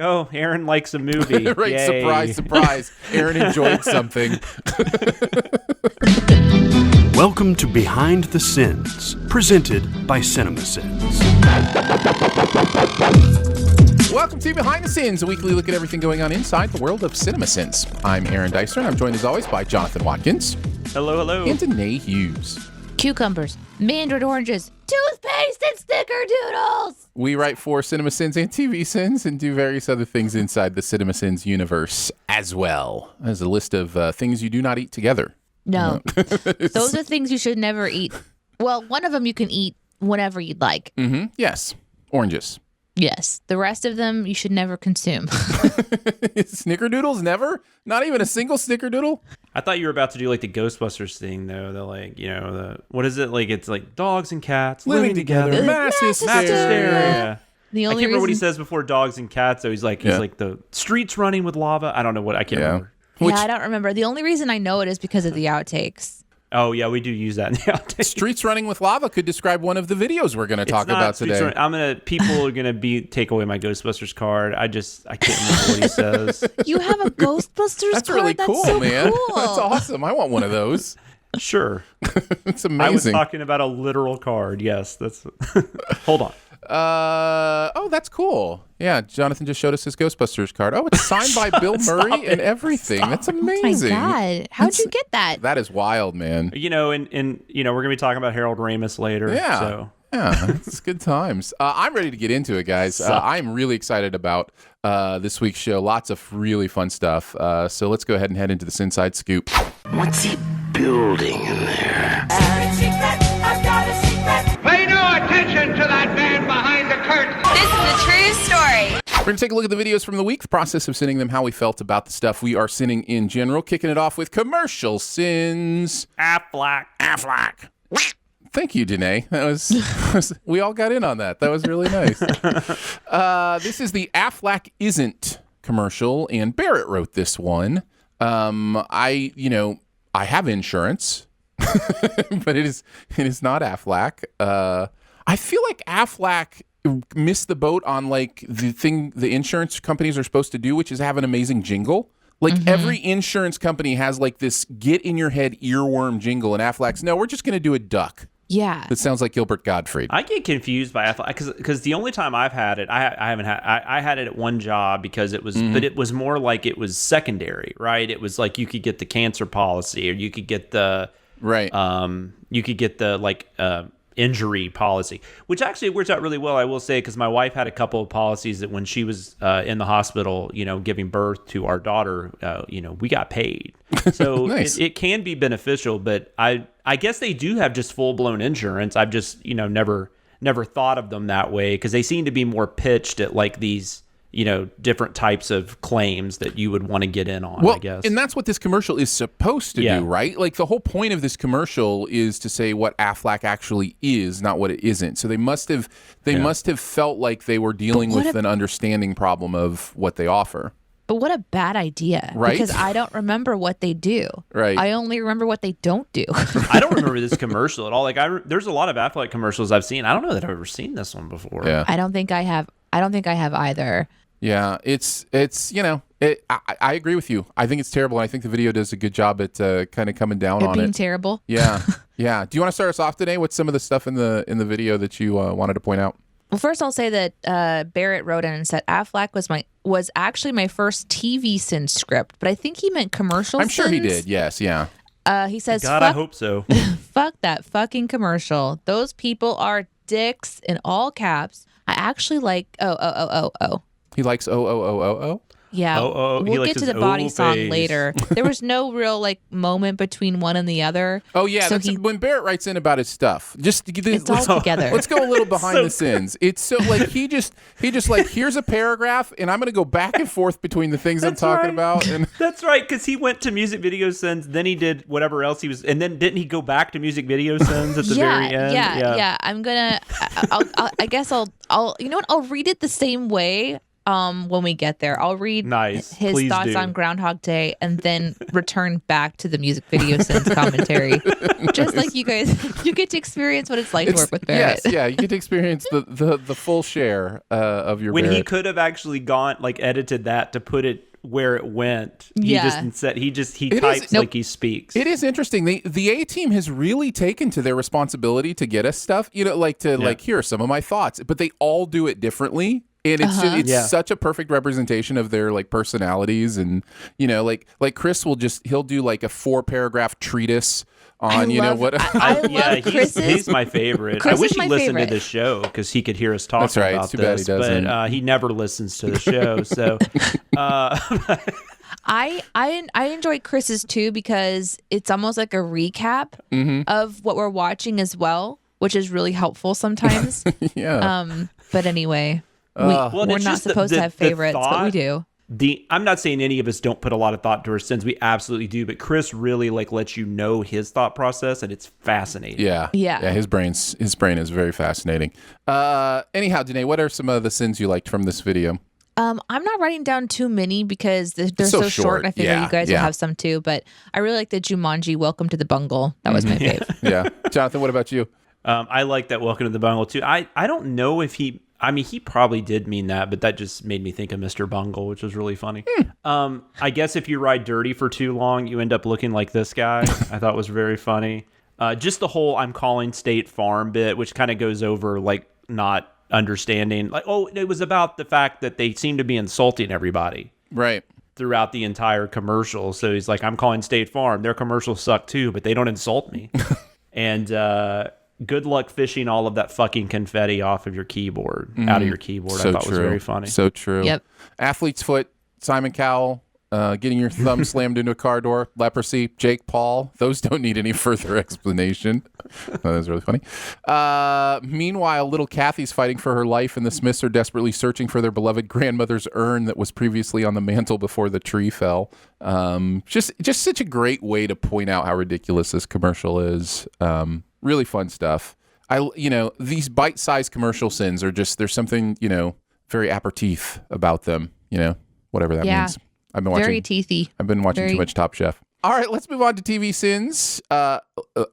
oh, Aaron likes a movie. Right, Yay. surprise, surprise. Aaron enjoyed something. Welcome to Behind the Sins, presented by CinemaSins. Welcome to Behind the Sins, a weekly look at everything going on inside the world of CinemaSins. I'm Aaron Dicer, and I'm joined as always by Jonathan Watkins. Hello, hello. And Danae Hughes. Cucumbers, mandarin oranges, toothpaste, and snickerdoodles. We write for CinemaSins and TV Sins and do various other things inside the CinemaSins universe as well. There's a list of things you do not eat together. No, those are things you should never eat. Well, one of them you can eat whenever you'd like. Mm-hmm. Yes, oranges. Yes, the rest of them you should never consume. Snickerdoodles, never? Not even a single snickerdoodle? I thought you were about to do like the Ghostbusters thing, though. What is it? Like, it's like dogs and cats living together. Mass hysteria. The I only can't remember what he reason- says before dogs and cats, though. He's like the streets running with lava. I don't know what. I can't remember. Yeah, I don't remember. The only reason I know it is because of the outtakes. Oh, yeah, we do use that in the outtakes. Streets running with lava could describe one of the videos we're going to talk about today. People are gonna take away my Ghostbusters card. I can't remember what he says. You have a Ghostbusters That's card? really cool, so man. Cool. That's awesome. I want one of those. Sure. It's I was amazing. talking about a literal card. Yes, that's. Hold on. Oh, that's cool. Yeah, Jonathan just showed us his Ghostbusters card. Oh, it's signed by Bill Murray and everything. That's amazing. Oh my God. How'd you get that? That is wild, man. And we're gonna be talking about Harold Ramis later. Yeah. So. Yeah, it's good times. I'm ready to get into it, guys. I'm really excited about this week's show. Lots of really fun stuff. So let's go ahead and head into the SinSide Scoop. What's he building in there? I've got a secret. Pay no attention to that man behind the curtain. This is a true story. We're going to take a look at the videos from the week, the process of sinning them, how we felt about the stuff we are sinning in general. Kicking it off with commercial sins. Aflac. Thank you, Danae. That was we all got in on that. That was really nice. This is the Aflac Isn't commercial, and Barrett wrote this one. I have insurance, but it is not Aflac. I feel like Aflac missed the boat on like the thing the insurance companies are supposed to do, which is have an amazing jingle. Like every insurance company has like this get in your head earworm jingle, and Aflac's no, we're just going to do a duck. Yeah. That sounds like Gilbert Gottfried. I get confused by Aflac because the only time I've had it, I had it at one job because it was, but it was more like it was secondary, right? It was like you could get the cancer policy, or you could get the injury policy, which actually works out really well, I will say, because my wife had a couple of policies that when she was in the hospital, giving birth to our daughter, we got paid. So Nice. it can be beneficial, but I guess they do have just full-blown insurance. I've just, never thought of them that way because they seem to be more pitched at like these, different types of claims that you would want to get in on, Well, I guess. and that's what this commercial is supposed to do, right? Like the whole point of this commercial is to say what Aflac actually is, not what it isn't. So they must have felt like they were dealing with an understanding problem of what they offer. But what a bad idea. Right? Because I don't remember what they do. Right. I only remember what they don't do. I don't remember this commercial at all. Like there's a lot of Aflac commercials I've seen. I don't know that I've ever seen this one before. Yeah. I don't think I have either. Yeah, it's I agree with you. I think it's terrible, and I think the video does a good job at kind of coming down on Being it. terrible. Yeah, yeah. Do you want to start us off today? What's some of the stuff in the video that you wanted to point out? Well, first I'll say that Barrett wrote in and said Aflac was actually my first TV sin script, but I think he meant commercial. I'm sure he sins. did. Yes, yeah. He says, God, I hope so. Fuck that fucking commercial. Those people are dicks in all caps. I actually like He likes oh. Yeah, he we'll likes get to his the body old song face. later. There was no real moment between one and the other. Oh yeah, So that's when Barrett writes in about his stuff. It's all together. Let's go a little behind the sins. It's so like he just like here's a paragraph, and I'm gonna go back and forth between the things I'm talking about. And That's right, because he went to music video sins, then he did whatever else he was, and then didn't he go back to music video sins at the very end? Yeah. I'm gonna. I guess I'll. You know what? I'll read it the same way when we get there. I'll read Nice. his Please thoughts do. on Groundhog Day and then return back to the music video Sins commentary. Just like you guys, you get to experience what it's like to work with Barrett. Yes, yeah, you get to experience the full share of your When Barrett. he could have actually gone edited that to put it where it went. He Yeah. just instead he It types is- like he speaks. It is interesting. The A team has really taken to their responsibility to get us stuff. Like here are some of my thoughts, but they all do it differently. And it's Yeah. such a perfect representation of their like personalities, and like Chris he'll do like a 4-paragraph treatise on what. I love Chris's. He's my favorite. Chris I wish is he my listened favorite. to this show because he could hear us talking That's right. about It's too bad he this. doesn't. But he never listens to the show. So I enjoy Chris's too because it's almost like a recap of what we're watching as well, which is really helpful sometimes. Yeah. But anyway, Well, we're it's not just supposed to have the favorites, but we thought- do. I'm not saying any of us don't put a lot of thought to our sins. We absolutely do. But Chris really lets you know his thought process, and it's fascinating. Yeah. His brain is very fascinating. Anyhow, Danae, what are some of the sins you liked from this video? I'm not writing down too many because they're so so short. And I figure Yeah, you guys yeah. will have some too. But I really like the Jumanji Welcome to the Bungle. That was my fave. Yeah. Jonathan, what about you? I like that Welcome to the Bungle too. I don't know if he probably did mean that, but that just made me think of Mr. Bungle, which was really funny. I guess if you ride dirty for too long, you end up looking like this guy. I thought was very funny. Just the whole I'm calling State Farm bit, which kind of goes over not understanding. It was about the fact that they seem to be insulting everybody Right. throughout the entire commercial. So he's like, I'm calling State Farm. Their commercials suck too, but they don't insult me. And good luck fishing all of that fucking confetti off of your keyboard, out of your keyboard. So I thought true. was very funny. So true. Yep. Athlete's foot, Simon Cowell, getting your thumb slammed into a car door, leprosy, Jake Paul. Those don't need any further explanation. That was really funny. Meanwhile, little Kathy's fighting for her life, and the Smiths are desperately searching for their beloved grandmother's urn that was previously on the mantle before the tree fell. Just such a great way to point out how ridiculous this commercial is. Really fun stuff. These bite-sized commercial sins are just, there's something, very aperitif about them, whatever that Yeah. means. I've been watching Very teethy. I've been watching Very- too much Top Chef. All right, let's move on to TV sins.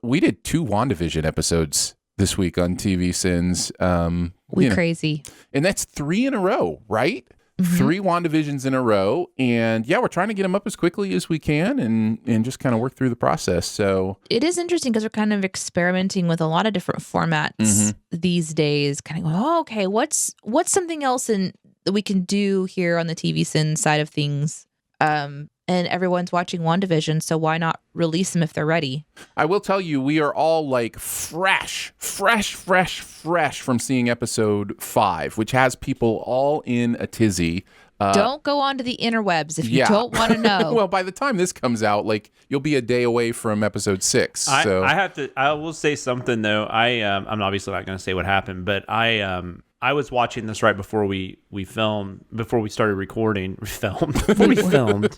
We did 2 WandaVision episodes this week on TV sins. Crazy. And that's 3 in a row, right? 3 WandaVisions in a row. And yeah, we're trying to get them up as quickly as we can and just kind of work through the process. So It is interesting because we're kind of experimenting with a lot of different formats these days. Kind of going, okay, what's something else that we can do here on the TV Sin side of things? And everyone's watching WandaVision, so why not release them if they're ready? I will tell you, we are all like fresh from seeing episode 5, which has people all in a tizzy. Don't go onto the interwebs if you yeah. don't want to know. Well, by the time this comes out, you'll be a day away from episode 6. So I will say something though. I'm obviously not going to say what happened, but I was watching this right before we started recording. Before we filmed.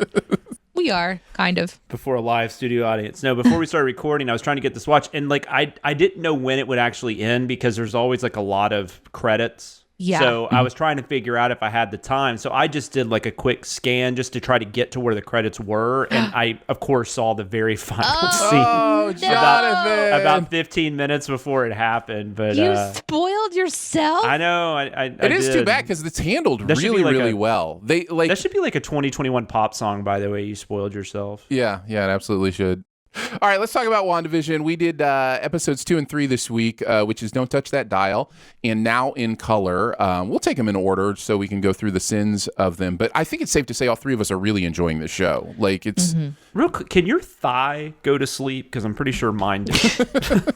We are, kind of. Before a live studio audience. No, before we started recording, I was trying to get this watch, and I didn't know when it would actually end because there's always a lot of credits. Yeah. So I was trying to figure out if I had the time. So I just did a quick scan just to try to get to where the credits were, and I of course saw the very final scene. Oh, Jonathan! About 15 minutes before it happened, but You spoiled yourself? I know. It is too bad because it's handled That should be really well. That should be a 2021 pop song, by the way. You spoiled yourself. Yeah, it absolutely should. All right, let's talk about WandaVision. We did episodes 2 and 3 this week, which is Don't Touch That Dial, and Now in Color. We'll take them in order so we can go through the sins of them. But I think it's safe to say all 3 of us are really enjoing the show. It's Real quick, can your thigh go to sleep? Because I'm pretty sure mine did.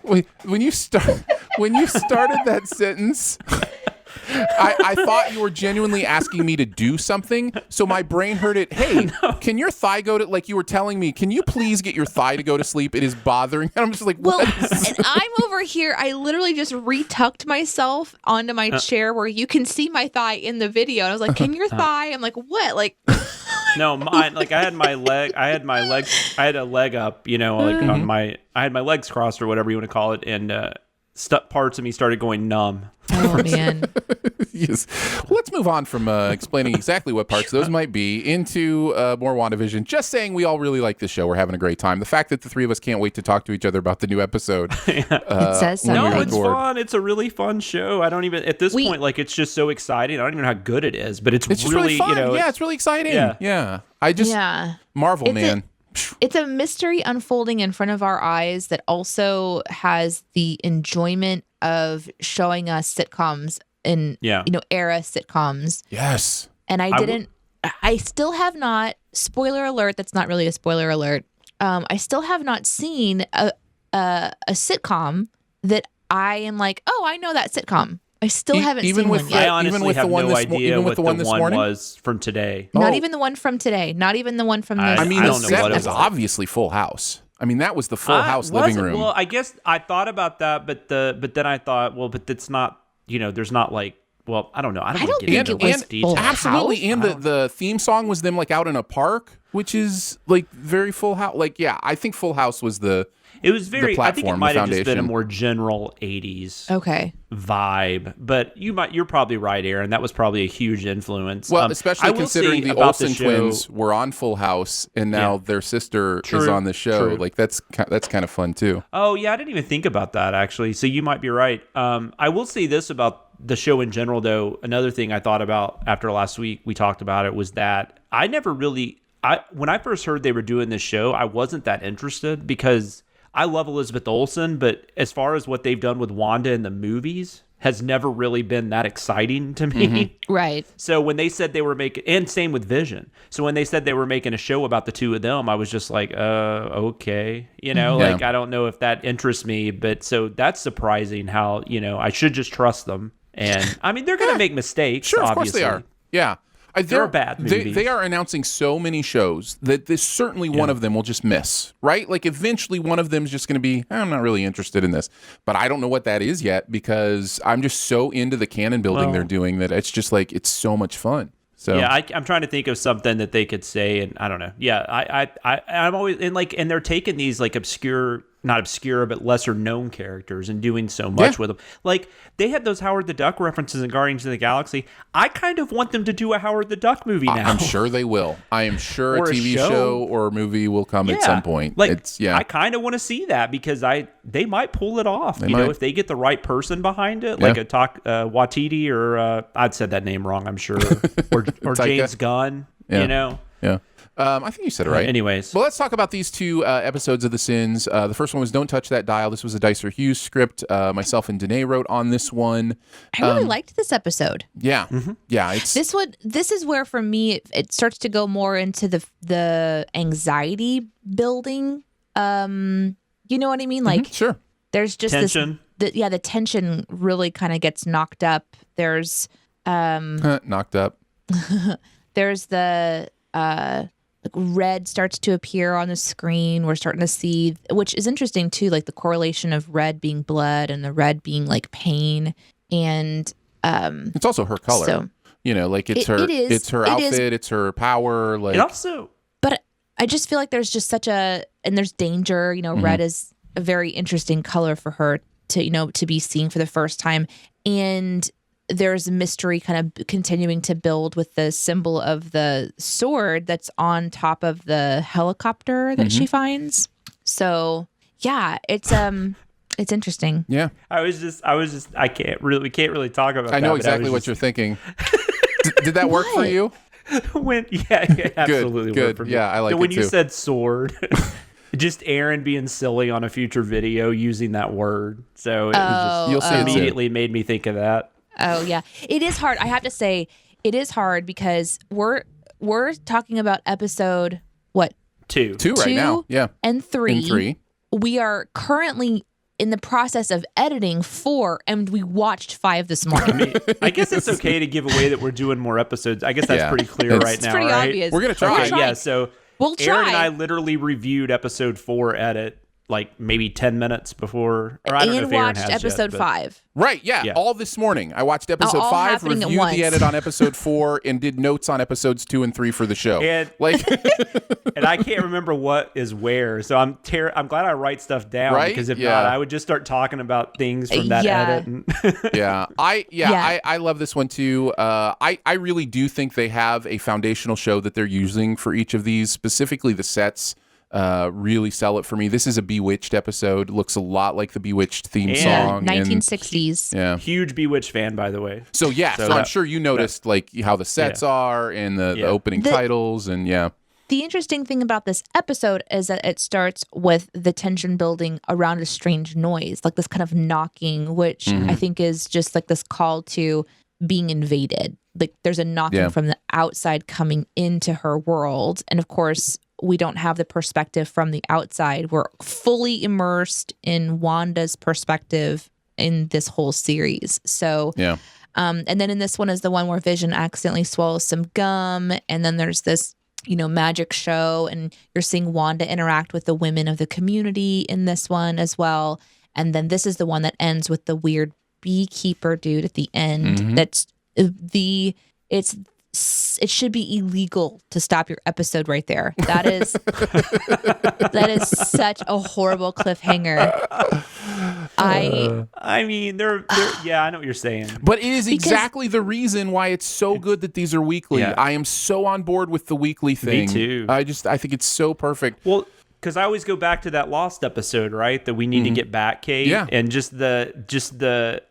wait, when you started that sentence. I thought you were genuinely asking me to do something, so my brain heard it. Hey, can your thigh go to, you were telling me, can you please get your thigh to go to sleep? It is bothering. And I'm just like, Well, what? and I'm over here. I literally just retucked myself onto my chair where you can see my thigh in the video. And I was like, can your thigh? I'm like, what? No, mine. I had my leg. I had a leg up. On my. I had my legs crossed or whatever you want to call it, and parts of me started going numb. Oh man. Yes. Well, let's move on from explaining exactly what parts those might be into more WandaVision. Just saying we all really like this show. We're having a great time. The fact that the three of us can't wait to talk to each other about the new episode. It says so. No, it's fun. It's a really fun show. I don't even, at this point, like, it's just so exciting. I don't even know how good it is, but it's just really fun. It's really exciting. Yeah. I just, Marvel, man. It's a mystery unfolding in front of our eyes that also has the enjoyment of showing us sitcoms and era sitcoms. Yes. And I still have not, spoiler alert, that's not really a spoiler alert. I still have not seen a sitcom that I am like, oh, I know that sitcom. I still haven't seen one yet. I honestly have no idea what the one was from today. Not even the one from today. Not even the one from this. I mean, I the don't know set what it was was. obviously Full House. I mean, that was the Full House living room. Well, I guess I thought about that, but then I thought, well, but it's not, there's not like, well, I don't know. I don't think it was Full House. Absolutely. And the theme song was them like out in a park, which is like very Full House. Like, yeah, I think Full House was it was very, platform, I think it might have just been a more general 80s vibe, but you're probably right, Aaron. That was probably a huge influence. Well, especially considering the Olsen twins were on Full House and now their sister is on the show. Like that's kind of fun too. Oh yeah, I didn't even think about that actually. So you might be right. I will say this about the show in general though. Another thing I thought about after last week we talked about it was that I never really, when I first heard they were doing this show, I wasn't that interested because I love Elizabeth Olsen, but as far as what they've done with Wanda in the movies has never really been that exciting to me. Mm-hmm. Right. So when they said they were making, and same with Vision. So when they said they were making a show about the two of them, I was just like, okay. Like, I don't know if that interests me, but so that's surprising how, I should just trust them. And I mean, they're going to make mistakes. Sure, obviously. Of course they are. Yeah. They're bad movies. They are announcing so many shows that this certainly one of them will just miss, right? Like eventually one of them is just going to be, I'm not really interested in this, but I don't know what that is yet because I'm just so into the canon building they're doing that it's just like, it's so much fun. So yeah, I'm trying to think of something that they could say, and I don't know. Yeah, I'm always and they're taking these like not obscure, but lesser known characters and doing so much with them. Like they had those Howard the Duck references in Guardians of the Galaxy. I kind of want them to do a Howard the Duck movie now. I'm sure they will. I am sure a TV show or a movie will come at some point. Like I kind of want to see that because they might pull it off. If they get the right person behind it, like a Watiti or I'd said that name wrong, I'm sure, or James Gunn. Yeah. I think you said it right. Anyways. Well, let's talk about these two episodes of The Sins. The first one was Don't Touch That Dial. This was a Dicer Hughes script. Myself and Danae wrote on this one. I really liked this episode. Yeah. Mm-hmm. Yeah. This is where, for me, it starts to go more into the anxiety building. You know what I mean? Like, sure. There's just tension. The tension really kind of gets knocked up. There's knocked up. There's the like red starts to appear on the screen. We're starting to see, which is interesting too, like the correlation of red being blood and the red being like pain. And it's also her color. So, like it's her outfit, it's her power. Like it also, but I just feel like there's just and there's danger. Red is a very interesting color for her to be seen for the first time, and there's a mystery kind of continuing to build with the symbol of the sword that's on top of the helicopter that she finds. So yeah, it's interesting. Yeah. We can't really talk about that. I know exactly what you're thinking. Did that work for you? It absolutely good. Worked for me. Yeah, I like it when too. You said sword, just Aaron being silly on a future video using that word. So it was you'll see it immediately made me think of that. Oh yeah, it is hard. I have to say, it is hard because we're talking about episode two right now, and 3. We are currently in the process of editing 4, and we watched 5 this morning. I guess it's okay to give away that we're doing more episodes. I guess that's pretty clear right now. It's pretty right? obvious. We're gonna try. Okay, yeah. So we'll try. Aaron and I literally reviewed episode 4 edit like maybe 10 minutes before. Or I don't know and if Aaron watched has episode yet, but- 5. Right, yeah, Yeah. all this morning. I watched episode all 5, happening at reviewed once. the edit on episode 4, and did notes on episodes 2 and 3 for the show. And Like, and I can't remember what is where, so I'm glad I write stuff down Right? because if Yeah. not, I would just start talking about things from that Yeah. edit. And I love this one too. I really do think they have a foundational show that they're using for each of these, specifically the sets. Really sell it for me. This is a Bewitched episode. Looks a lot like the Bewitched theme Yeah, song. 1960s. Yeah. Huge Bewitched fan, by the way. So yeah, so I'm that- sure you noticed like how the sets are and the opening titles and yeah. The interesting thing about this episode is that it starts with the tension building around a strange noise, like this kind of knocking, which I think is just like this call to being invaded. Like there's a knocking from the outside coming into her world. And of course, we don't have the perspective from the outside. We're fully immersed in Wanda's perspective in this whole series. So, and then in this one is the one where Vision accidentally swallows some gum. And then there's this, magic show. And you're seeing Wanda interact with the women of the community in this one as well. And then this is the one that ends with the weird beekeeper dude at the end. That's it should be illegal to stop your episode right there. That is such a horrible cliffhanger. I mean, they're I know what you're saying. But it is exactly the reason why it's so good that these are weekly. Yeah. I am so on board with the weekly thing. Me too. I think it's so perfect. Well, because I always go back to that Lost episode, right? That we need to get back, Kate. Yeah. And just the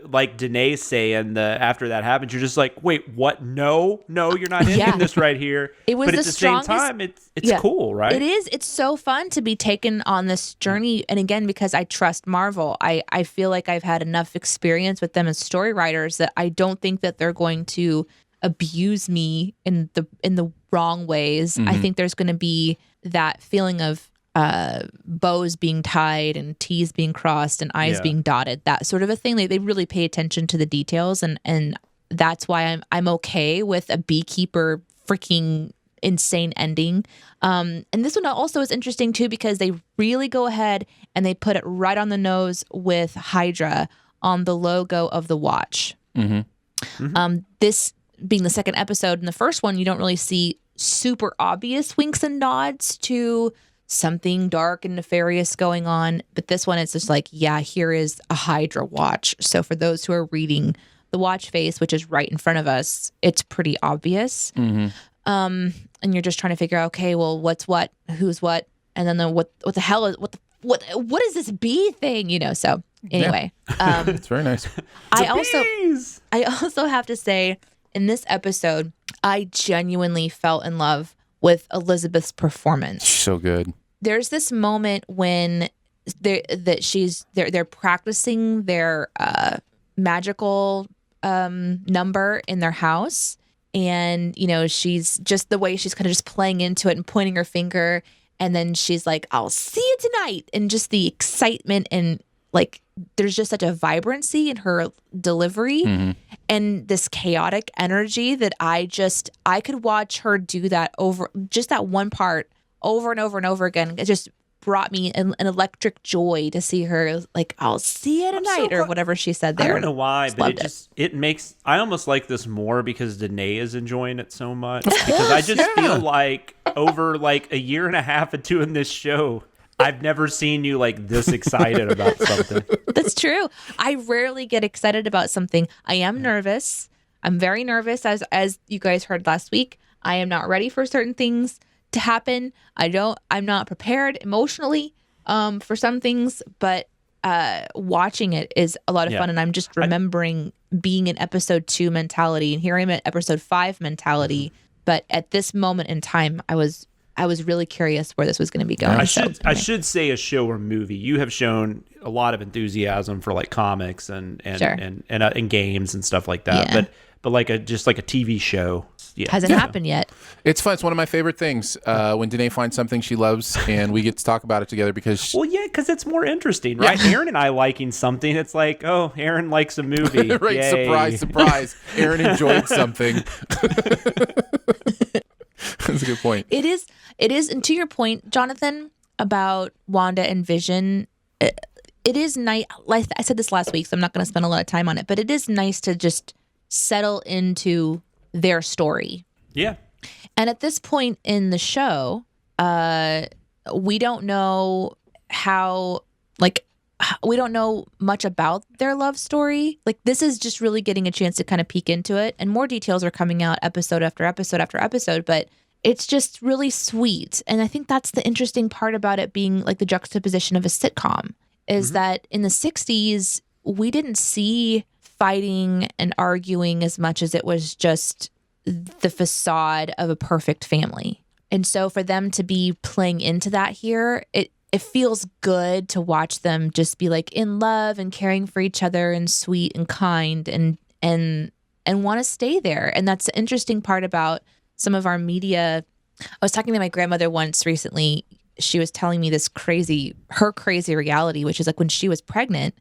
like Danae's saying, after that happens, you're just like, wait, what? No, you're not ending this right here. It was but the at the strongest- same time, it's cool, right? It is. It's so fun to be taken on this journey. And again, because I trust Marvel, I feel like I've had enough experience with them as story writers that I don't think that they're going to abuse me in the wrong ways. I think there's going to be that feeling of bows being tied and T's being crossed and I's being dotted, that sort of a thing. They really pay attention to the details, and that's why I'm okay with a beekeeper freaking insane ending. And this one also is interesting too because they really go ahead and they put it right on the nose with Hydra on the logo of the watch. This being the second episode, in the first one you don't really see super obvious winks and nods to something dark and nefarious going on, but this one it's just like, here is a Hydra watch. So for those who are reading the watch face, which is right in front of us, it's pretty obvious. And you're just trying to figure out, okay, well, what's what, who's what, and then what the hell is what is this bee thing? So anyway, It's very nice. I also have to say, in this episode, I genuinely fell in love with Elizabeth's performance. So good. There's this moment when they're practicing their magical number in their house, and she's just the way she's kind of just playing into it and pointing her finger, and then she's like, "I'll see you tonight," and just the excitement and like there's just such a vibrancy in her delivery and this chaotic energy that I could watch her do that over just that one part over and over and over again. It just brought me an electric joy to see her like, "I'll see you tonight," or whatever she said there. I don't know why, but loved it makes I almost like this more because Danae is enjoying it so much. Because I just feel like over like a year and a half of doing this show, I've never seen you like this excited about something. That's true. I rarely get excited about something. I am nervous. I'm very nervous, as you guys heard last week. I am not ready for certain things to happen. I'm not prepared emotionally for some things, but watching it is a lot of fun. And I'm just remembering being in episode 2 mentality, and here I'm at episode 5 mentality. But at this moment in time, I was really curious where this was going to be going. I should say a show or movie. You have shown a lot of enthusiasm for like comics and games and stuff like that. Yeah. But like just like a TV show. Hasn't happened yet. It's fun. It's one of my favorite things when Danae finds something she loves and we get to talk about it together because Well, yeah, because it's more interesting, right? Aaron and I liking something, it's like, oh, Aaron likes a movie. right, Yay. surprise. Aaron enjoyed something. That's a good point. It is, and to your point, Jonathan, about Wanda and Vision, it is nice. Like I said this last week, so I'm not going to spend a lot of time on it, but it is nice to just settle into their story. Yeah. And at this point in the show, we don't know we don't know much about their love story. Like, this is just really getting a chance to kind of peek into it, and more details are coming out episode after episode after episode, but it's just really sweet. And I think that's the interesting part about it being like the juxtaposition of a sitcom is that in the 60s, we didn't see fighting and arguing as much as it was just the facade of a perfect family. And so for them to be playing into that here, it feels good to watch them just be like in love and caring for each other and sweet and kind and want to stay there. And that's the interesting part about some of our media. I was talking to my grandmother once recently. She was telling me her crazy reality, which is like when she was pregnant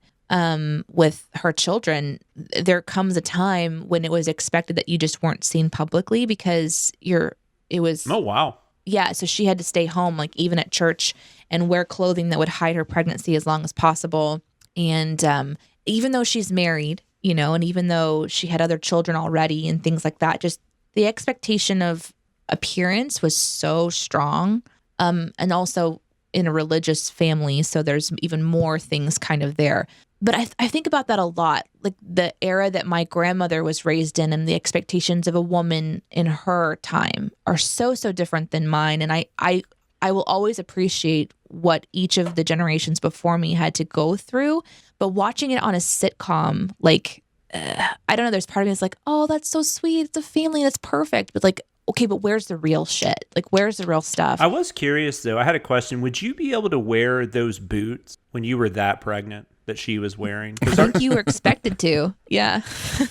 with her children, there comes a time when it was expected that you just weren't seen publicly because it was. Oh, wow. Yeah. So she had to stay home, like even at church, and wear clothing that would hide her pregnancy as long as possible. And even though she's married, and even though she had other children already and things like that, just the expectation of appearance was so strong. And also in a religious family, so there's even more things kind of there. But I think about that a lot, like the era that my grandmother was raised in and the expectations of a woman in her time are so different than mine. And I will always appreciate what each of the generations before me had to go through. But watching it on a sitcom, like, I don't know, there's part of me that's like, oh, that's so sweet. It's a family. That's perfect. But like, okay, but where's the real shit? Like, where's the real stuff? I was curious, though. I had a question. Would you be able to wear those boots when you were that pregnant that she was wearing? I think you were expected to. Yeah.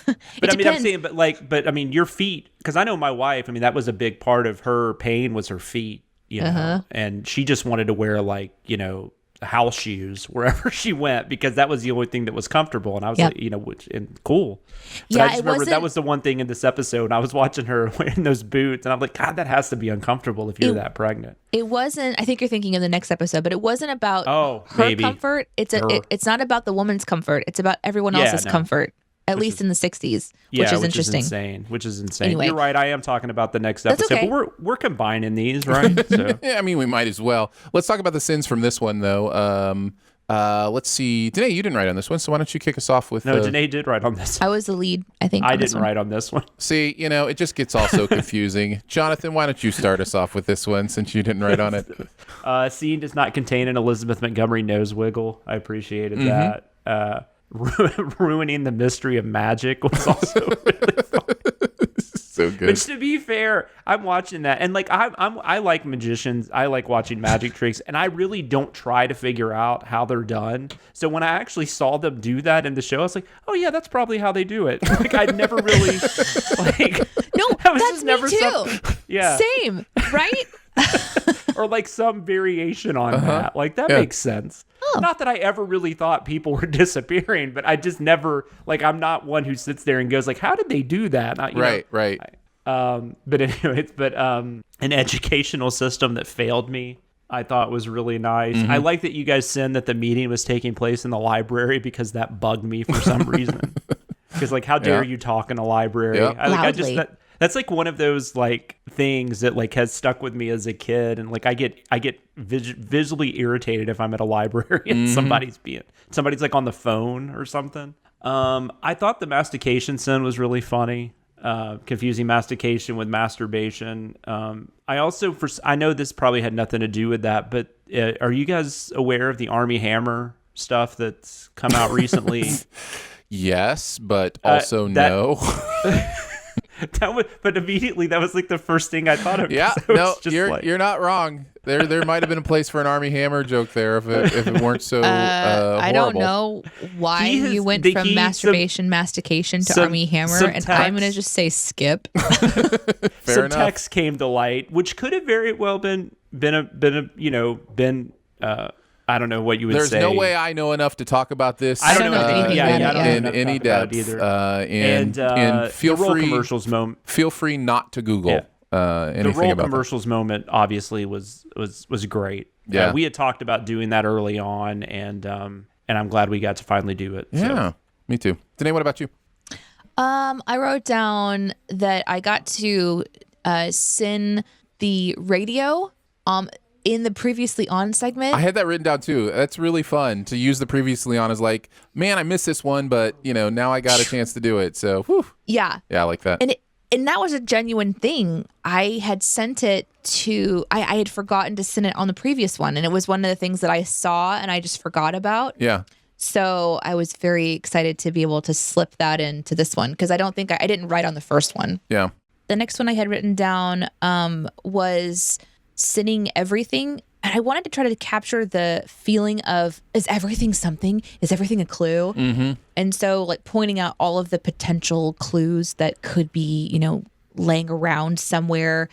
But I mean, I'm saying, but I mean, your feet, because I know my wife, I mean, that was a big part of her pain was her feet, and she just wanted to wear like, house shoes wherever she went because that was the only thing that was comfortable. And I was like, and cool. But I just remember that was the one thing in this episode. I was watching her wearing those boots and I'm like, God, that has to be uncomfortable if you're that pregnant. It wasn't, I think you're thinking of the next episode, but it wasn't about her comfort. It's not about the woman's comfort. It's about everyone else's comfort. At least in the 60s, which is interesting. Which is insane. Anyway. You're right. I am talking about the next episode, okay. but we're combining these, right? So. Yeah, I mean, we might as well. Let's talk about the sins from this one, though. Let's see. Danae, you didn't write on this one, so why don't you kick us off with... No, Danae did write on this. I was the lead, I think. I didn't write on this one. See, it just gets all so confusing. Jonathan, why don't you start us off with this one since you didn't write on it? Scene does not contain an Elizabeth Montgomery nose wiggle. I appreciated that. Ruining the mystery of magic was also really fun. So good. But to be fair, I'm watching that, and like I like magicians. I like watching magic tricks, and I really don't try to figure out how they're done. So when I actually saw them do that in the show, I was like, oh yeah, that's probably how they do it. Like I'd never really like. No, that's me too. Yeah, same, right? Or like some variation on that. Like that makes sense. Oh. Not that I ever really thought people were disappearing, but I just never, like, I'm not one who sits there and goes like, how did they do that? Right. But anyways, an educational system that failed me, I thought was really nice. I like that you guys said that the meeting was taking place in the library because that bugged me for some reason. Because like, how dare you talk in a library? Loudly. That's like one of those like things that like has stuck with me as a kid, and like I get visually irritated if I'm at a library and somebody's like on the phone or something. I thought the mastication scene was really funny, confusing mastication with masturbation. I know this probably had nothing to do with that, but are you guys aware of the Army Hammer stuff that's come out recently? Yes, but also no. But immediately that was like the first thing I thought of. Yeah, no, you're not wrong. There might have been a place for an Army Hammer joke there if it weren't so horrible. I don't know why you went from mastication to Army Hammer, and I'm gonna just say skip. Fair enough. Text came to light, which could have very well been I don't know what you would say. There's no way I know enough to talk about this. I don't know anything in any depth either. And feel free commercials moment. Feel free not to Google. The anything roll about commercials moment obviously was great. Yeah. We had talked about doing that early on, and I'm glad we got to finally do it. that? Yeah, me too. Danae, what about you? I wrote down that I got to sin the radio in the previously on segment. I had that written down too. That's really fun to use the previously on as like, man, I missed this one, but now I got a chance to do it. So, whew. Yeah, I like that. And that was a genuine thing. I had sent it to, I had forgotten to send it on the previous one. And it was one of the things that I saw and I just forgot about. Yeah. So I was very excited to be able to slip that into this one because I don't think I didn't write on the first one. Yeah. The next one I had written down was sinning everything. And I wanted to try to capture the feeling of, is everything something? Is everything a clue? Mm-hmm. And so like pointing out all of the potential clues that could be, laying around somewhere,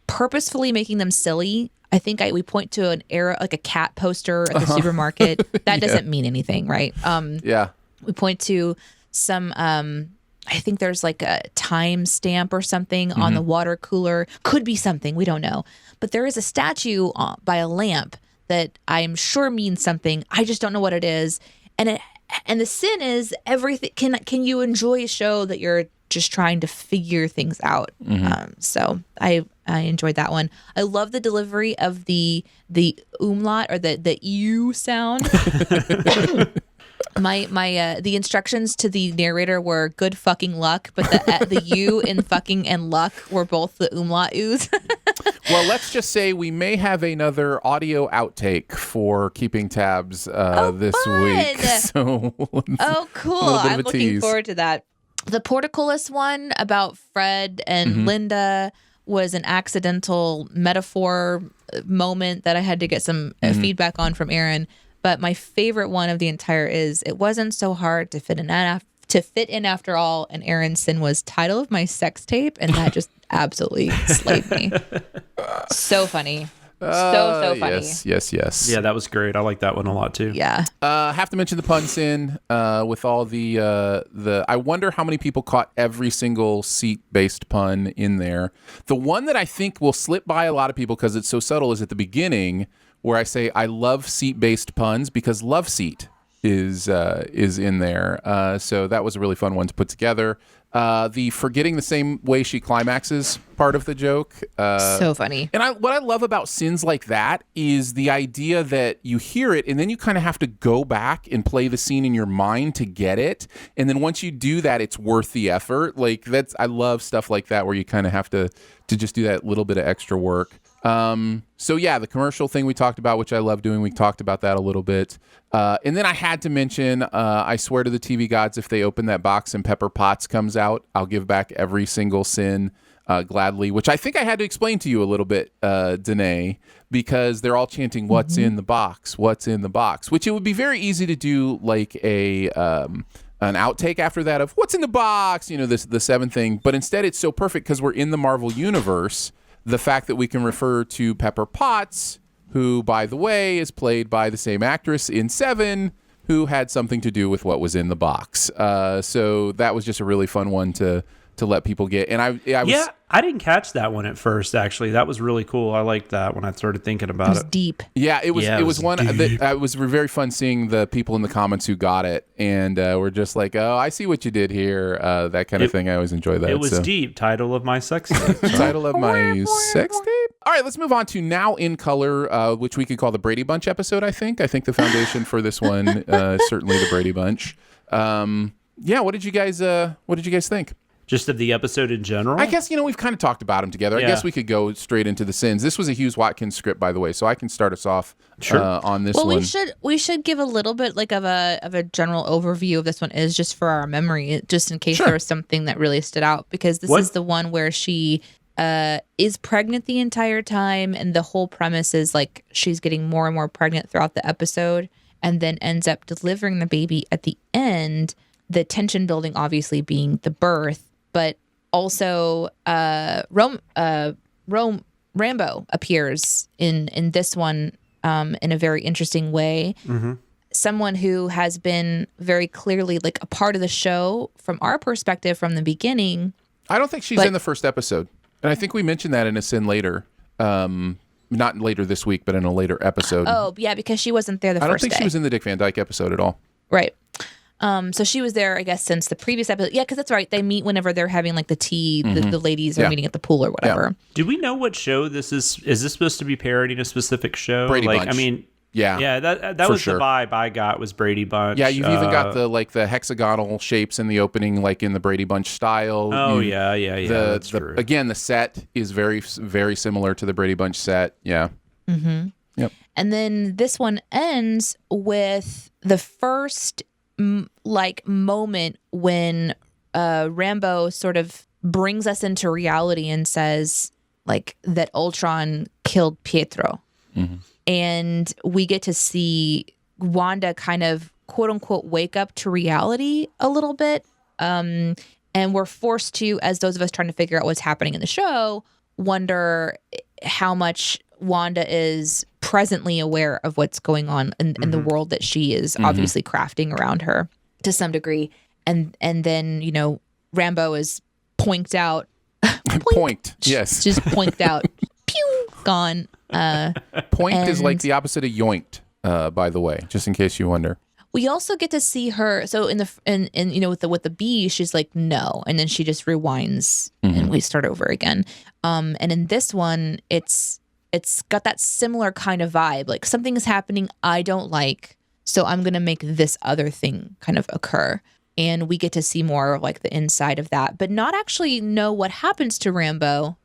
purposefully making them silly. I think we point to an era, like a cat poster at the supermarket. That doesn't mean anything, right? Yeah. We point to some, I think there's like a time stamp or something on the water cooler. Could be something, we don't know. But there is a statue by a lamp that I'm sure means something. I just don't know what it is. And the sin is everything. Can you enjoy a show that you're just trying to figure things out? So I enjoyed that one. I love the delivery of the umlaut or the U sound. The instructions to the narrator were good fucking luck, but the U in fucking and luck were both the umlaut U's. Well, let's just say we may have another audio outtake for keeping tabs this week. So, cool. I'm looking forward to that. The portcullis one about Fred and Linda was an accidental metaphor moment that I had to get some feedback on from Aaron. But my favorite one of the entire is it wasn't so hard to fit in after all. And Aaron's sin was title of my sex tape, and that just absolutely slayed me. So funny. So funny. Yes. Yeah, that was great. I like that one a lot too. Yeah. Have to mention the pun sin with all the I wonder how many people caught every single seat-based pun in there. The one that I think will slip by a lot of people because it's so subtle is at the beginning where I say I love seat-based puns because love seat is in there. So that was a really fun one to put together. The forgetting the same way she climaxes part of the joke. So funny. And what I love about sins like that is the idea that you hear it and then you kind of have to go back and play the scene in your mind to get it. And then once you do that, it's worth the effort. Like I love stuff like that where you kind of have to just do that little bit of extra work. So yeah, the commercial thing we talked about, which I love doing, we talked about that a little bit. And then I had to mention, I swear to the TV gods, if they open that box and Pepper Potts comes out, I'll give back every single sin gladly, which I think I had to explain to you a little bit, Danae, because they're all chanting, what's in the box? What's in the box? Which it would be very easy to do like an outtake after that of what's in the box, the seven thing. But instead it's so perfect because we're in the Marvel universe. The fact that we can refer to Pepper Potts, who, by the way, is played by the same actress in Seven, who had something to do with what was in the box. So that was just a really fun one to let people get. And I didn't catch that one at first, actually. That was really cool. I liked that when I started thinking about it. Deep. Yeah, it was one deep. that it was very fun seeing the people in the comments who got it and were just like, oh, I see what you did here. That kind of thing. I always enjoy that. It was deep. Title of my sex tape. Title of my sex tape. All right, let's move on to Now in Color, which we could call the Brady Bunch episode, I think. I think the foundation for this one is certainly the Brady Bunch. What did you guys think? Just of the episode in general? I guess, we've kind of talked about them together. Yeah. I guess we could go straight into the sins. This was a Hughes Watkins script, by the way, so I can start us off on this one. Well, we should give a little bit like of a general overview of this one is just for our memory, just in case there was something that really stood out, because this is the one where she is pregnant the entire time, and the whole premise is like she's getting more and more pregnant throughout the episode, and then ends up delivering the baby at the end. The tension building obviously being the birth, but also Rambo appears in this one in a very interesting way. Mm-hmm. Someone who has been very clearly like a part of the show from our perspective from the beginning. I don't think she's in the first episode. And I think we mentioned that in a Sin later. Not later this week, but in a later episode. Oh, yeah, because she wasn't there the first day. I don't think she was in the Dick Van Dyke episode at all. Right. So she was there, I guess, since the previous episode. Yeah, because that's right. They meet whenever they're having like the tea. The ladies are meeting at the pool or whatever. Yeah. Do we know what show this is? Is this supposed to be parodying a specific show? Brady Bunch. I mean, yeah, that was the vibe I got was Brady Bunch. Yeah, you've even got the hexagonal shapes in the opening, like in the Brady Bunch style. Oh yeah. That's true. Again, the set is very, very similar to the Brady Bunch set. Yeah. Mm-hmm. Yep. And then this one ends with the first moment when Rambo sort of brings us into reality and says like that Ultron killed Pietro. Mm-hmm. And we get to see Wanda kind of quote unquote wake up to reality a little bit. And we're forced to, as those of us trying to figure out what's happening in the show, wonder how much Wanda is presently aware of what's going on in the world that she is obviously crafting around her to some degree. And then, Rambo is poinked out. Poinked, yes. Just poinked out. Pew, gone. Poinked is like the opposite of yoinked, by the way, just in case you wonder. We also get to see her. So with the bee, she's like no, and then she just rewinds and we start over again. And in this one, it's got that similar kind of vibe. Like something is happening I don't like, so I'm gonna make this other thing kind of occur. And we get to see more of like the inside of that, but not actually know what happens to Rambo.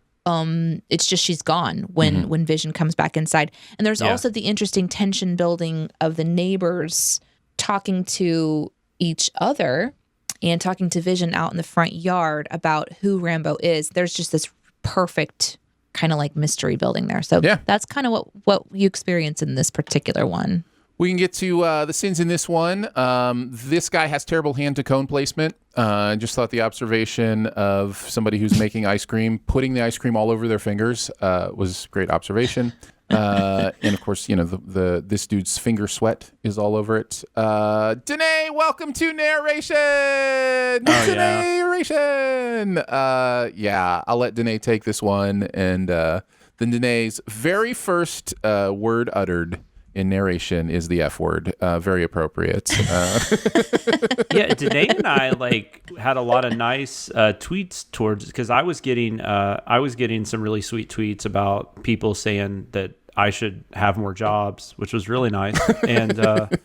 It's just she's gone when Vision comes back inside. And there's also the interesting tension building of the neighbors talking to each other and talking to Vision out in the front yard about who Rambo is. There's just this perfect kind of like mystery building there. So that's kind of what you experience in this particular one. We can get to the sins in this one. This guy has terrible hand-to-cone placement. I just thought the observation of somebody who's making ice cream, putting the ice cream all over their fingers was a great observation. And of course, this dude's finger sweat is all over it. Danae, welcome to narration. Narration. I'll let Danae take this one. And then Danae's very first word uttered in narration is the F word. Very appropriate. Yeah, Danae and I had a lot of nice tweets towards, because I was getting some really sweet tweets about people saying that I should have more jobs, which was really nice. And and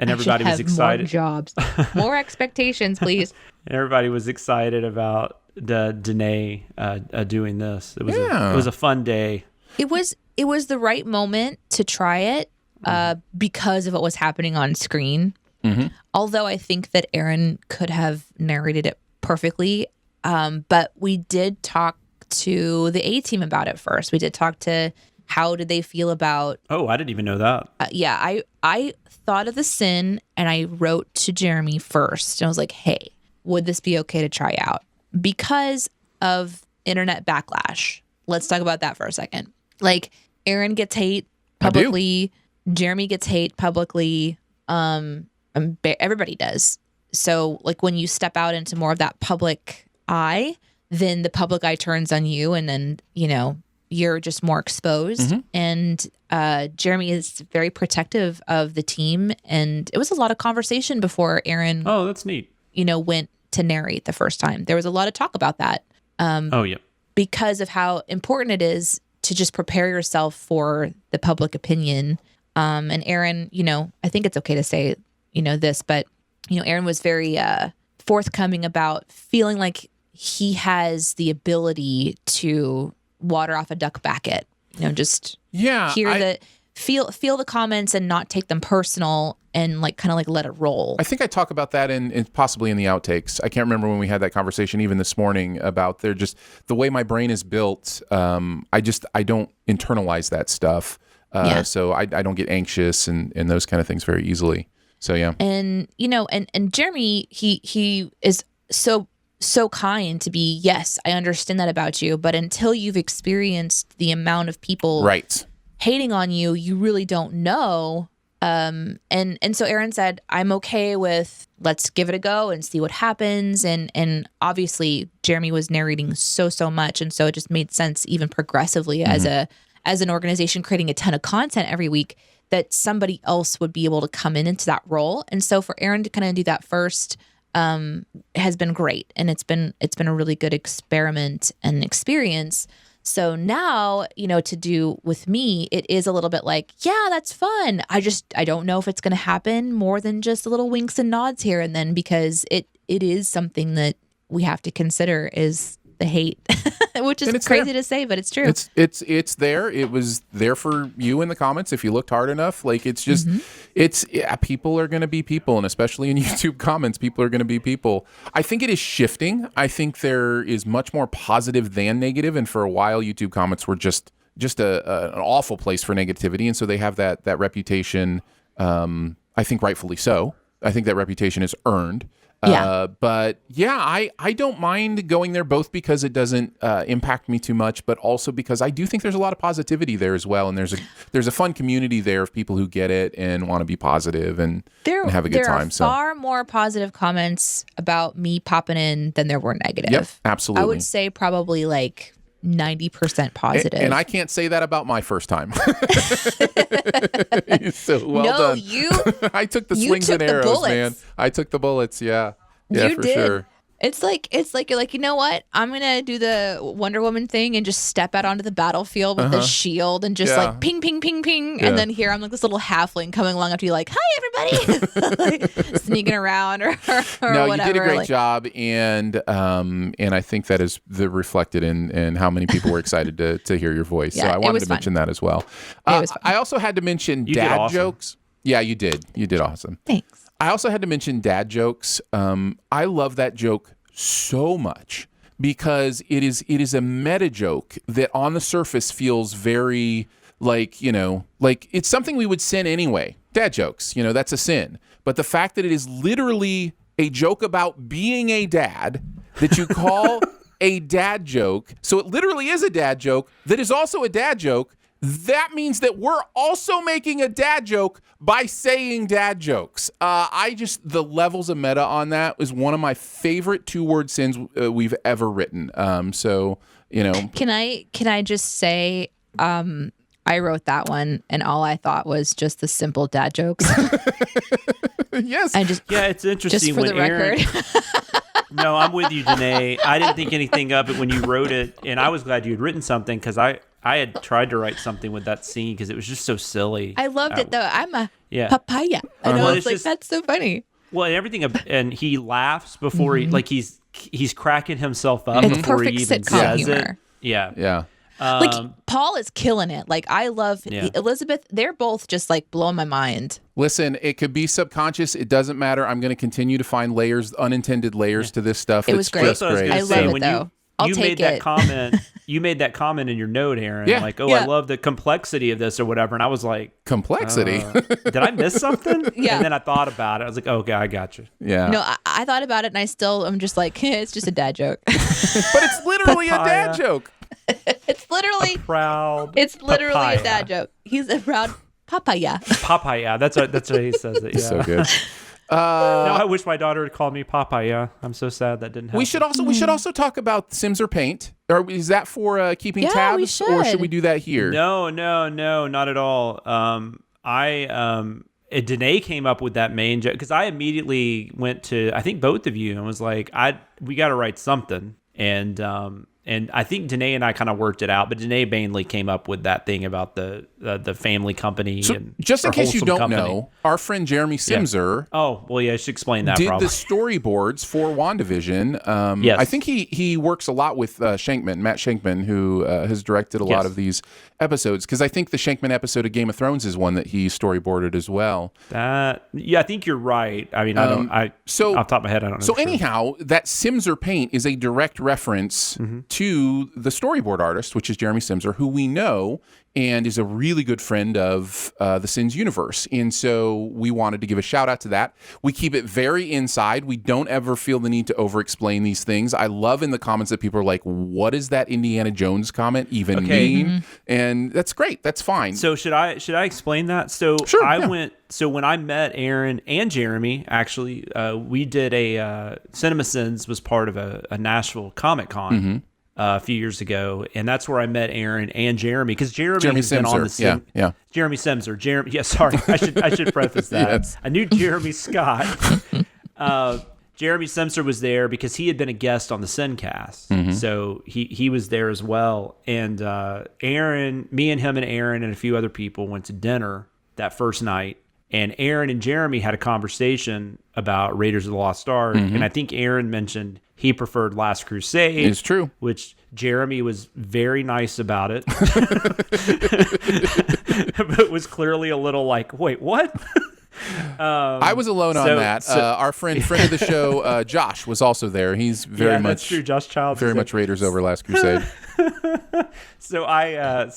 everybody was excited. More jobs, more expectations, please. And everybody was excited about the Danae doing this. It was a fun day. It was the right moment to try it because of what was happening on screen. Mm-hmm. Although I think that Aaron could have narrated it perfectly. But we did talk to the A-team about it first. We did talk to how did they feel about... Oh, I didn't even know that. I thought of the sin and I wrote to Jeremy first. And I was like, hey, would this be okay to try out? Because of internet backlash. Let's talk about that for a second. Like, Aaron gets hate publicly. Jeremy gets hate publicly. Everybody does. So, like, when you step out into more of that public eye, then the public eye turns on you, and then, you're just more exposed. Mm-hmm. And Jeremy is very protective of the team. And it was a lot of conversation before Aaron... Oh, that's neat. Went to narrate the first time. There was a lot of talk about that. Because of how important it is to just prepare yourself for the public opinion. And Aaron, I think it's okay to say, this, but, Aaron was very forthcoming about feeling like he has the ability to water off a duck backet, feel the comments and not take them personal and let it roll. I think I talk about that in possibly in the outtakes. I can't remember when we had that conversation even this morning about the way my brain is built. I don't internalize that stuff. So I don't get anxious and those kind of things very easily. So yeah. And and Jeremy, he is so kind to be, yes, I understand that about you, but until you've experienced the amount of people hating on you, you really don't know And so Aaron said, I'm okay with let's give it a go and see what happens. And obviously Jeremy was narrating so much. And so it just made sense even progressively as an organization creating a ton of content every week that somebody else would be able to come into that role. And so for Aaron to kind of do that first has been great. And it's been a really good experiment and experience. So now, to do with me, it is a little bit like, yeah, that's fun. I don't know if it's going to happen more than just a little winks and nods here and then, because it is something that we have to consider is the hate, which is crazy to say, but it's true. It's there. It was there for you in the comments if you looked hard enough. Like, it's just, people are going to be people, and especially in YouTube comments, people are going to be people. I think it is shifting. I think there is much more positive than negative, and for a while, YouTube comments were just an awful place for negativity, and so they have that reputation. I think rightfully so. I think that reputation is earned. But yeah, I don't mind going there, both because it doesn't impact me too much, but also because I do think there's a lot of positivity there as well. And there's a fun community there of people who get it and want to be positive and have a good time. There are far more positive comments about me popping in than there were negative. Yep, absolutely. I would say probably like 90% positive. And I can't say that about my first time. So well done. I took the slings and arrows, man. I took the bullets. Yeah, you for did. Sure. It's like you're like, you know what? I'm gonna do the Wonder Woman thing and just step out onto the battlefield with the shield and just like ping, ping, ping, ping, and then here I'm like this little halfling coming along after you, like, hi everybody, like, sneaking around or no, whatever. You did a great job, and I think that is reflected in how many people were excited to hear your voice. So I wanted to mention that as well. I also had to mention dad jokes. Yeah, you did. You did awesome. Thanks. I also had to mention dad jokes. I love that joke so much because it is a meta joke that on the surface feels very like it's something we would sin anyway. Dad jokes, that's a sin. But the fact that it is literally a joke about being a dad that you call a dad joke, so it literally is a dad joke that is also a dad joke. That means that we're also making a dad joke by saying dad jokes. The levels of meta on that is one of my favorite 2-word sins we've ever written. Can I just say, I wrote that one and all I thought was just the simple dad jokes. Yes. It's interesting. Just for when the record. No, I'm with you, Danae. I didn't think anything of it when you wrote it, and I was glad you had written something because I had tried to write something with that scene because it was just so silly. I loved it though. I'm a papaya. And I was like, that's so funny. Well, and everything, and he laughs before he's cracking himself up it's before he perfect even sitcom says humor. it. Yeah. Like Paul is killing it. Like I love Elizabeth. They're both just like blowing my mind. Listen, it could be subconscious. It doesn't matter. I'm going to continue to find unintended layers to this stuff. It was great. That's what I was going to say. love it though. You made that comment. You made that comment in your note, Aaron. Yeah. Like, I love the complexity of this or whatever. And I was like, complexity? Did I miss something? Yeah. And then I thought about it. I was like, okay, I got you. Yeah. No, I thought about it and I'm just like, it's just a dad joke. But it's literally a dad joke. It's literally a dad joke. He's a proud papaya. Papaya. That's what he says it. Yeah. So good. No, I wish my daughter had called me Papaya. I'm so sad that didn't happen. We should also talk about Sims or Paint. Or is that for keeping tabs? We should. Or should we do that here? No, not at all. Danae came up with that main joke because I immediately went to I think both of you and was like, we got to write something, and I think Danae and I kind of worked it out, but Danae mainly came up with that thing about the family company. So and just in case you don't know, our friend Jeremy Simser. Yeah. Oh, well, yeah, I should explain that. Did probably. the storyboards for WandaVision. Yes. I think he works a lot with Matt Shankman, who has directed a lot of these episodes. Because I think the Shankman episode of Game of Thrones is one that he storyboarded as well. I think you're right. I mean, off the top of my head, I don't know. So anyhow, that Sims or Paint is a direct reference to the storyboard artist, which is Jeremy Simser, who we know and is a really good friend of the Sins universe. And so we wanted to give a shout out to that. We keep it very inside. We don't ever feel the need to over-explain these things. I love in the comments that people are like, what does that Indiana Jones comment even mean? And that's great. That's fine. So should I explain that? So sure, I went So when I met Aaron and Jeremy, actually, we did CinemaSins was part of a Nashville Comic Con a few years ago, and that's where I met Aaron and Jeremy, because Jeremy has been on the Jeremy Simser. Sorry, I should preface that. Yes. I knew Jeremy Scott. Jeremy Simser was there because he had been a guest on the Sincast, so he was there as well. And Aaron, me and him and Aaron and a few other people went to dinner that first night. And Aaron and Jeremy had a conversation about Raiders of the Lost Ark. And I think Aaron mentioned he preferred Last Crusade. It's true. Which Jeremy was very nice about it. But was clearly a little like, wait, what? I was alone on that. Our friend of the show, Josh, was also there. He's very much that's true. Josh Childs very much Raiders over Last Crusade. So I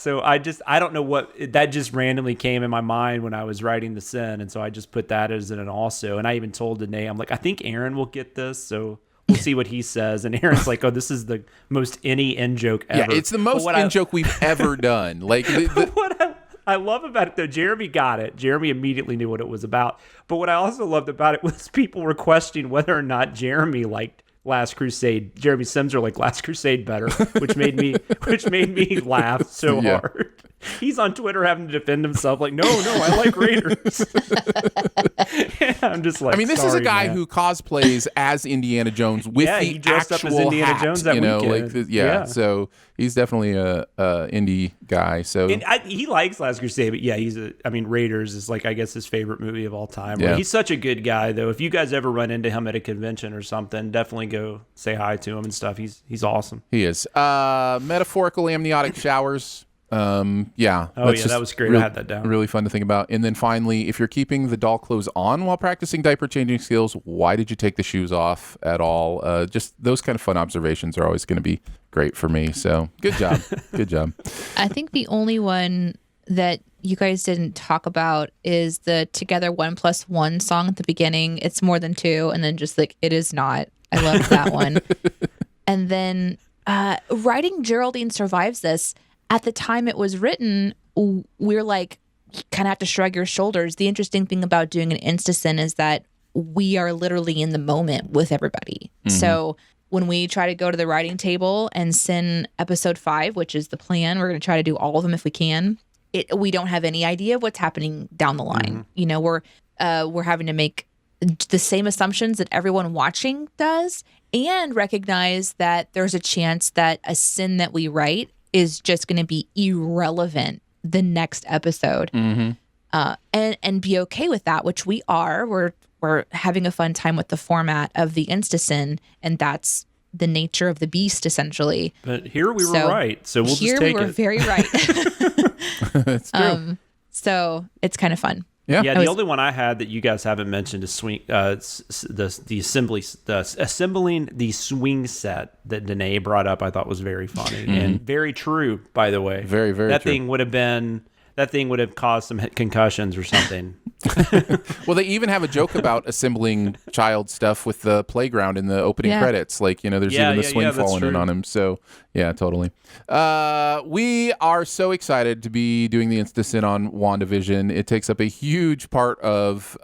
don't know what that just randomly came in my mind when I was writing the Sin, and so I just put that as an also. And I even told Danae, I'm like, I think Aaron will get this, so we'll see what he says. And Aaron's like, oh, this is the most any in joke ever. Yeah, it's the most in joke we've ever done. Like what I love about it, though, Jeremy got it. Jeremy immediately knew what it was about. But what I also loved about it was people were questioning whether or not Jeremy liked Last Crusade. Jeremy Simser liked Last Crusade better, which made me laugh so hard. He's on Twitter having to defend himself, like, no, I like Raiders. I'm just like, I mean, this is a guy who cosplays as Indiana Jones with the he dressed actual up as Indiana hat, Jones that weekend. Like, so he's definitely a indie guy. So he likes Last Crusade, but Raiders is like, I guess, his favorite movie of all time. Yeah. He's such a good guy, though. If you guys ever run into him at a convention or something, definitely go say hi to him and stuff. He's awesome. He is. Metaphorical amniotic showers. That was great. I had that down. Really fun to think about. And then finally, if you're keeping the doll clothes on while practicing diaper changing skills, why did you take the shoes off at all? Just those kind of fun observations are always going to be great for me. So good job. Good job. I think the only one that you guys didn't talk about is the Together 1+1 song at the beginning. It's more than two. And then just like, it is not. I love that one. And then writing Geraldine Survives This. At the time it was written, we're like, you kind of have to shrug your shoulders. The interesting thing about doing an Instasyn is that we are literally in the moment with everybody. So when we try to go to the writing table and send episode 5, which is the plan, we're going to try to do all of them if we can. We don't have any idea of what's happening down the line. You know, we're having to make the same assumptions that everyone watching does, and recognize that there's a chance that a sin that we write is just going to be irrelevant the next episode, and be okay with that, which we are. We're having a fun time with the format of the Instasyn, and that's the nature of the beast, essentially. But here we were right, so we'll just take it. Here we were very right. That's true. So it's kind of fun. Yeah. The only one I had that you guys haven't mentioned is assembling the swing set that Danae brought up. I thought was very funny and very true. By the way, very, very that true. That thing would have caused some concussions or something. Well, they even have a joke about assembling child stuff with the playground in the opening credits. Like, there's even the swing falling in on him. So, yeah, totally. We are so excited to be doing the Instasyn on WandaVision. It takes up a huge part of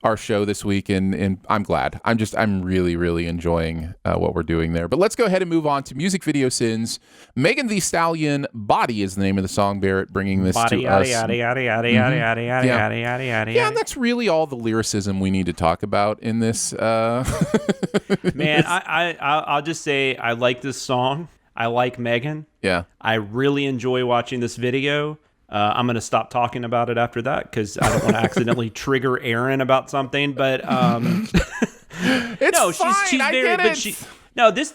our show this week, and I'm glad. I'm really, really enjoying what we're doing there. But let's go ahead and move on to music video sins. Megan Thee Stallion, Body is the name of the song. Barrett bringing this to us. Yeah, and that's really all the lyricism we need to talk about in this. Man, I'll just say I like this song. I like Megan. Yeah. I really enjoy watching this video. I'm going to stop talking about it after that because I don't want to accidentally trigger Aaron about something. But it's fine. She's I very. get it.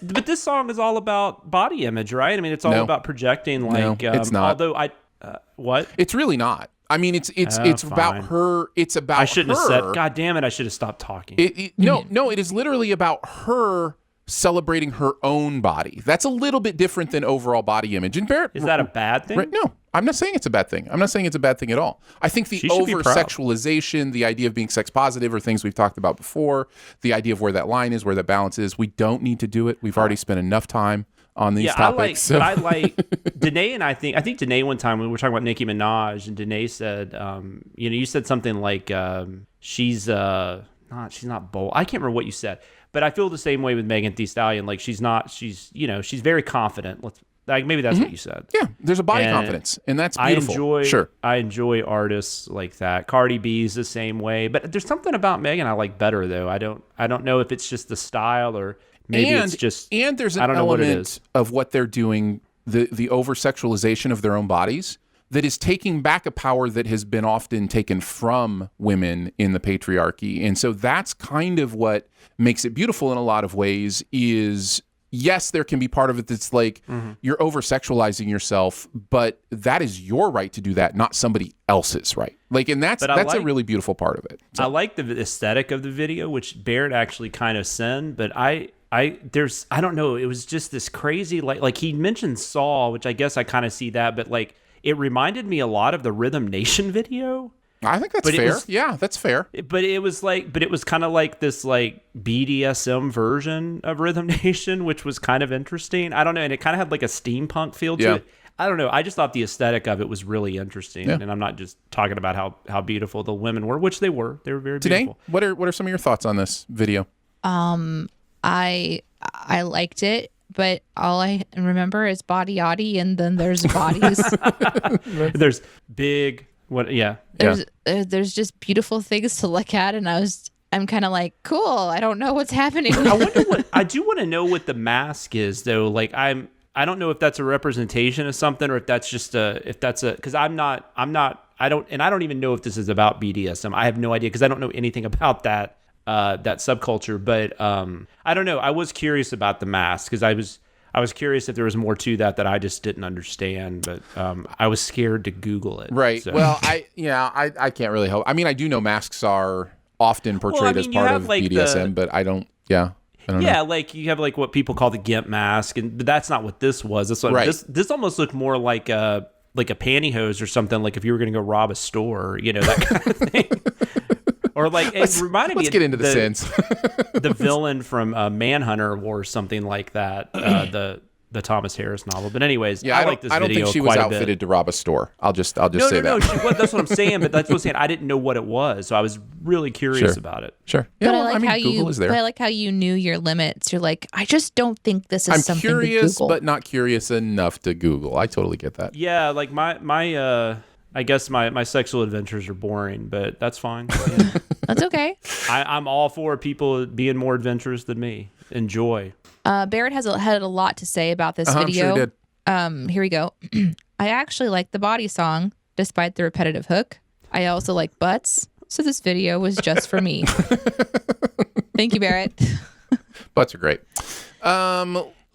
But this song is all about body image, right? I mean, it's all about projecting. Like, no, it's not. Although what? It's really not. I mean, it's about her. It's about. I shouldn't her. have said. God damn it! I should have stopped talking. No. It is literally about her celebrating her own body. That's a little bit different than overall body image. And Barrett, is that a bad thing? No, I'm not saying it's a bad thing. I'm not saying it's a bad thing at all. I think the over-sexualization, the idea of being sex positive, are things we've talked about before. The idea of where that line is, where that balance is. We don't need to do it. We've already spent enough time on these Yeah, topics. but I like Danae, and I think Danae one time when we were talking about Nicki Minaj, and Danae said, you said something like she's not bold. I can't remember what you said, but I feel the same way with Megan Thee Stallion. Like she's very confident. Maybe that's what you said. Yeah, there's a body And confidence, and that's beautiful. I enjoy artists like that. Cardi B's the same way, but there's something about Megan I like better though. I don't know if it's just the style or maybe it's just there's an I don't know what it element is. of what they're doing, the over sexualization of their own bodies, that is taking back a power that has been often taken from women in the patriarchy. And so that's kind of what makes it beautiful in a lot of ways is, yes, there can be part of it that's like you're over-sexualizing yourself, but that is your right to do that, not somebody else's right. Like, and that's a really beautiful part of it. So. I like the aesthetic of the video, which Barrett actually kind of sent, but I don't know, it was just this crazy, like he mentioned Saw, which I guess I kind of see that, but like it reminded me a lot of the Rhythm Nation video. I think that's fair. Yeah, that's fair. But it was kind of like this like BDSM version of Rhythm Nation, which was kind of interesting. I don't know, and it kind of had like a steampunk feel to it. I don't know. I just thought the aesthetic of it was really interesting, and I'm not just talking about how beautiful the women were, which they were. They were very beautiful. Today, what are some of your thoughts on this video? I liked it, but all I remember is body yaddy, and then there's bodies. There's big. What? Yeah. There's just beautiful things to look at, and I'm kind of like, cool. I don't know what's happening. I do want to know what the mask is though. Like I don't know if that's a representation of something or if that's just because I don't even know if this is about BDSM. I have no idea because I don't know anything about that subculture. But I don't know. I was curious about the mask because I was curious if there was more to that I just didn't understand, but I was scared to Google it. Right. So. Well, I can't really help. I mean, I do know masks are often portrayed as part of like BDSM, but I don't. Yeah. I don't know. Like you have like what people call the GIMP mask, but that's not what this was. This almost looked more like a pantyhose or something. Like if you were going to go rob a store, that kind of thing. Or like it reminded me. Let's get into the sins. The villain from Manhunter or something like that. The Thomas Harris novel. But anyways, I like this video. I don't think she was outfitted to rob a store. I'll just say that. No, that's what I'm saying. But that's what I'm saying. I didn't know what it was, so I was really curious about it. Sure. Yeah, but I like how you knew your limits. You're like, I just don't think this is something to Google. I'm curious, but not curious enough to Google. I totally get that. Yeah, like my I guess my sexual adventures are boring, but that's fine. Yeah. That's okay. I'm all for people being more adventurous than me. Enjoy. Barrett had a lot to say about this video. Sure did. Here we go. I actually like the body song, despite the repetitive hook. I also like butts, so this video was just for me. Thank you, Barrett. Butts are great.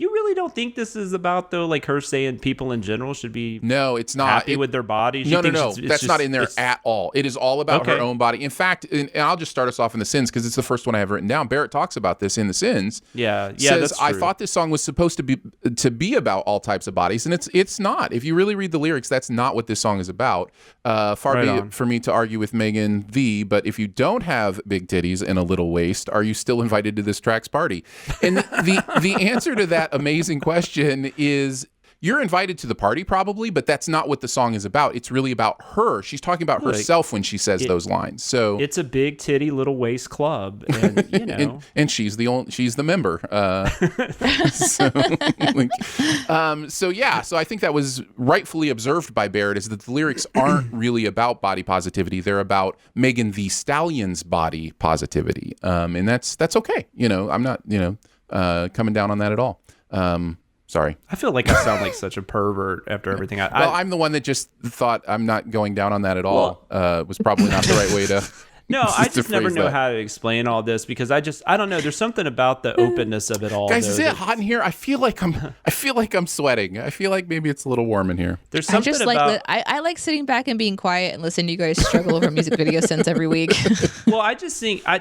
You really don't think this is about though, like her saying people in general should be it's not happy with their bodies? No, that's not in there at all. It is all about her own body. In fact, and I'll just start us off in the sins because it's the first one I have written down. Barrett talks about this in the sins. Yeah, says, that's true. I thought this song was supposed to be about all types of bodies, and it's not. If you really read the lyrics, that's not what this song is about. Far be it for me to argue with Megan V, but if you don't have big titties and a little waist, are you still invited to this track's party? And the answer to that amazing question is you're invited to the party probably, but that's not what the song is about. It's really about her. She's talking about herself when she says those lines. So it's a big titty little waist club, and and she's the member. So I think that was rightfully observed by Barrett is that the lyrics aren't really about body positivity. They're about Megan Thee Stallion's body positivity, and that's okay. I'm not coming down on that at all. Sorry. I feel like I sound like such a pervert after everything. I'm the one that just thought I'm not going down on that at all. Was probably not the right way to. No, I just never know how to explain all this because I don't know. There's something about the openness of it all. Guys, is it hot in here? I feel like I'm sweating. I feel like maybe it's a little warm in here. There's something about. I like sitting back and being quiet and listening to you guys struggle over music video sense every week. Well, I just think I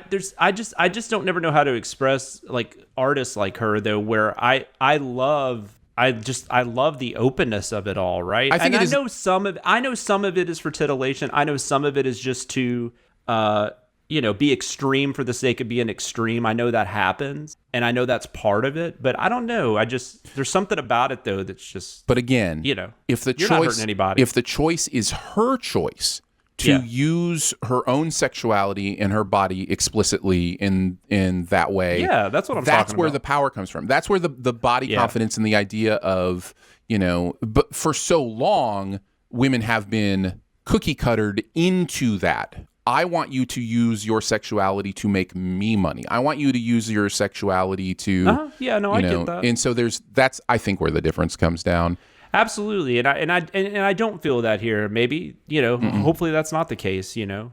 just don't never know how to express like artists like her though, where I love the openness of it all, right? I know some of it is for titillation. I know some of it is just to be extreme for the sake of being extreme. I know that happens, and I know that's part of it, but I don't know. There's something about it though that's just. But again, if the you're choice, not hurting anybody. If the choice is her choice to use her own sexuality and her body explicitly in that way, that's what I'm talking about. That's where the power comes from. That's where the body confidence and the idea of But for so long, women have been cookie cuttered into that. I want you to use your sexuality to make me money. I want you to use your sexuality to, I get that. And so that's I think where the difference comes down. Absolutely, and I don't feel that here. Maybe hopefully that's not the case. And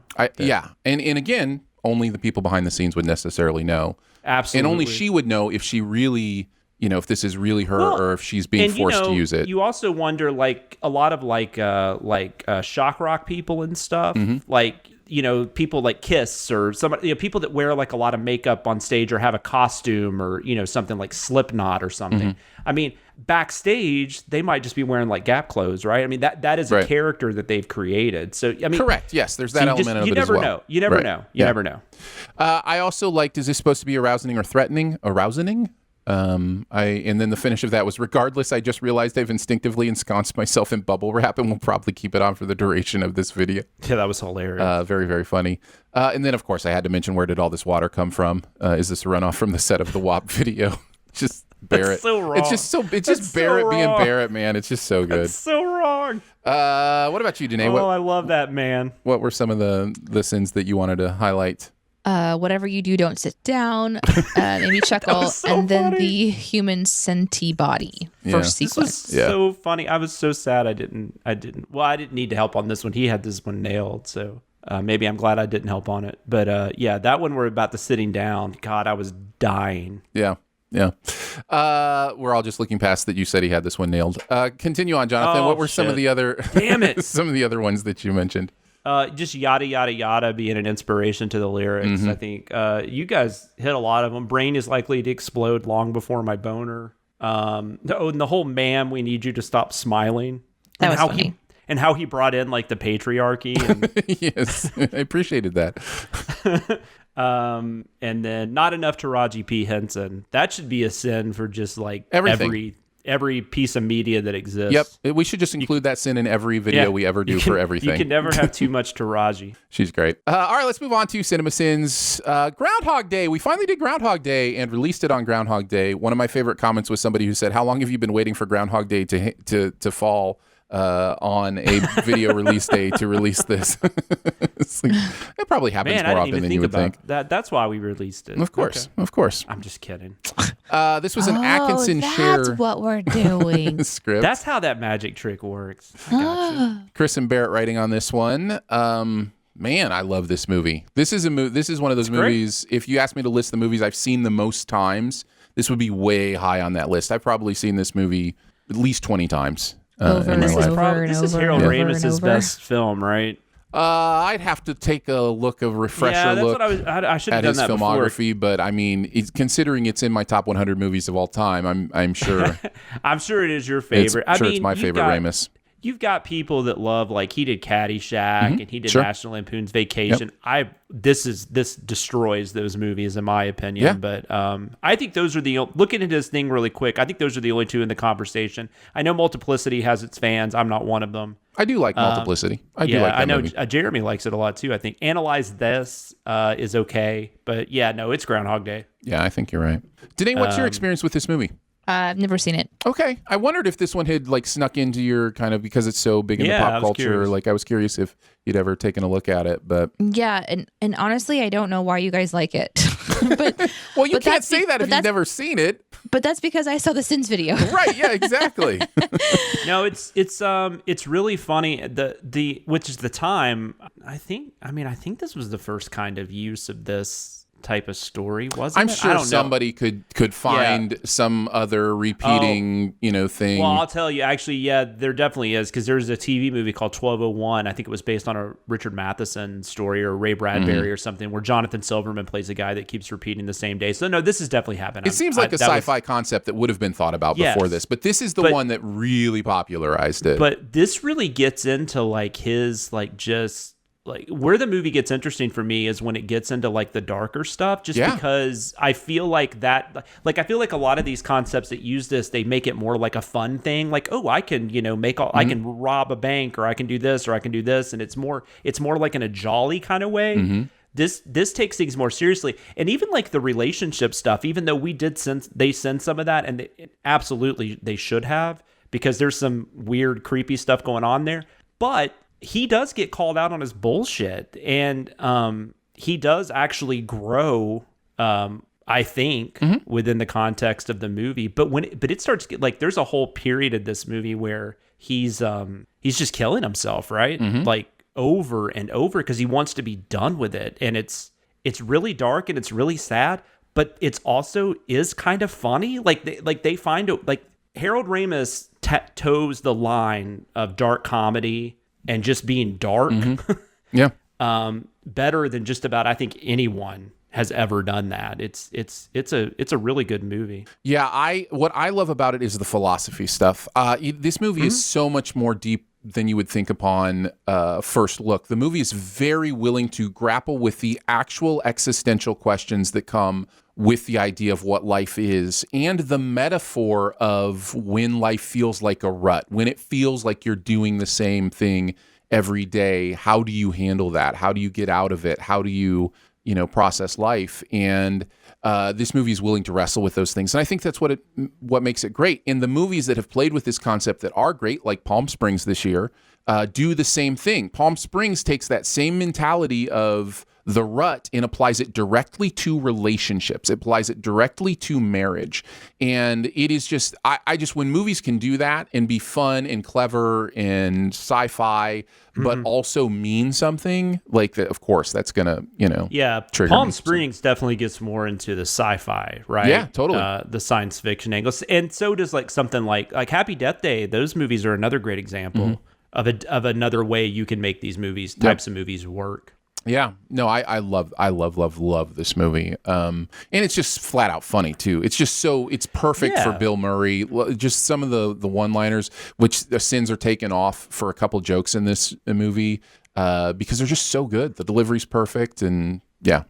again, only the people behind the scenes would necessarily know. Absolutely, and only she would know if she really. If this is really her or if she's being forced to use it. You also wonder, like, a lot of shock rock people and stuff, like, people like Kiss or somebody, people that wear like a lot of makeup on stage or have a costume or, something like Slipknot or something. I mean, backstage, they might just be wearing like Gap clothes, right? I mean, that is a character that they've created. So, I mean, correct. Yes, there's that element of it as well. You never know. You never know. I also liked, is this supposed to be arousing or threatening? Arousing? And then the finish of that was, regardless, I just realized I've instinctively ensconced myself in bubble wrap and we'll probably keep it on for the duration of this video. Yeah, that was hilarious. Very, very funny. And then, of course, I had to mention, where did all this water come from? Is this a runoff from the set of the WAP video? Just Barrett. That's so wrong. It's just Barrett being Barrett, man. It's just so good. That's so wrong. What about you, Danae? I love that, man. What were some of the sins that you wanted to highlight? Whatever you do, don't sit down. Maybe chuckle, and then the human senti body first sequence. This was so funny. I was so sad I didn't. Well, I didn't need to help on this one. He had this one nailed, so maybe I'm glad I didn't help on it. But that one we're about the sitting down. God, I was dying. Yeah. We're all just looking past that you said he had this one nailed. Continue on, Jonathan. What were some of the other? Damn it! Some of the other ones that you mentioned. Just yada, yada, yada being an inspiration to the lyrics. I think you guys hit a lot of them. Brain is likely to explode long before my boner. And the whole, ma'am, we need you to stop smiling. That was funny. And how he brought in like the patriarchy. And, yes, I appreciated that. And then not enough Taraji P. Henson. That should be a sin for just like everything. Every piece of media that exists. Yep. We should just include that sin in every video we ever do for everything. You can never have too much Taraji. She's great. All right, let's move on to CinemaSins. Groundhog Day. We finally did Groundhog Day and released it on Groundhog Day. One of my favorite comments was somebody who said, "How long have you been waiting for Groundhog Day to fall on a video release day to release this?" It probably happens more often than you would think. That's why we released it. Of course. I'm just kidding. This was an Atkinson share. That's what we're doing. Script. That's how that magic trick works. I gotcha. Chris and Barrett writing on this one. Man, I love this movie. This is one of those movies. If you ask me to list the movies I've seen the most times, this would be way high on that list. I've probably seen this movie at least 20 times. This is Harold Ramis's best film, right? I'd have to take a refresher look I should have at done his filmography, before. but I mean, considering it's in my top 100 movies of all time, I'm sure. I'm sure it is your favorite. It's my favorite Ramis. You've got people that love, like, he did Caddyshack and he did National Lampoon's Vacation. Yep. This destroys those movies in my opinion. Yeah. But I think those are looking at his thing really quick, I think those are the only two in the conversation. I know Multiplicity has its fans. I'm not one of them. I do like Multiplicity. I do like that know movie. Jeremy likes it a lot too. I think Analyze This is okay, but it's Groundhog Day. Yeah, I think you're right. Danae, what's your experience with this movie? I've never seen it. Okay. I wondered if this one had like snuck into your kind of, because it's so big in the pop culture. Curious. Like I was curious if you'd ever taken a look at it, but yeah, and honestly, I don't know why you guys like it. But well, you can't say that if you've never seen it. But that's because I saw the Sins video. Right? Yeah, exactly. No, it's really funny. The which is the time. I think this was the first kind of use of this type of story, wasn't I'm it? sure somebody could find some other repeating, thing. Well, I'll tell you, actually, there definitely is, because there's a TV movie called 1201. I think it was based on a Richard Matheson story or Ray Bradbury or something, where Jonathan Silverman plays a guy that keeps repeating the same day. So no, this has definitely happened. It seems like a sci-fi concept that would have been thought about before this, but this is the one that really popularized it. But this really gets into like his like just like where the movie gets interesting for me is when it gets into like the darker stuff, just because I feel like that, like I feel like a lot of these concepts that use this, they make it more like a fun thing. Like, oh, I can, I can rob a bank, or I can do this, or I can do this. And it's more like in a jolly kind of way. This takes things more seriously. And even like the relationship stuff, even though they send some of that, and absolutely they should have, because there's some weird, creepy stuff going on there. But he does get called out on his bullshit, and he does actually grow, I think, within the context of the movie. But it starts like there's a whole period of this movie where he's just killing himself, right? Like over and over, because he wants to be done with it, and it's really dark and it's really sad, but it's also is kind of funny. They find it, like Harold Ramis toes the line of dark comedy and just being dark. Better than just about, I think, anyone has ever done that. It's a really good movie. Yeah, what I love about it is the philosophy stuff. This movie is so much more deep than you would think upon first look. The movie is very willing to grapple with the actual existential questions that come with the idea of what life is, and the metaphor of when life feels like a rut, when it feels like you're doing the same thing every day. How do you handle that? How do you get out of it? How do you process life? And this movie is willing to wrestle with those things. And I think that's what makes it great. And the movies that have played with this concept that are great, like Palm Springs this year, do the same thing. Palm Springs takes that same mentality of the rut and applies it directly to relationships. It applies it directly to marriage. And it is just, I just, when movies can do that and be fun and clever and sci-fi, but also mean something, like that, of course, that's going to, trigger Palm me. Springs definitely gets more into the sci-fi, right? Yeah, totally. The science fiction angles. And so does like something like Happy Death Day. Those movies are another great example of another way you can make these types of movies work. Yeah, no, I love this movie, and it's just flat out funny too. It's just it's perfect for Bill Murray. Just some of the one-liners, which the sins are taken off for a couple jokes in this movie, because they're just so good. The delivery's perfect, and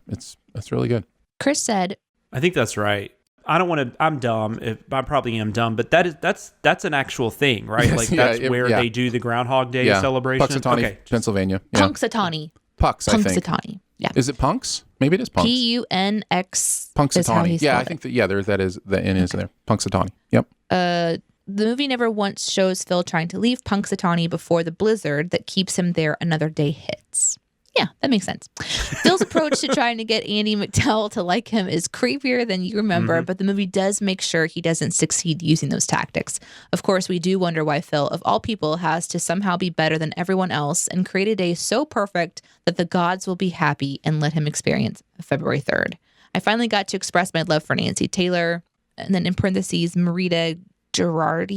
it's really good. Chris said, I think that's right. I don't want to. I'm dumb. I probably am dumb, but that's an actual thing, right? Yes, like that's where they do the Groundhog Day celebration. Punxsutawney, Pennsylvania. Yeah. Punxsutawney. Pucks, I think. Punxsutawney. Yeah. Is it Punks? Maybe it is Punks. Punx. Punxsutawney. Yeah, I think that. Yeah, that is the N is there. Punxsutawney. Yep. The movie never once shows Phil trying to leave Punxsutawney before the blizzard that keeps him there another day hits. Yeah, that makes sense. Phil's approach to trying to get Andie MacDowell to like him is creepier than you remember, but the movie does make sure he doesn't succeed using those tactics. Of course, we do wonder why Phil, of all people, has to somehow be better than everyone else and create a day so perfect that the gods will be happy and let him experience February 3rd. I finally got to express my love for Nancy Taylor, and then in parentheses, Marita Gerard,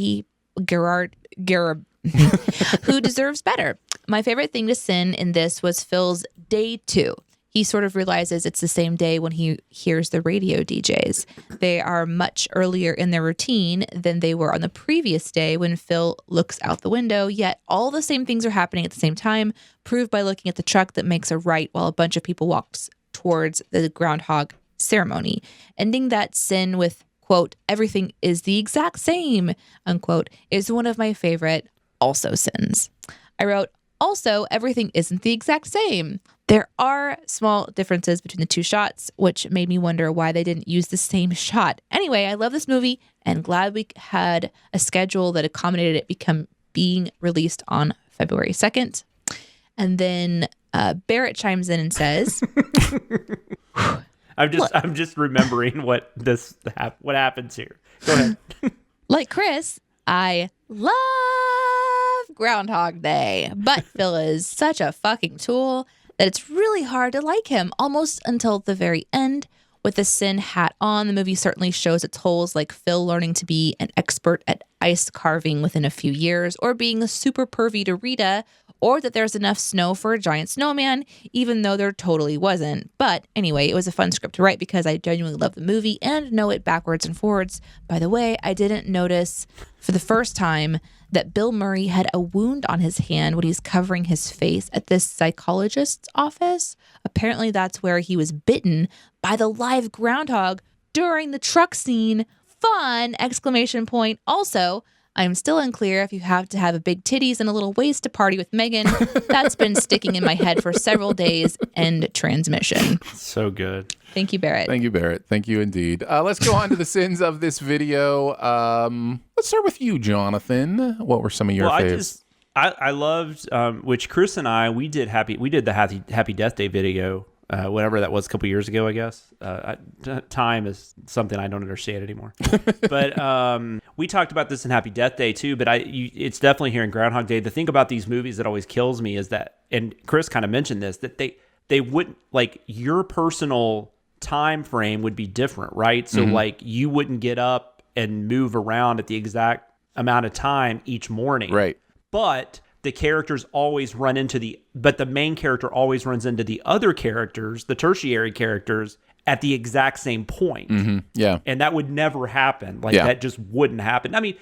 who deserves better. My favorite thing to sin in this was Phil's day 2. He sort of realizes it's the same day when he hears the radio DJs. They are much earlier in their routine than they were on the previous day when Phil looks out the window, yet all the same things are happening at the same time, proved by looking at the truck that makes a right while a bunch of people walks towards the Groundhog ceremony. Ending that sin with, quote, everything is the exact same, unquote, is one of my favorite also sins. I wrote, also, everything isn't the exact same. There are small differences between the two shots, which made me wonder why they didn't use the same shot. Anyway, I love this movie and glad we had a schedule that accommodated it being released on February 2nd. And then Barrett chimes in and says, I'm just remembering what happens here. Go ahead. Like Chris, I love Groundhog Day, but Phil is such a fucking tool that it's really hard to like him almost until the very end. With the sin hat on, the movie certainly shows its holes, like Phil learning to be an expert at ice carving within a few years, or being super pervy to Rita, or that there's enough snow for a giant snowman, even though there totally wasn't. But anyway, it was a fun script to write because I genuinely love the movie and know it backwards and forwards. By the way, I didn't notice for the first time that Bill Murray had a wound on his hand when he's covering his face at this psychologist's office. Apparently that's where he was bitten by the live groundhog during the truck scene. Fun! ! Also, I'm still unclear if you have to have a big titties and a little waist to party with Megan. That's been sticking in my head for several days. End transmission. So good. Thank you, Barrett. Thank you, Barrett. Thank you indeed. Let's go on to the sins of this video. Let's start with you, Jonathan. What were some of your faves? I loved, which Chris and I, we did the Happy Death Day video, whatever that was, a couple years ago, I guess. Time is something I don't understand anymore. But we talked about this in Happy Death Day too, but it's definitely here in Groundhog Day. The thing about these movies that always kills me is that, and Chris kind of mentioned this, that they wouldn't, like, your personal time frame would be different, right? So like you wouldn't get up and move around at the exact amount of time each morning. Right. But the characters always the main character always runs into the other characters, the tertiary characters, at the exact same point. Yeah. And that would never happen. Like that just wouldn't happen. I mean,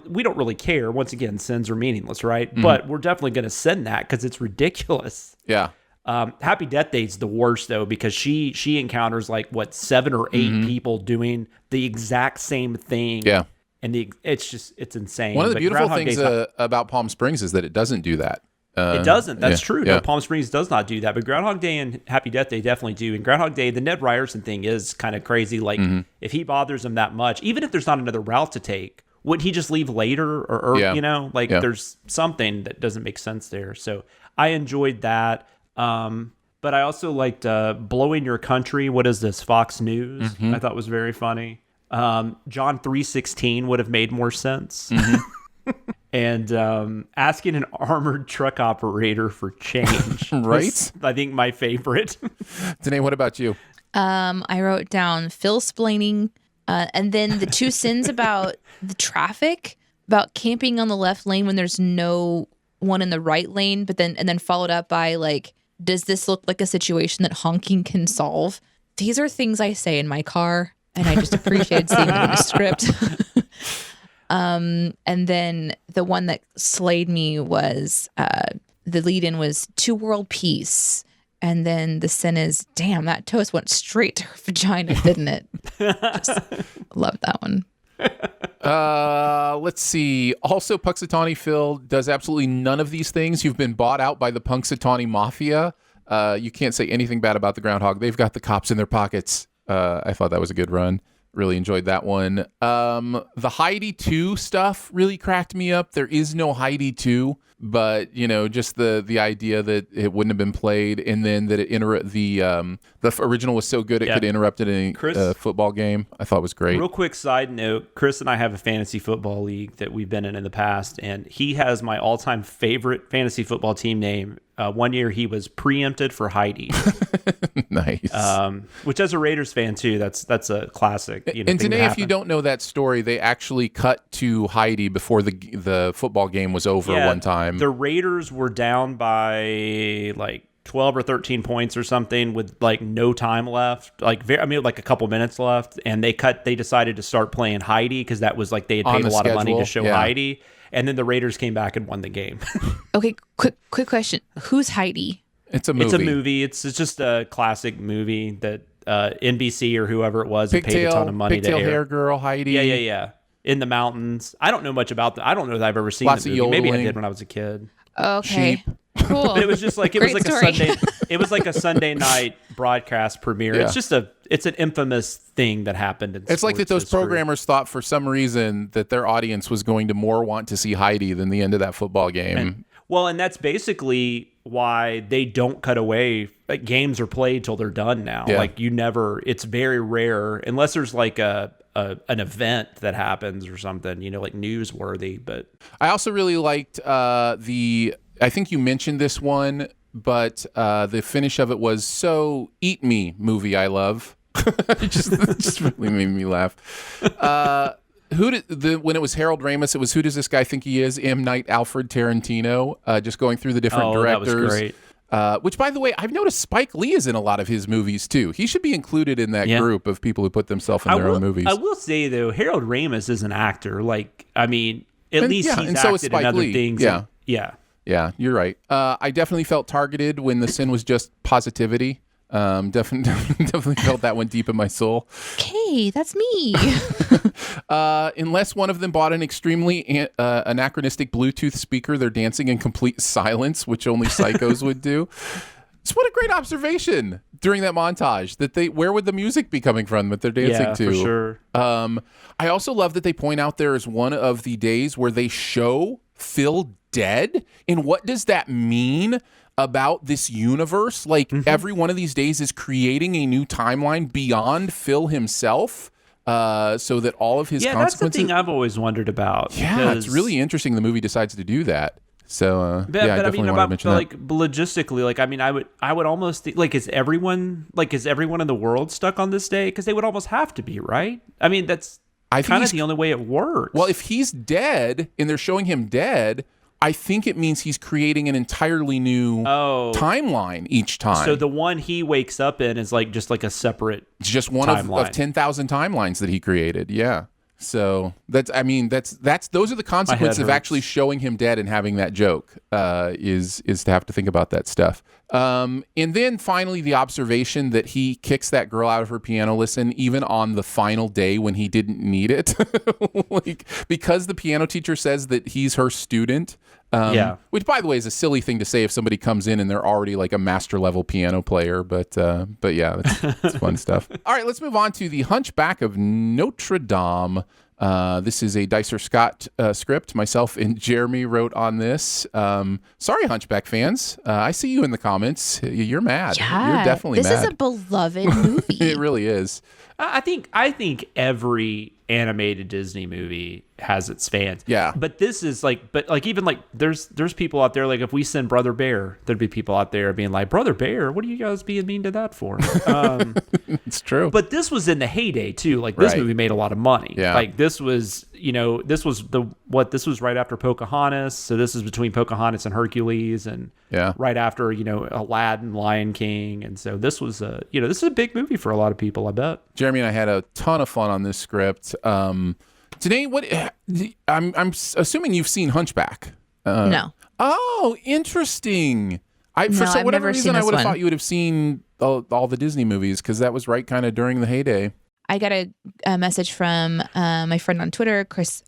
we don't really care. Once again, sins are meaningless, right? But we're definitely going to send that because it's ridiculous. Yeah. Happy Death Day's the worst though, because she encounters like 7 or 8 people doing the exact same thing. Yeah. And it's insane. One of the But beautiful Groundhog things Day's about Palm Springs is that it doesn't do that. it doesn't. That's true. Yeah. No, Palm Springs does not do that. But Groundhog Day and Happy Death Day definitely do. And Groundhog Day, the Ned Ryerson thing is kind of crazy. Like, if he bothers him that much, even if there's not another route to take, wouldn't he just leave later? Or you know, like there's something that doesn't make sense there. So I enjoyed that. But I also liked Blowing Your Country. What is this? Fox News. I thought was very funny. John 3:16 would have made more sense. And asking an armored truck operator for change. Right? Was, I think, my favorite. Danae, what about you? I wrote down Phil splaining, and then the 2 sins about the traffic, about camping on the left lane when there's no one in the right lane, but then followed up by like, does this look like a situation that honking can solve? These are things I say in my car, and I just appreciated seeing it in the script. And then the one that slayed me was the lead-in was to world peace. And then the sin is, damn, that toast went straight to her vagina, didn't it? Just love that one. Let's see. Also, Punxsutawney Phil does absolutely none of these things. You've been bought out by the Punxsutawney Mafia. You can't say anything bad about the Groundhog. They've got the cops in their pockets. I thought that was a good run. Really enjoyed that one. The Heidi 2 stuff really cracked me up. There is no Heidi 2, but just the idea that it wouldn't have been played, and then that the original was so good it could interrupt a football game. I thought was great. Real quick side note: Chris and I have a fantasy football league that we've been in the past, and he has my all-time favorite fantasy football team name. One year he was preempted for Heidi. Nice. Which, as a Raiders fan too, that's a classic. And today, if you don't know that story, they actually cut to Heidi before the football game was over one time. The Raiders were down by like 12 or 13 points or something with like no time left, like a couple minutes left, and they decided to start playing Heidi because that was like they had paid a lot of money to show Heidi. And then the Raiders came back and won the game. Okay, quick question. Who's Heidi? It's a movie. It's a movie. It's just a classic movie that NBC or whoever it was paid a ton of money to air. Pigtail hair girl, Heidi. Yeah. In the mountains. I don't know much about that. I don't know that I've ever seen Lots the of movie. Maybe I yodeling. did when I was a kid. Okay. Sheep. Cool. But it was just like Great story. It was like a Sunday night broadcast premiere. Yeah. It's an infamous thing that happened in It's like that sports those history. programmers thought for some reason that their audience was going to more want to see Heidi than the end of that football game. And that's basically why they don't cut away. Like, games are played till they're done now. Yeah. Like, it's very rare unless there's like an event that happens or something, like newsworthy. But I also really liked I think you mentioned this one, but the finish of it was So Eat Me movie I love. It just really made me laugh. When it was Harold Ramis, it was who does this guy think he is? M. Night Alfred Tarantino, just going through the different directors. That was great. Which, by the way, I've noticed Spike Lee is in a lot of his movies too. He should be included in that group of people who put themselves in their own movies. I will say though, Harold Ramis is an actor. Like, I mean, at least he's and so is acted in Spike other Lee. things. Yeah. And- yeah. Yeah, you're right. I definitely felt targeted when the sin was just positivity. Definitely felt that one deep in my soul. Okay, that's me. Unless one of them bought an extremely anachronistic Bluetooth speaker, they're dancing in complete silence, which only psychos would do. So what a great observation during that montage that where would the music be coming from that they're dancing to? For sure. I also love that they point out there is one of the days where they show Phil dead. And what does that mean about this universe? Like every one of these days is creating a new timeline beyond Phil himself. So that all of his consequences. That's the thing I've always wondered about. Yeah, it's really interesting the movie decides to do that. So but, I definitely want to mention that. Like logistically, like I mean, I would almost think, like is everyone in the world stuck on this day? Because they would almost have to be, right? I mean, that's kind of the only way it works. Well, if he's dead and they're showing him dead, I think it means he's creating an entirely new timeline each time. So the one he wakes up in is like just like a separate it's just one of 10,000 timelines that he created. Yeah. So those are the consequences of actually showing him dead and having that joke is to have to think about that stuff. And then finally the observation that he kicks that girl out of her piano lesson even on the final day when he didn't need it, like because the piano teacher says that he's her student. Which, by the way, is a silly thing to say if somebody comes in and they're already like a master level piano player. But yeah, it's fun stuff. All right, let's move on to the Hunchback of Notre Dame. This is a Dicer Scott script. Myself and Jeremy wrote on this. Sorry, Hunchback fans. I see you in the comments. You're mad. Yeah, you're definitely mad. This is a beloved movie. It really is. I think every animated Disney movie has its fans. Yeah. But this is even like there's people out there, like if we send Brother Bear, there'd be people out there being like, Brother Bear, what are you guys being mean to that for? It's true. But this was in the heyday too. Like this movie made a lot of money. Yeah. Like this was right after Pocahontas. So this is between Pocahontas and Hercules, and right after, Aladdin, Lion King. And so this was this is a big movie for a lot of people, I bet. Jeremy and I had a ton of fun on this script. Today, I'm assuming you've seen Hunchback. No. Oh, interesting. For I've whatever never reason, seen I this would have one. thought you would have seen all the Disney movies because that was right kind of during the heyday. I got a message from my friend on Twitter, Chris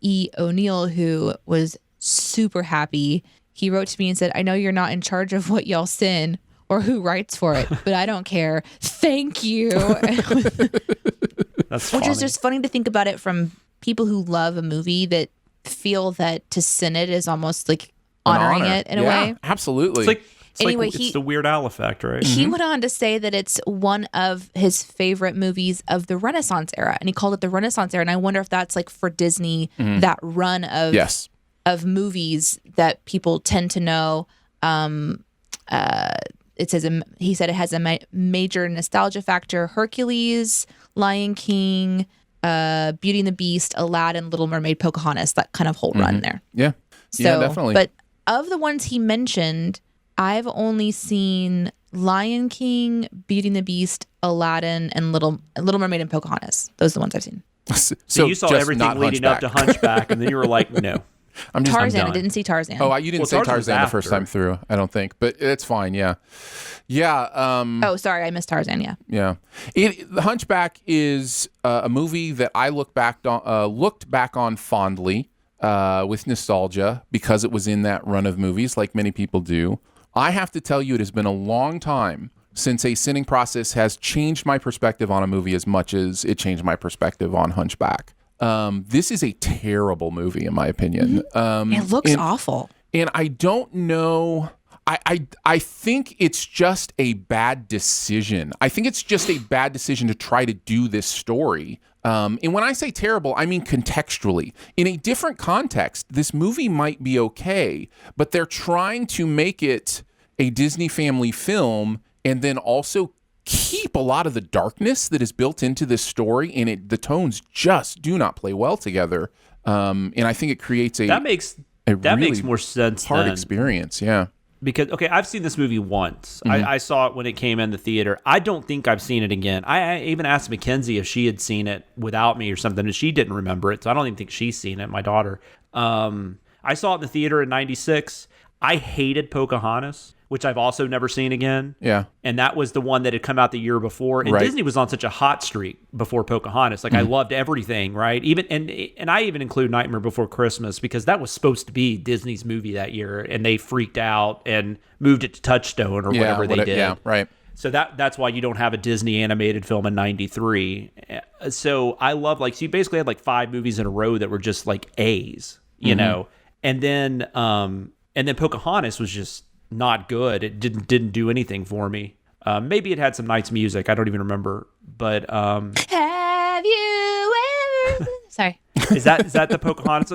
E. O'Neill, who was super happy. He wrote to me and said, I know you're not in charge of what y'all sin or who writes for it, but I don't care. Thank you. That's Which funny. is just funny to think about it from people who love a movie that feel that to sin it is almost like honoring it in a way. Absolutely. It's the Weird Al effect, right? He went on to say that it's one of his favorite movies of the Renaissance era, and he called it the Renaissance era. And I wonder if that's like for Disney, that run of of movies that people tend to know. It says he said it has a major nostalgia factor: Hercules, Lion King, Beauty and the Beast, Aladdin, Little Mermaid, Pocahontas. That kind of whole run there. Yeah. So, definitely. But of the ones he mentioned, I've only seen Lion King, Beauty and the Beast, Aladdin, and Little Mermaid and Pocahontas. Those are the ones I've seen. So you saw just everything not leading up to Hunchback, and then you were like, no. Tarzan. I'm I didn't see Tarzan. Oh, you didn't say Tarzan was Tarzan the first after. time through, I don't think. But it's fine, yeah. Yeah. Oh, sorry, I missed Tarzan. Yeah. Yeah. The Hunchback is a movie that I looked back on fondly with nostalgia because it was in that run of movies, like many people do. I have to tell you, it has been a long time since a sinning process has changed my perspective on a movie as much as it changed my perspective on Hunchback. This is a terrible movie, in my opinion. It looks awful. And I don't know. I think it's just a bad decision. I think it's just a bad decision to try to do this story. And when I say terrible, I mean contextually. In a different context, this movie might be okay, but they're trying to make it a Disney family film and then also keep a lot of the darkness that is built into this story, and the tones just do not play well together. And I think it creates that makes more sense. Hard then. experience, yeah. Because I've seen this movie once. I saw it when it came in the theater. I don't think I've seen it again. I even asked Mackenzie if she had seen it without me or something, and she didn't remember it. So I don't even think she's seen it. My daughter. I saw it in the theater in 96. I hated Pocahontas, which I've also never seen again. Yeah. And that was the one that had come out the year before. And Right. Disney was on such a hot streak before Pocahontas. Like I loved everything, right? Even and I even include Nightmare Before Christmas because that was supposed to be Disney's movie that year, and they freaked out and moved it to Touchstone or whatever they did. Yeah, right. So that's why you don't have a Disney animated film in 93. So I love so you basically had like 5 movies in a row that were just like A's, you know. And then Pocahontas was just not good. It didn't do anything for me. Maybe it had some nice music. I don't even remember. But Have you ever? Sorry. is that the Pocahontas?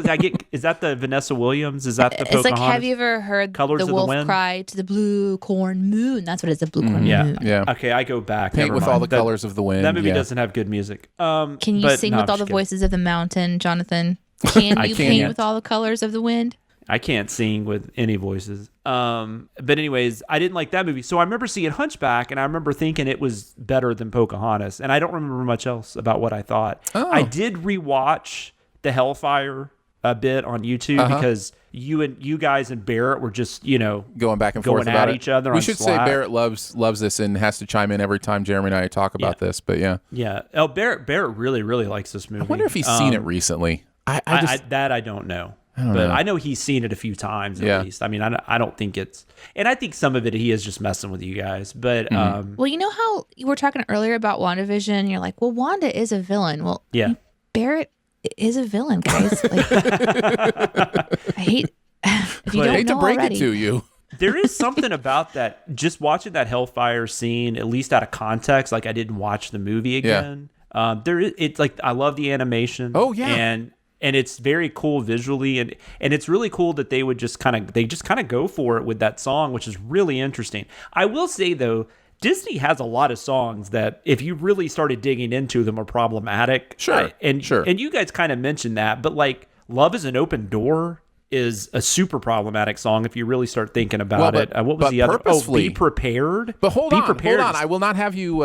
Is that the Vanessa Williams? Is that the Pocahontas? It's like, have you ever heard Colors the of the wolf Wind? cry to the blue corn moon? That's what it's, the blue corn moon. Yeah. Okay, I go back. Paint Never with mind. all the colors of the wind. That movie yeah. doesn't have good music. Can you but sing no, with I'm all the just kidding. voices of the mountain, Jonathan? Can I you can't. paint with all the colors of the wind? I can't sing with any voices. But anyways, I didn't like that movie. So I remember seeing Hunchback, and I remember thinking it was better than Pocahontas. And I don't remember much else about what I thought. Oh. I did rewatch the Hellfire a bit on YouTube because you guys and Barrett were just, going back and going forth at about each it. other We on should Slack. say Barrett loves this and has to chime in every time Jeremy and I talk about this. But yeah, Yeah. Oh, Barrett really, really likes this movie. I wonder if he's seen it recently. I don't know. But I know he's seen it a few times at least. I mean, I don't think it's... And I think some of it he is just messing with you guys. But, Well, you know how you were talking earlier about WandaVision? You're like, well, Wanda is a villain. Well, yeah. Barrett is a villain, guys. Like, I hate... If you But- don't hate to know break already. it to you. There is something about that, just watching that Hellfire scene, at least out of context, like I didn't watch the movie again. It's like, I love the animation. Oh, yeah. And it's very cool visually, and it's really cool that they would just kind of go for it with that song, which is really interesting. I will say though, Disney has a lot of songs that, if you really started digging into them, are problematic. Sure. And you guys kind of mentioned that, but like "Love Is an Open Door" is a super problematic song if you really start thinking about it. What was the other? Purposefully. Be Prepared. But hold on. Prepared. I will not have you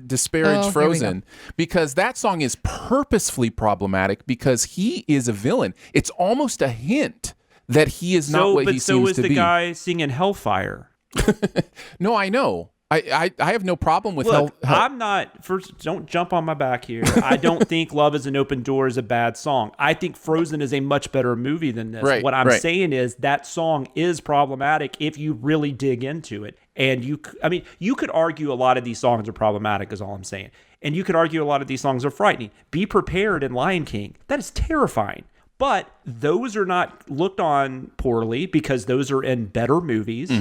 disparage here we Frozen, because that song is purposefully problematic because he is a villain. It's almost a hint that he is not what he seems to be. So is the guy singing Hellfire. No, I know. I have no problem with Look, hell. I'm not. First, don't jump on my back here. I don't think "Love Is an Open Door" is a bad song. I think Frozen is a much better movie than this. Right, What I'm right. saying is that song is problematic if you really dig into it. And you could argue a lot of these songs are problematic, is all I'm saying. And you could argue a lot of these songs are frightening. Be Prepared in Lion King, that is terrifying. But those are not looked on poorly because those are in better movies.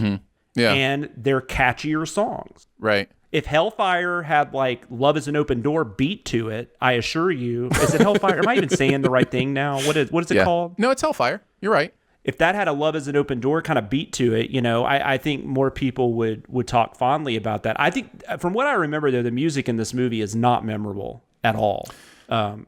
Yeah. And they're catchier songs. Right. If Hellfire had like "Love Is an Open Door" beat to it, I assure you, is it Hellfire? Am I even saying the right thing now? What is it Yeah. called? No, it's Hellfire. You're right. If that had a "Love Is an Open Door" kind of beat to it, I think more people would talk fondly about that. I think from what I remember, though, the music in this movie is not memorable at all. And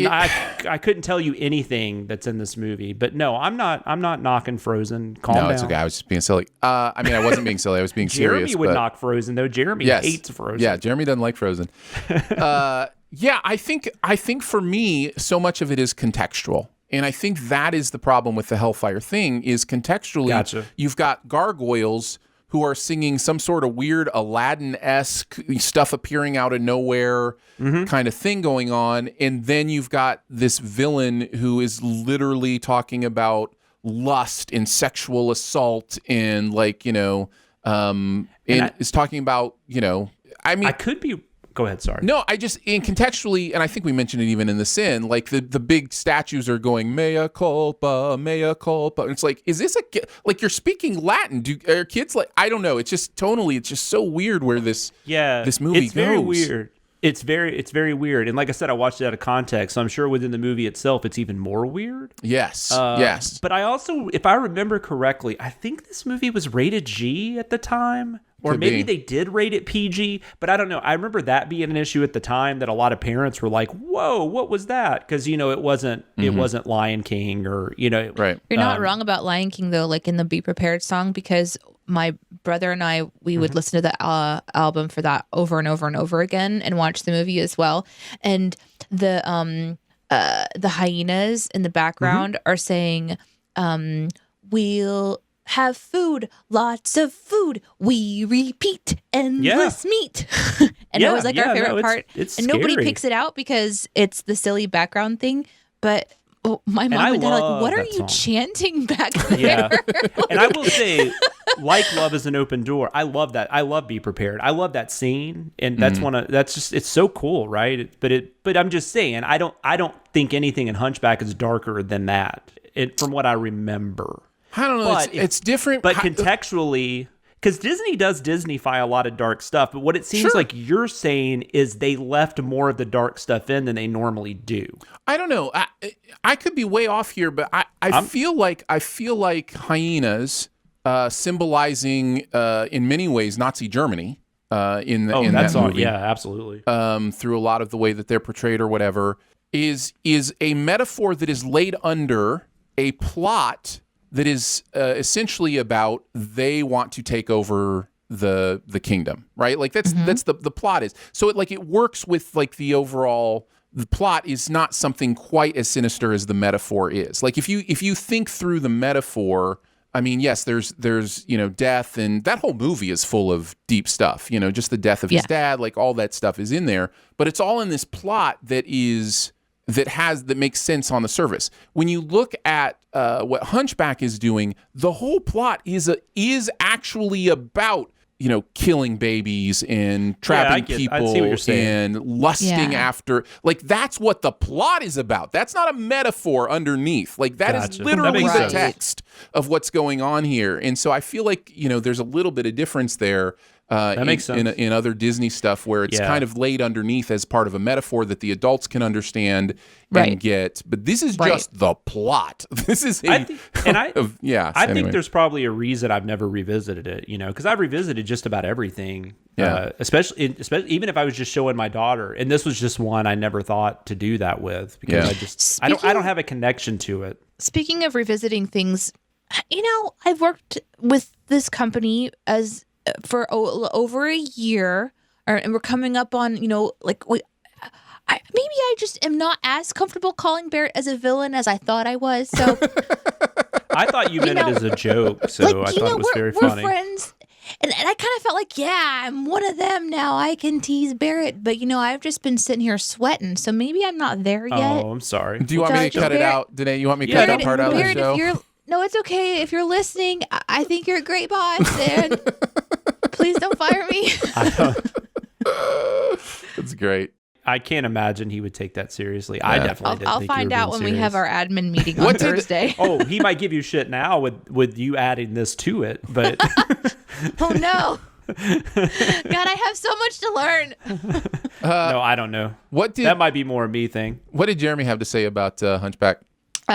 I couldn't tell you anything that's in this movie. But no, I'm not knocking Frozen. Calm down. No, it's okay. I was just being silly. I wasn't being silly. I was being Jeremy serious. would but... knock Frozen though. Jeremy hates Frozen. Yeah, Jeremy doesn't like Frozen. I think for me, so much of it is contextual. And I think that is the problem with the Hellfire thing is contextually, Gotcha. You've got gargoyles who are singing some sort of weird Aladdin-esque stuff appearing out of nowhere kind of thing going on. And then you've got this villain who is literally talking about lust and sexual assault and is talking about, I could be. Go ahead. Sorry. No, contextually, and I think we mentioned it even in the sin, like the big statues are going, mea culpa, mea culpa. And it's like, is this like you're speaking Latin? Are kids like, I don't know. It's just tonally, it's just so weird where this movie it's very goes. weird. It's very weird. And like I said, I watched it out of context. So I'm sure within the movie itself, it's even more weird. Yes. Yes. But I also, if I remember correctly, I think this movie was rated G at the time. Or Could maybe be. they did rate it PG, but I don't know. I remember that being an issue at the time that a lot of parents were like, "Whoa, what was that?" Because it wasn't Lion King or Right. You're not wrong about Lion King though, like in the "Be Prepared" song, because my brother and I would listen to the album for that over and over and over again, and watch the movie as well. And the the hyenas in the background are saying, we'll have food, lots of food. We repeat, endless meat. And it was like our favorite part. It's and nobody scary. picks it out because it's the silly background thing. But my mom and dad are like, what are you chanting back there? Yeah. And I will say, like Love is an Open Door, I love that. I love Be Prepared. I love that scene. And that's just, it's so cool, right? But I'm just saying, I don't think anything in Hunchback is darker than that, from what I remember. I don't know. But It's different. But contextually, because Disney does Disney-fy a lot of dark stuff, but what it seems like you're saying is they left more of the dark stuff in than they normally do. I don't know. I could be way off here, but I feel like hyenas symbolizing in many ways Nazi Germany in that movie. Yeah, absolutely. Through a lot of the way that they're portrayed or whatever is a metaphor that is laid under a plot that is essentially about they want to take over the kingdom, right? Like that's the plot is. So it works with like the overall. The plot is not something quite as sinister as the metaphor is. Like if you think through the metaphor, I mean, yes, there's death, and that whole movie is full of deep stuff. Just the death of his dad, like all that stuff is in there. But it's all in this plot that makes sense on the surface. When you look at what Hunchback is doing, the whole plot is actually about killing babies and trapping people I see what you're saying. and lusting after. Like that's what the plot is about. That's not a metaphor underneath. Like that is literally the text of what's going on here. And so I feel like there's a little bit of difference there. That makes sense. In other Disney stuff where it's kind of laid underneath as part of a metaphor that the adults can understand and get. But this is just the plot. This is I think there's probably a reason I've never revisited it, because I've revisited just about everything. Yeah. Especially even if I was just showing my daughter, and this was just one I never thought to do that with because I don't have a connection to it. Speaking of revisiting things, I've worked with this company for over a year, and we're coming up on, maybe I just am not as comfortable calling Barrett as a villain as I thought I was. So I thought you meant it as a joke, so I thought it was very funny. We're friends, and I kind of felt like, I'm one of them now. I can tease Barrett, but I've just been sitting here sweating, so maybe I'm not there yet. Oh, I'm sorry. Do you want me to cut it out, Danae? You want me to cut that part out of the show? No, it's okay. If you're listening, I think you're a great boss, and please don't fire me. That's great. I can't imagine he would take that seriously. I definitely didn't. I'll think find out when we have our admin meeting on Thursday. He might give you shit now with you adding this to it, but oh no. God, I have so much to learn. No, I don't know. That might be more a me thing. What did Jeremy have to say about Hunchback?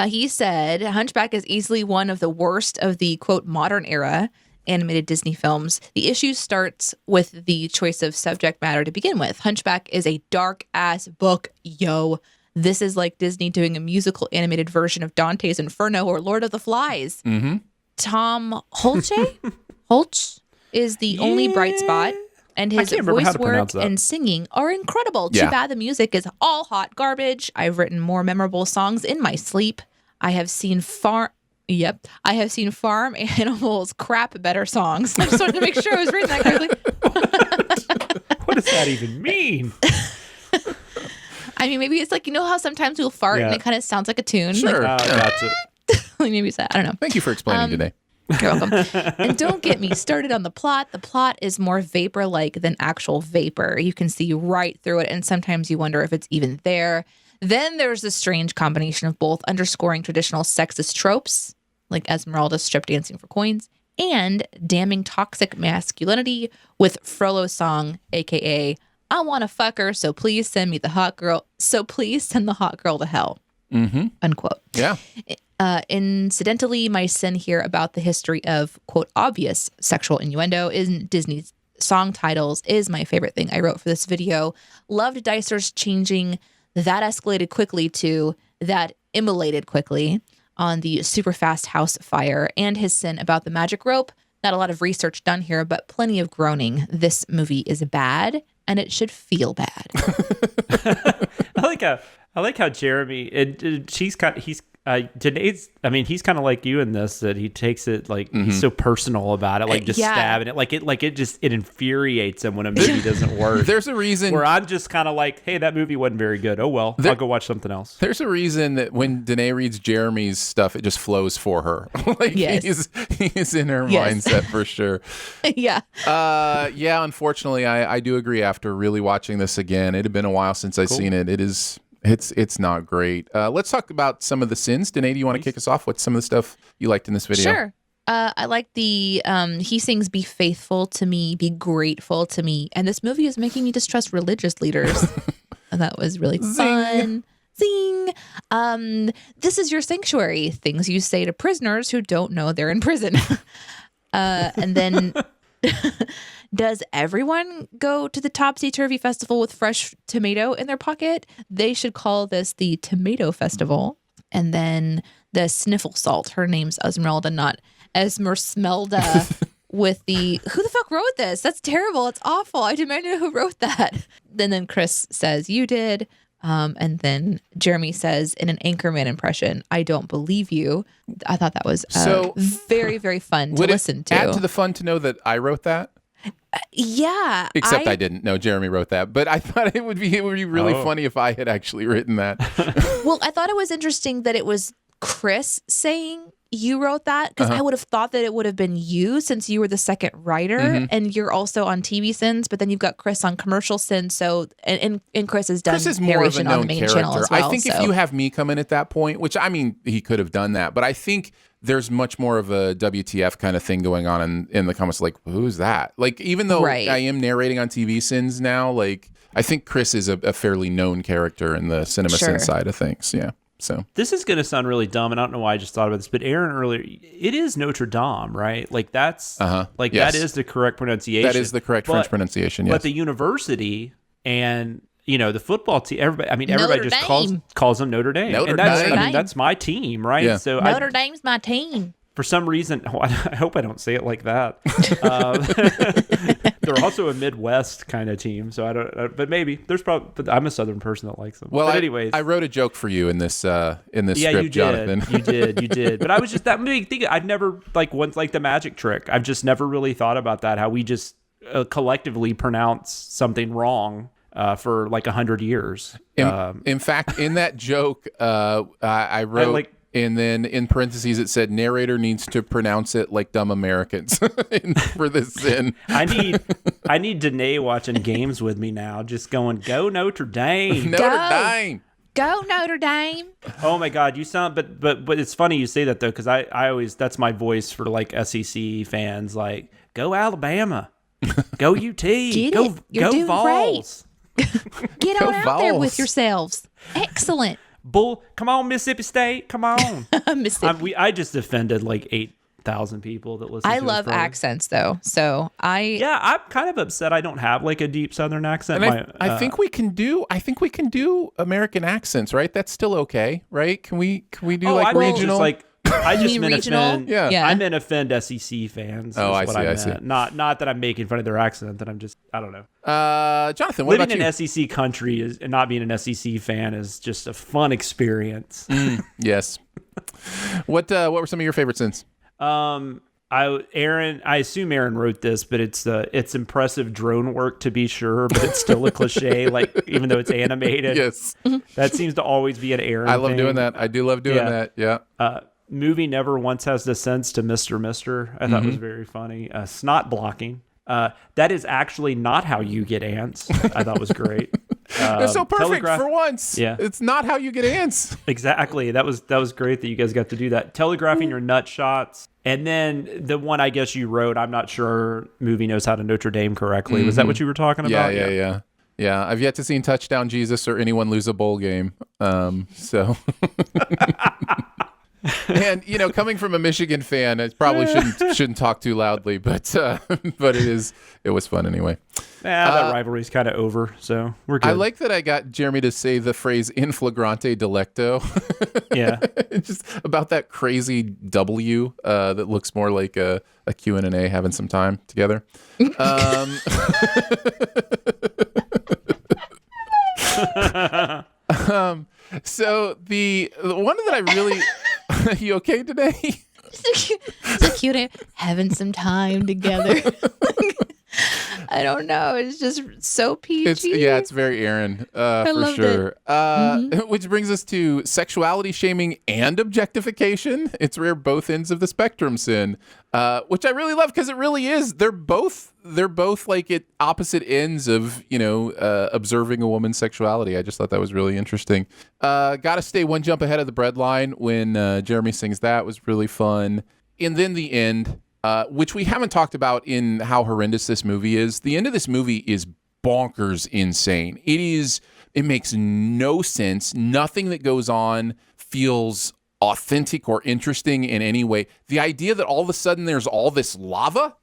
He said Hunchback is easily one of the worst of the, quote, modern era animated Disney films. The issue starts with the choice of subject matter to begin with. Hunchback is a dark-ass book, yo. This is like Disney doing a musical animated version of Dante's Inferno or Lord of the Flies. Mm-hmm. Tom Holtz is the only bright spot. And his voice work and singing are incredible. Too bad the music is all hot garbage. I've written more memorable songs in my sleep. I have seen farm animals crap better songs. I just wanted to make sure I was reading that correctly. What does that even mean? I mean, maybe it's like, how sometimes we'll fart and it kind of sounds like a tune. Sure. Gotcha. Maybe it's that. I don't know. Thank you for explaining today. You're welcome. And don't get me started on the plot. The plot is more vapor-like than actual vapor. You can see right through it, and sometimes you wonder if it's even there. Then there's a strange combination of both underscoring traditional sexist tropes, like Esmeralda strip dancing for coins, and damning toxic masculinity with Frollo's song, a.k.a. I want to fuck her, so please send me the hot girl. So please send the hot girl to hell. Mm-hmm. Unquote. Yeah. Incidentally, my sin here about the history of, quote, obvious sexual innuendo in Disney's song titles is my favorite thing I wrote for this video. Loved Dicer's changing that escalated quickly to that immolated quickly on the super fast house fire, and his sin about the magic rope. Not a lot of research done here, but plenty of groaning. This movie is bad, and it should feel bad. I like how Jeremy Danae's. I mean, he's kind of like you in this, that he takes it like he's so personal about it, like just stabbing it, it infuriates him when a movie doesn't work. There's a reason where I'm just kind of like, hey, that movie wasn't very good. Oh well, I'll go watch something else. There's a reason that when Danae reads Jeremy's stuff, it just flows for her. He's in her mindset for sure. Yeah. Unfortunately, I do agree. After really watching this again, it had been a while since I've seen it. It's not great. Let's talk about some of the sins. Danae, do you want to kick us off? What's some of the stuff you liked in this video? Sure. I like the he sings "Be faithful to me, be grateful to me," and this movie is making me distrust religious leaders. And that was really fun. Zing. This is your sanctuary. Things you say to prisoners who don't know they're in prison. And then. Does everyone go to the Topsy-Turvy Festival with fresh tomato in their pocket? They should call this the Tomato Festival. And then the sniffle salt. Her name's Esmeralda, not Esmeralda. With the, who the fuck wrote this? That's terrible. It's awful. I demand to know who wrote that. And then Chris says, you did. And then Jeremy says in an Anchorman impression, I don't believe you. I thought that was very, very fun to listen to. Add to the fun to know that I wrote that? Yeah. Except I didn't. No, Jeremy wrote that. But I thought it would be really funny if I had actually written that. Well, I thought it was interesting that it was Chris saying you wrote that, because I would have thought that it would have been you, since you were the second writer and you're also on TV Sins, but then you've got Chris on Commercial Sins. So and Chris has done Chris is more of a known character. Well, I think if you have me come in at that point, which I mean he could have done that, but I think there's much more of a WTF kind of thing going on in the comments, like, who's that? Like, even though I am narrating on TV Sins now, like, I think Chris is a fairly known character in the CinemaSins side of things. Yeah. So this is going to sound really dumb, and I don't know why I just thought about this, but Aaron earlier, it is Notre Dame, right? Like that's that is the correct pronunciation. That is the correct French pronunciation. Yes. But the university and the football team, everybody just calls them Notre Dame. Notre Dame. I mean, that's my team, right? Yeah. So Notre Dame's my team. For some reason, I hope I don't say it like that. They're also a Midwest kind of team, so I don't. But maybe there's probably. But I'm a Southern person that likes them. Well, but anyways, I wrote a joke for you in this script, you Jonathan. You did. But I was just that big thing. I've never once the magic trick. I've just never really thought about that. How we just collectively pronounce something wrong for 100 years. In fact, in that joke, I wrote. And then in parentheses, it said, narrator needs to pronounce it like dumb Americans for this sin. I need Danae watching games with me now, just going, go Notre Dame. Notre Dame. Go Notre Dame. Oh my God, you sound, but it's funny you say that though, because I always, that's my voice for SEC fans, like, go Alabama, go UT, go Vols. Get on out there with yourselves. Excellent. Come on, Mississippi State. Come on. Mississippi. I just offended 8,000 people that listen to I love accents though. So I'm kind of upset I don't have a deep Southern accent. And I think we can do American accents, right? That's still okay, right? Can we do regional? I just meant regional? offend. I meant offend SEC fans. Oh, I I see. Not that I'm making fun of their accent. That I'm just, I don't know. Jonathan, what living about in SEC country and not being an SEC fan is just a fun experience. Yes. What were some of your favorite sins? I assume Aaron wrote this, but it's impressive drone work to be sure, but it's still a cliche. Even though it's animated, yes, that seems to always be an Aaron. I love thing. doing that. I do love doing that. Yeah. Movie never once has the sense to Mr. I thought was very funny. Snot blocking. That is actually not how you get ants. I thought was great. It's so perfect for once. Yeah. It's not how you get ants. Exactly. That was great that you guys got to do that. Telegraphing your nut shots. And then the one I guess you wrote, I'm not sure movie knows how to Notre Dame correctly. Was that what you were talking about? Yeah. I've yet to see Touchdown Jesus or anyone lose a bowl game. So and coming from a Michigan fan, I probably shouldn't talk too loudly, but it was fun anyway. That rivalry's kind of over, so we're good. I like that I got Jeremy to say the phrase "in flagrante delicto." Yeah, just about that crazy W that looks more like a Q and an A having some time together. So the one that I really, you okay today? It's a cute having some time together. I don't know. It's just so peachy. It's very Aaron, for sure. Which brings us to sexuality shaming and objectification. It's rare both ends of the spectrum, Sin, which I really love because it really is. They're both like at opposite ends of, observing a woman's sexuality. I just thought that was really interesting. Gotta stay one jump ahead of the breadline when Jeremy sings that was really fun. And then the end. Which we haven't talked about in how horrendous this movie is. The end of this movie is bonkers insane. It makes no sense. Nothing that goes on feels authentic or interesting in any way. The idea that all of a sudden there's all this lava,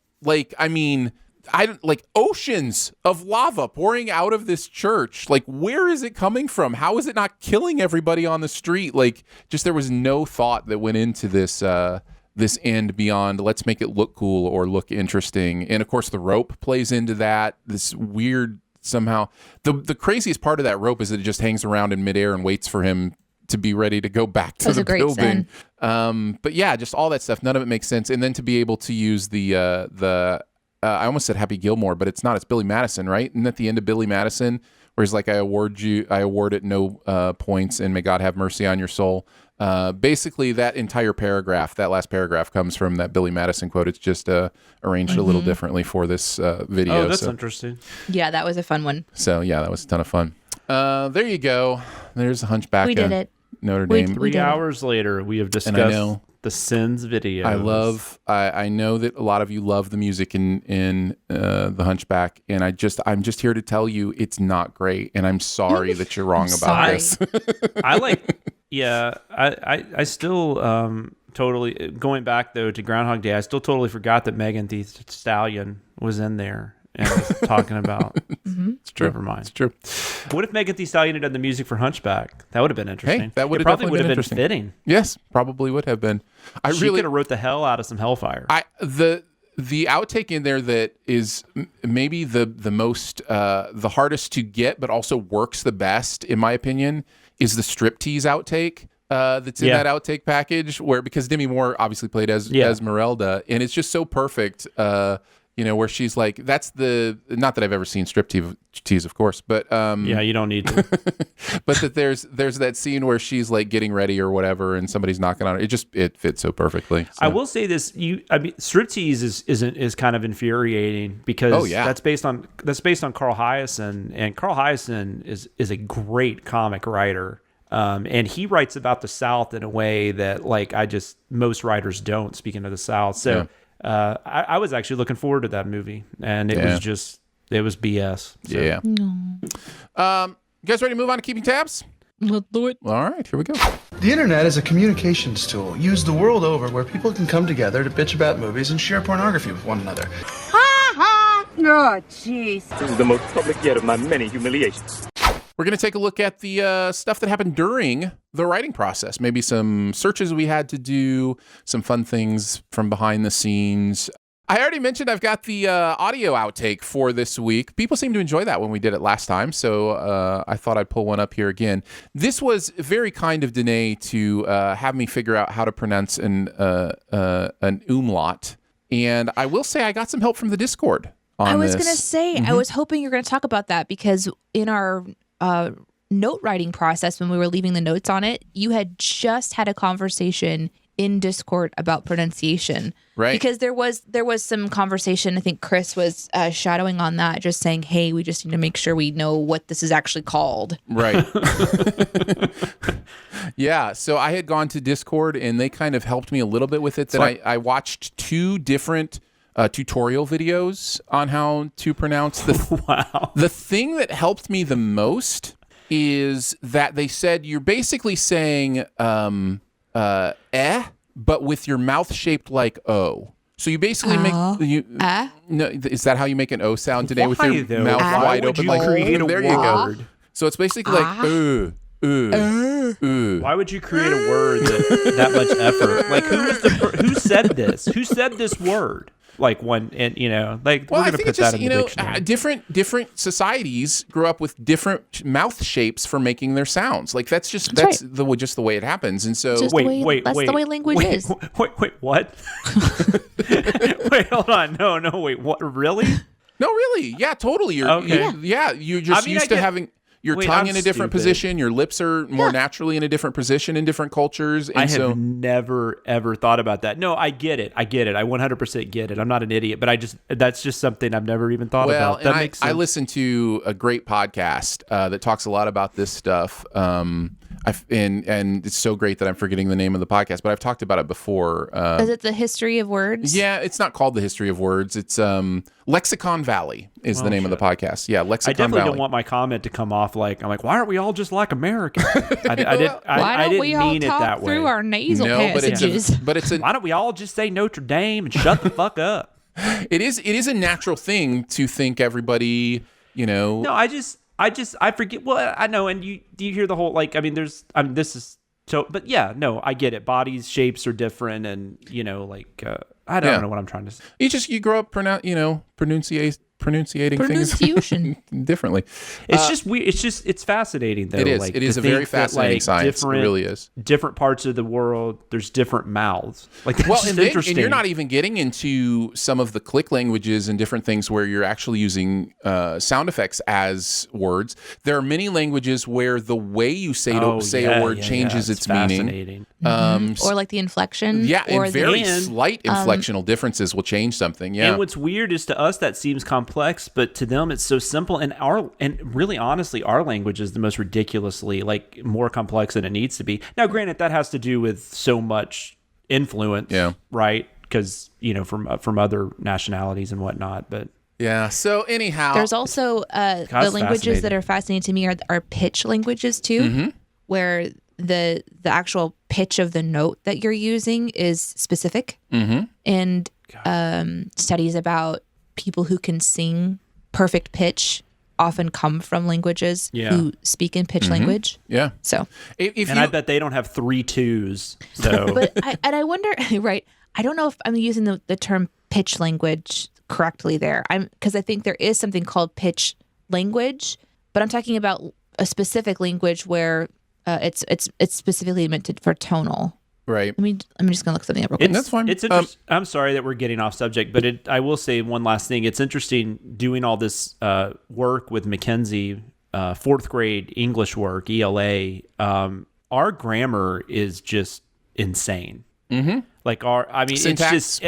oceans of lava pouring out of this church. Like, where is it coming from? How is it not killing everybody on the street? There was no thought that went into this end beyond let's make it look cool or look interesting. And of course the rope plays into that. This weird somehow. The craziest part of that rope is that it just hangs around in midair and waits for him to be ready to go back to the building. But yeah, just all that stuff. None of it makes sense. And then to be able to use the I almost said Happy Gilmore, but it's not. It's Billy Madison, right? And at the end of Billy Madison, where he's like, I award it no points, and may God have mercy on your soul. Basically, that entire paragraph, that last paragraph, comes from that Billy Madison quote. It's just arranged a little differently for this video. Oh, that's interesting. Yeah, that was a fun one. So, yeah, that was a ton of fun. There you go. There's a Hunchback. We did it. Notre Dame. 3 hours later, we have discussed the Sins video. I know that a lot of you love the music in the Hunchback, and I'm just here to tell you it's not great, and I'm sorry that you're wrong about this. I still totally, going back though to Groundhog Day, I still totally forgot that Megan Thee Stallion was in there and was talking about. It's true. Never mind. It's true. What if Megan Thee Stallion had done the music for Hunchback? That would have been interesting. Hey, that would have probably been fitting. Yes, probably would have been. She could have wrote the hell out of some Hellfire. The outtake in there that is maybe the most the hardest to get, but also works the best, in my opinion, is the striptease outtake that's in that outtake package. Because Demi Moore obviously played as Esmeralda, and it's just so perfect. Where she's like, that's not that I've ever seen striptease, of course, but you don't need to. But that there's that scene where she's like getting ready or whatever, and somebody's knocking on it. It fits so perfectly. So. I will say this: striptease is kind of infuriating because that's based on Carl Hiaasen, and Carl Hiaasen is a great comic writer. And he writes about the South in a way that most writers don't. Speaking of the South, so. Yeah. I was actually looking forward to that movie, and it was BS. So. Yeah. You guys ready to move on to keeping tabs? Let's do it. All right, here we go. The internet is a communications tool used the world over where people can come together to bitch about movies and share pornography with one another. Ha ha! Oh, jeez. This is the most public yet of my many humiliations. We're going to take a look at the stuff that happened during the writing process. Maybe some searches we had to do, some fun things from behind the scenes. I already mentioned I've got the audio outtake for this week. People seem to enjoy that when we did it last time, so I thought I'd pull one up here again. This was very kind of Danae to have me figure out how to pronounce an umlaut. And I will say I got some help from the Discord on this. I was going to say, I was hoping you were going to talk about that because in our note writing process, when we were leaving the notes on it, you had just had a conversation in Discord about pronunciation, right? Because there was some conversation. I think Chris was shadowing on that, just saying, "Hey, we just need to make sure we know what this is actually called." Right. Yeah. So I had gone to Discord, and they kind of helped me a little bit with it. I watched 2 different tutorial videos on how to pronounce the. Wow. The thing that helped me the most is that they said you're basically saying but with your mouth shaped like O. So you basically no, is that how you make an O sound today? With your mouth wide open like create a there word? You go. So it's basically like Why would you create a word that much effort? Like who said this? Who said this word? like one, and like Well, we're I gonna think put it's just that in the dictionary. different societies grow up with different mouth shapes for making their sounds. Like that's just the way it happens. And so Just the way language is. Wait, what? Wait, hold on. No, wait, what? Really? no, really, yeah, totally. You're just used to having your tongue in a different position. Your lips are more naturally in a different position in different cultures. And I have never, ever thought about that. No, I get it. I 100% get it. I'm not an idiot, but that's just something I've never even thought about. That makes sense. I listen to a great podcast that talks a lot about this stuff. And it's so great that I'm forgetting the name of the podcast, but I've talked about it before. Is it The History of Words? Yeah, it's not called The History of Words. It's Lexicon Valley is the name of the podcast. Yeah, Lexicon Valley. I definitely don't want my comment to come off like, I'm like, why aren't we all just like Americans? I didn't mean it that way. Through our nasal passages? Why don't we all just say Notre Dame and shut the fuck up? It is a natural thing to think everybody, No, I forget. Well, I know, and do you hear the whole this is so, but yeah, no, I get it. Bodies, shapes are different, and I don't know what I'm trying to say. You grow up pronunciating things differently. It's just weird. It's fascinating though. It is. Like, it is a very fascinating science. It really is. Different parts of the world, there's different mouths. Like that's interesting. And you're not even getting into some of the click languages and different things where you're actually using sound effects as words. There are many languages where the way you say a word changes its meaning. Or like the inflection. Yeah, and very slight inflectional differences will change something. Yeah. And what's weird is to us that seems complex, but to them it's so simple. And really honestly, our language is the most ridiculously more complex than it needs to be. Now, granted, that has to do with so much influence, right? Because from other nationalities and whatnot, but. Yeah. So anyhow, there's also the languages that are fascinating to me are pitch languages too, where the actual pitch of the note that you're using is specific, and studies about people who can sing perfect pitch often come from languages who speak in pitch language. Yeah. So, I bet they don't have 3 2s. So, but I wonder, right? I don't know if I'm using the term pitch language correctly there. Because I think there is something called pitch language, but I'm talking about a specific language where it's specifically meant for tonal. Right. I'm just gonna look something up real quick. That's fine. It's interesting. I'm sorry that we're getting off subject, but I will say one last thing. It's interesting doing all this work with Mackenzie, 4th grade English work, ELA. Our grammar is just insane. Syntax,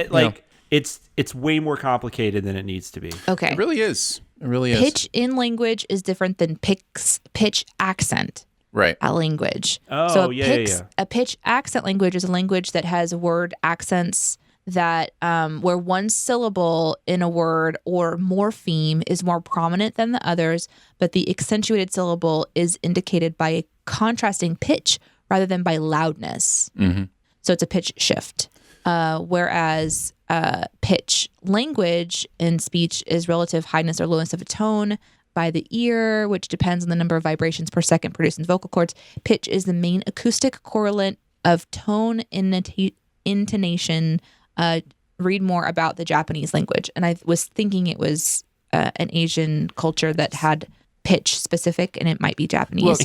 it's way more complicated than it needs to be. Okay. It really is. Pitch in language is different than pitch accent. Right. A language. Oh, so yeah. A pitch accent language is a language that has word accents that where one syllable in a word or morpheme is more prominent than the others, but the accentuated syllable is indicated by a contrasting pitch rather than by loudness. So it's a pitch shift. Whereas pitch language in speech is relative highness or lowness of a tone by the ear, which depends on the number of vibrations per second produced in vocal cords. Pitch is the main acoustic correlate of tone intonation. Read more about the Japanese language. And I was thinking it was an Asian culture that had pitch specific, and it might be Japanese. Well, let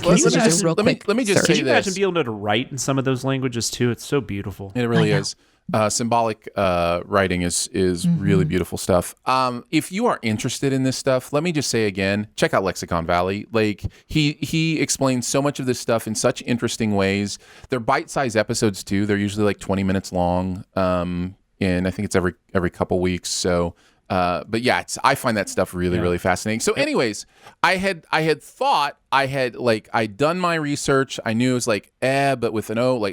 me just say Can you this. imagine being able to write in some of those languages too? It's so beautiful. It really is. Symbolic writing is really beautiful stuff. If you are interested in this stuff, let me just say again, check out Lexicon Valley. Like he explains so much of this stuff in such interesting ways. They're bite-sized episodes too. They're usually 20 minutes long. And I think it's every couple weeks. So but yeah, I find that stuff really fascinating. So anyways, I had thought I'd done my research. I knew it was but with an O,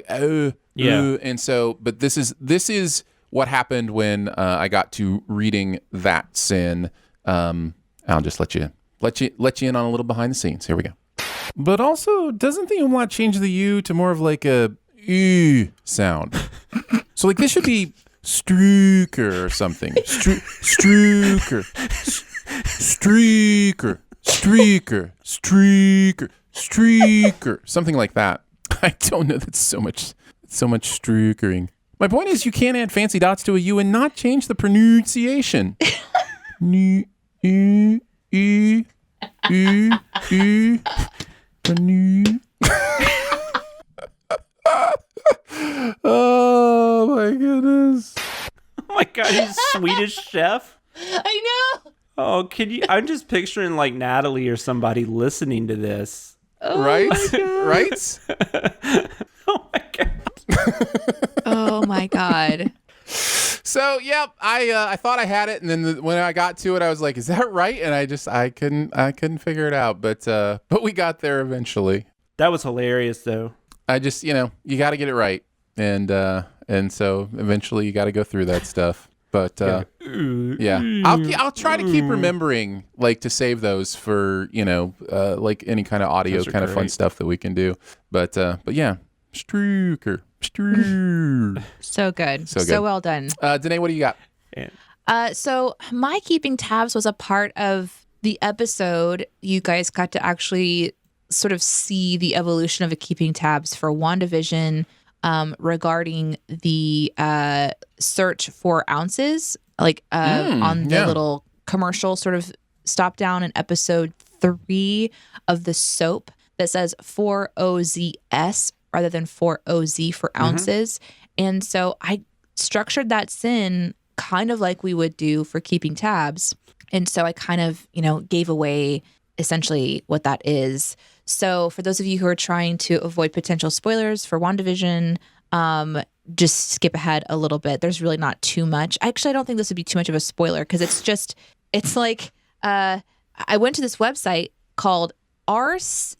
and so, but this is what happened when I got to reading that sin. I'll just let you in on a little behind the scenes. Here we go. But also, doesn't the umlaut change the U to more of a U sound? So this should be Struker or something. Struker. Streaker. Something like that. I don't know. That's so much streakering. My point is, you can't add fancy dots to a U and not change the pronunciation. Oh my goodness. Oh my God, he's Swedish chef. I know. Oh, can you? I'm just picturing like Natalie or somebody listening to this. Oh right? my God. Right? Oh my God. Oh my God. So, yep, I thought I had it, and then when I got to it, I was like, "Is that right?" And I couldn't figure it out, but we got there eventually. That was hilarious, though. I just, you got to get it right, and so eventually you got to go through that stuff. But yeah, I'll try to keep remembering, like, to save those for like any kind of audio kind of fun stuff that we can do. But yeah, Struker. So good. So good. So well done. Danae, what do you got? So my keeping tabs was a part of the episode. You guys got to actually sort of see the evolution of a keeping tabs for WandaVision regarding the search for ounces, like on the little commercial sort of stop down in episode 3 of the soap that says 4OZS rather than 4OZ for ounces. And so I structured that sin kind of like we would do for keeping tabs. And so I kind of, gave away essentially what that is. So for those of you who are trying to avoid potential spoilers for WandaVision, just skip ahead a little bit. There's really not too much. Actually, I don't think this would be too much of a spoiler because it's like I went to this website called rcsb.org.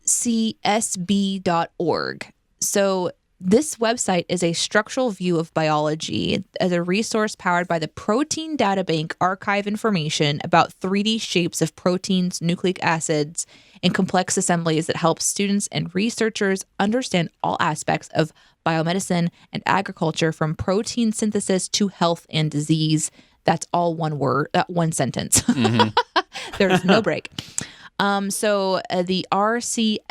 So this website is a structural view of biology as a resource powered by the Protein Data Bank archive information about 3D shapes of proteins, nucleic acids, and complex assemblies that help students and researchers understand all aspects of biomedicine and agriculture from protein synthesis to health and disease. That's all one word, one sentence. There's no break. So the RCSBPDB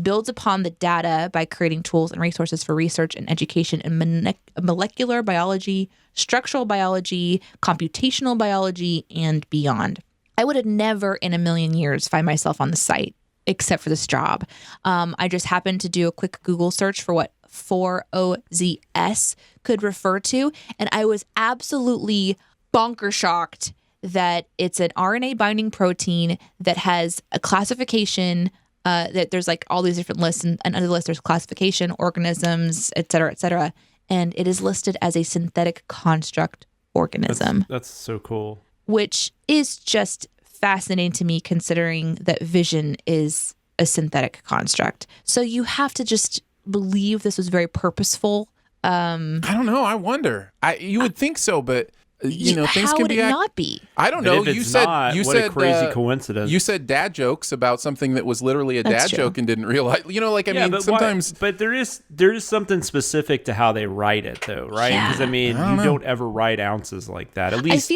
builds upon the data by creating tools and resources for research and education in molecular biology, structural biology, computational biology, and beyond. I would have never in a million years find myself on the site except for this job. I just happened to do a quick Google search for what 4OZS could refer to, and I was absolutely bonker shocked that it's an RNA binding protein that has a classification that there's like all these different lists, and under the list there's classification, organisms, et cetera, and it is listed as a synthetic construct organism. That's so cool. Which is just fascinating to me, considering that vision is a synthetic construct. So you have to just believe this was very purposeful. I don't know. I wonder. You would think so, but things how can would be. it not be? I don't But know. if it's You said what a crazy coincidence. You said dad jokes about something that was literally a That's dad true. joke and didn't realize. But sometimes. but there is something specific to how they write it, though, right? Yeah. Because you don't ever write ounces like that. At least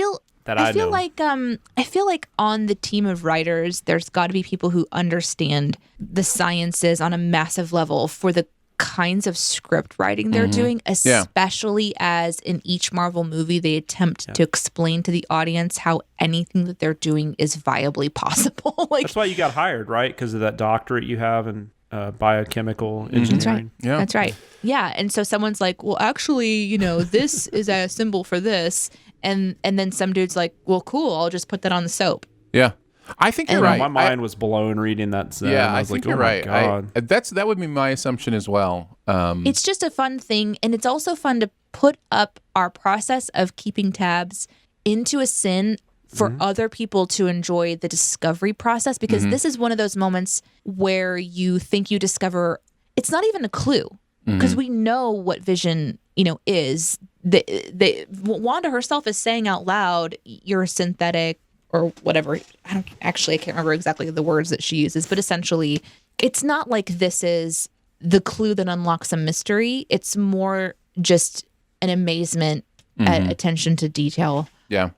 I feel know. like on the team of writers, there's got to be people who understand the sciences on a massive level for the kinds of script writing they're doing, especially as in each Marvel movie they attempt to explain to the audience how anything that they're doing is viably possible. That's why you got hired, right? Because of that doctorate you have in biochemical engineering. That's right. Yeah, and so someone's like, well, actually, this is a symbol for this, and then some dude's like, well, cool, I'll just put that on the soap. Yeah. I think you're right. My mind was blown reading that. Yeah, I was think like, you're right. God. That would be my assumption as well. It's just a fun thing, and it's also fun to put up our process of keeping tabs into a sin for other people to enjoy the discovery process, because this is one of those moments where you think you discover it's not even a clue, because we know what vision is. Wanda herself is saying out loud, "You're synthetic." Or whatever. I can't remember exactly the words that she uses, but essentially it's not like this is the clue that unlocks a mystery. It's more just an amazement at attention to detail. Yeah.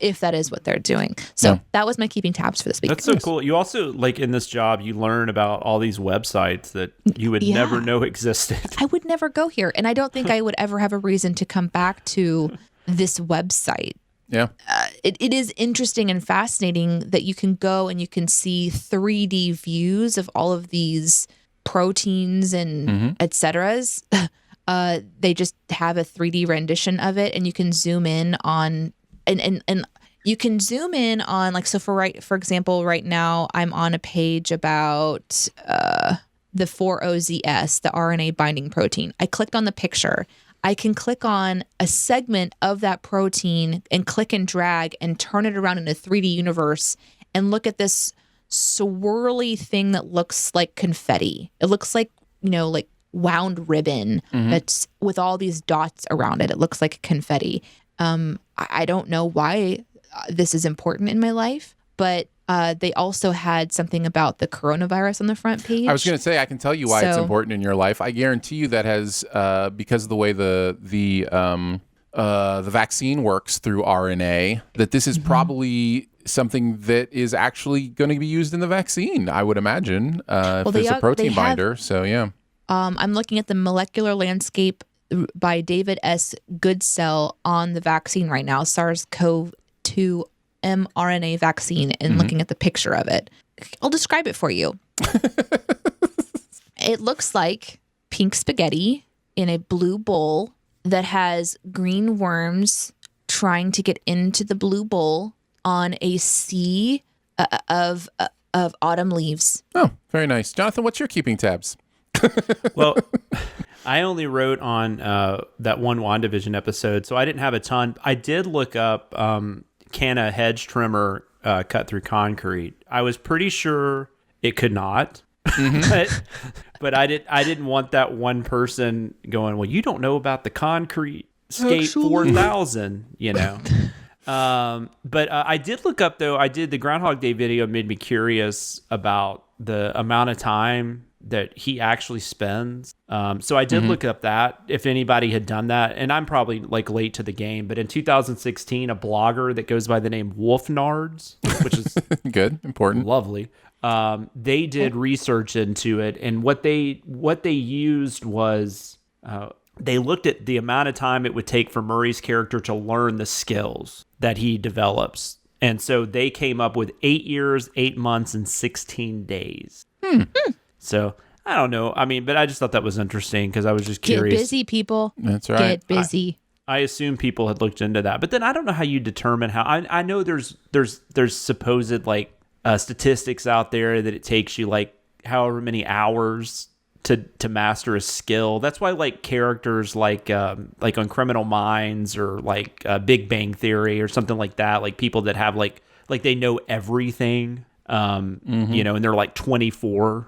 if that is what they're doing. So that was my keeping tabs for this week. That's so cool. You also, like in this job, you learn about all these websites that you would never know existed. I would never go here. And I don't think I would ever have a reason to come back to this website. Yeah. It is interesting and fascinating that you can go and you can see 3D views of all of these proteins and et ceteras. They just have a 3D rendition of it, and you can zoom in on and you can zoom in on, like, so for example, right now I'm on a page about the 4OZS, the RNA binding protein. I clicked on the picture. I can click on a segment of that protein and click and drag and turn it around in a 3D universe and look at this swirly thing that looks like confetti. It looks like, like wound ribbon that's with all these dots around it. It looks like confetti. I don't know why this is important in my life, but they also had something about the coronavirus on the front page. I was going to say, I can tell you why it's important in your life. I guarantee you that has, because of the way the vaccine works through RNA, that this is probably something that is actually going to be used in the vaccine, I would imagine, if there's a protein binder. So, yeah. I'm looking at the molecular landscape by David S. Goodsell on the vaccine right now, SARS-CoV-2 mRNA vaccine, and looking at the picture of it. I'll describe it for you. It looks like pink spaghetti in a blue bowl that has green worms trying to get into the blue bowl on a sea of autumn leaves. Oh, very nice. Jonathan, what's your keeping tabs? Well, I only wrote on that one WandaVision episode, so I didn't have a ton. I did look up can a hedge trimmer cut through concrete. I was pretty sure it could not, but I didn't want that one person going, well, you don't know about the concrete skate 4000, But I did look up, though. The Groundhog Day video made me curious about the amount of time that he actually spends. So I did look up that, if anybody had done that, and I'm probably like late to the game, but in 2016, a blogger that goes by the name Wolfnards, which is good, important, lovely. They did research into it, and what they used was they looked at the amount of time it would take for Murray's character to learn the skills that he develops. And so they came up with 8 years, 8 months, and 16 days. So I don't know. I mean, but I just thought that was interesting because I was just curious. Get busy, people. That's right. Get busy. I assume people had looked into that, but then I don't know how you determine how. I know there's supposed like statistics out there that it takes you like however many hours to master a skill. That's why like characters like on Criminal Minds or like Big Bang Theory or something like that, like people that have like they know everything. And they're like 24,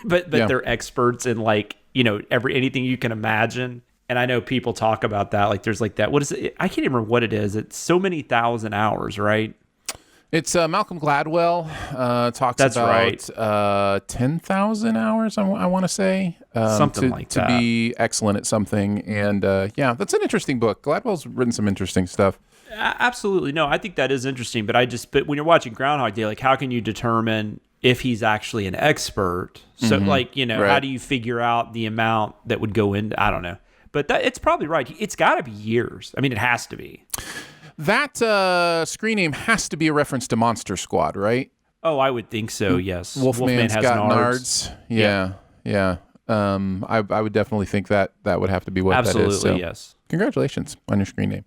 but they're experts in like, anything you can imagine. And I know people talk about that. Like there's like that. What is it? I can't even remember what it is. It's so many thousand hours, right? It's Malcolm Gladwell talks That's about 10,000 hours, I want to say. Something like that. To be excellent at something. And that's an interesting book. Gladwell's written some interesting stuff. Absolutely. No, I think that is interesting. But when you're watching Groundhog Day, like how can you determine if he's actually an expert? So right. How do you figure out the amount that would go into, I don't know. But it's probably right. It's got to be years. I mean, it has to be. That screen name has to be a reference to Monster Squad, right? Oh, I would think so, yes. Wolfman has got nards. Yeah. I would definitely think that would have to be what that is. Absolutely, yes. Congratulations on your screen name.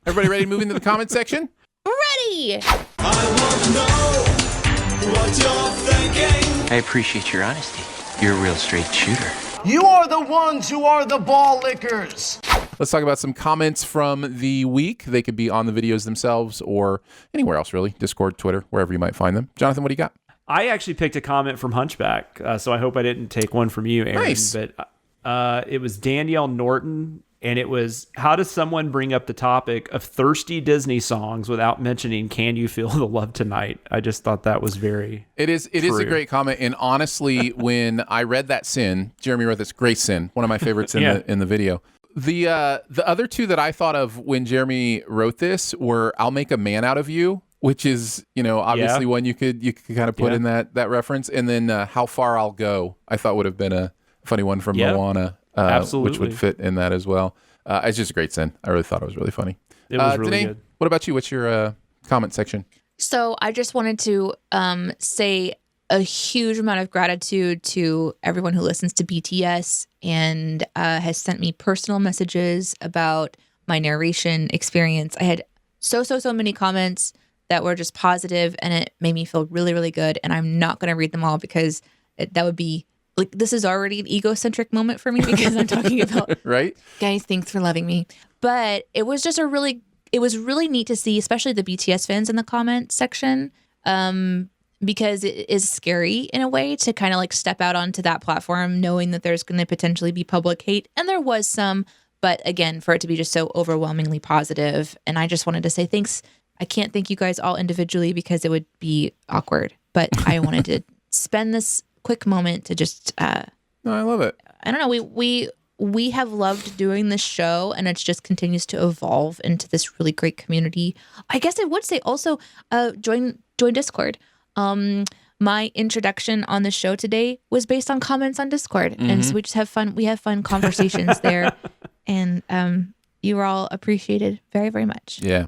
Everybody ready to move into the comment section? Ready! I want to know what you're thinking. I appreciate your honesty. You're a real straight shooter. You are the ones who are the ball lickers. Let's talk about some comments from the week. They could be on the videos themselves or anywhere else, really. Discord, Twitter, wherever you might find them. Jonathan, what do you got? I actually picked a comment from Hunchback, so I hope I didn't take one from you, Aaron. Nice. But it was Danielle Norton, and it was, how does someone bring up the topic of thirsty Disney songs without mentioning Can You Feel the Love Tonight? I just thought that was very It is a great comment, and honestly, when I read that sin, Jeremy wrote this great sin, one of my favorites in the video. The other two that I thought of when Jeremy wrote this were "I'll Make a Man Out of You," which is, obviously one you could kind of put in that reference, and then "How Far I'll Go" I thought would have been a funny one from Moana, absolutely, which would fit in that as well. It's just a great sin. I really thought it was really funny. It was really Danae, good. What about you? What's your comment section? So I just wanted to say a huge amount of gratitude to everyone who listens to BTS and has sent me personal messages about my narration experience. I had so many comments that were just positive, and it made me feel really, really good. And I'm not going to read them all because that would be like, this is already an egocentric moment for me because I'm talking about, right? Guys, thanks for loving me. But it was just it was really neat to see, especially the BTS fans in the comment section, because it is scary in a way to kind of like step out onto that platform knowing that there's going to potentially be public hate. And there was some, but again, for it to be just so overwhelmingly positive. And I just wanted to say thanks. I can't thank you guys all individually because it would be awkward, but I wanted to spend this quick moment to just No, I love it. I don't know, we have loved doing this show, and it just continues to evolve into this really great community. I guess I would say also join Discord. My introduction on the show today was based on comments on Discord, and so we just have fun. We have fun conversations there, and you are all appreciated very, very much. Yeah.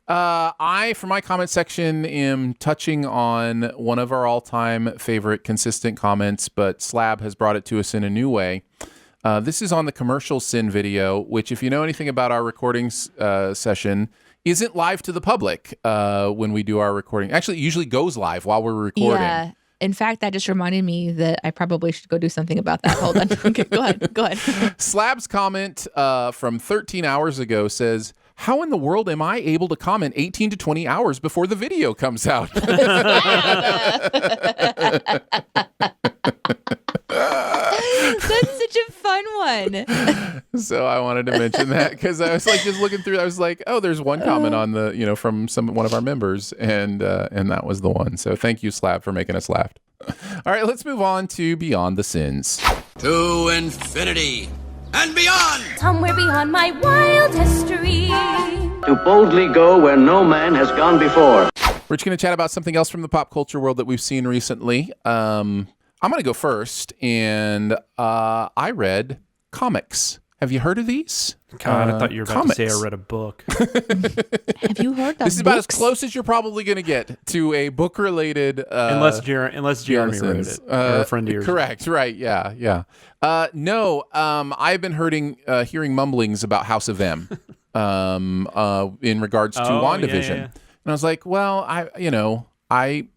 I, for my comment section, am touching on one of our all-time favorite consistent comments, but Slab has brought it to us in a new way. This is on the commercial sin video, which, if you know anything about our recording session, isn't live to the public when we do our recording. Actually, it usually goes live while we're recording. Yeah. In fact, that just reminded me that I probably should go do something about that. Hold on. Okay, go ahead. Slab's comment from 13 hours ago says, "How in the world am I able to comment 18 to 20 hours before the video comes out?" That's such a fun one. So I wanted to mention that because I was like just looking through. I was like, oh, there's one comment on the from one of our members, and that was the one. So thank you, Slab, for making us laugh. All right, let's move on to Beyond the Sins. To infinity and beyond. Somewhere beyond my wild history. To boldly go where no man has gone before. We're just going to chat about something else from the pop culture world that we've seen recently. I'm going to go first, and I read comics. Have you heard of these? God, I thought you were about to say I read a book. Have you heard of This is about as close as you're probably going to get to a book-related... unless Jeremy wrote it, or a friend of yours. Correct, right, yeah. No, I've been hearing mumblings about House of M in regards to WandaVision. Yeah. And I was like, well, I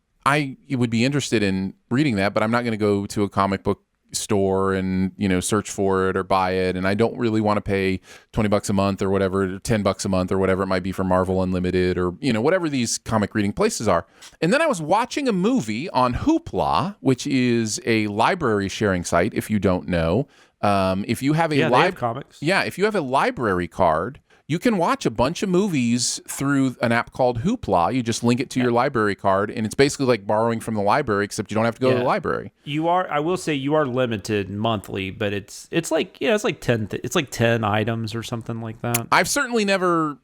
would be interested in reading that, but I'm not going to go to a comic book store and search for it or buy it, and I don't really want to pay $20 a month or whatever, $10 a month or whatever it might be for Marvel Unlimited or whatever these comic reading places are. And then I was watching a movie on Hoopla, which is a library sharing site. If you don't know, if you have they have comics. if you have a library card, you can watch a bunch of movies through an app called Hoopla. You just link it to your library card, and it's basically like borrowing from the library, except you don't have to go to the library. I will say you are limited monthly, but it's like 10 items or something like that. I've certainly never,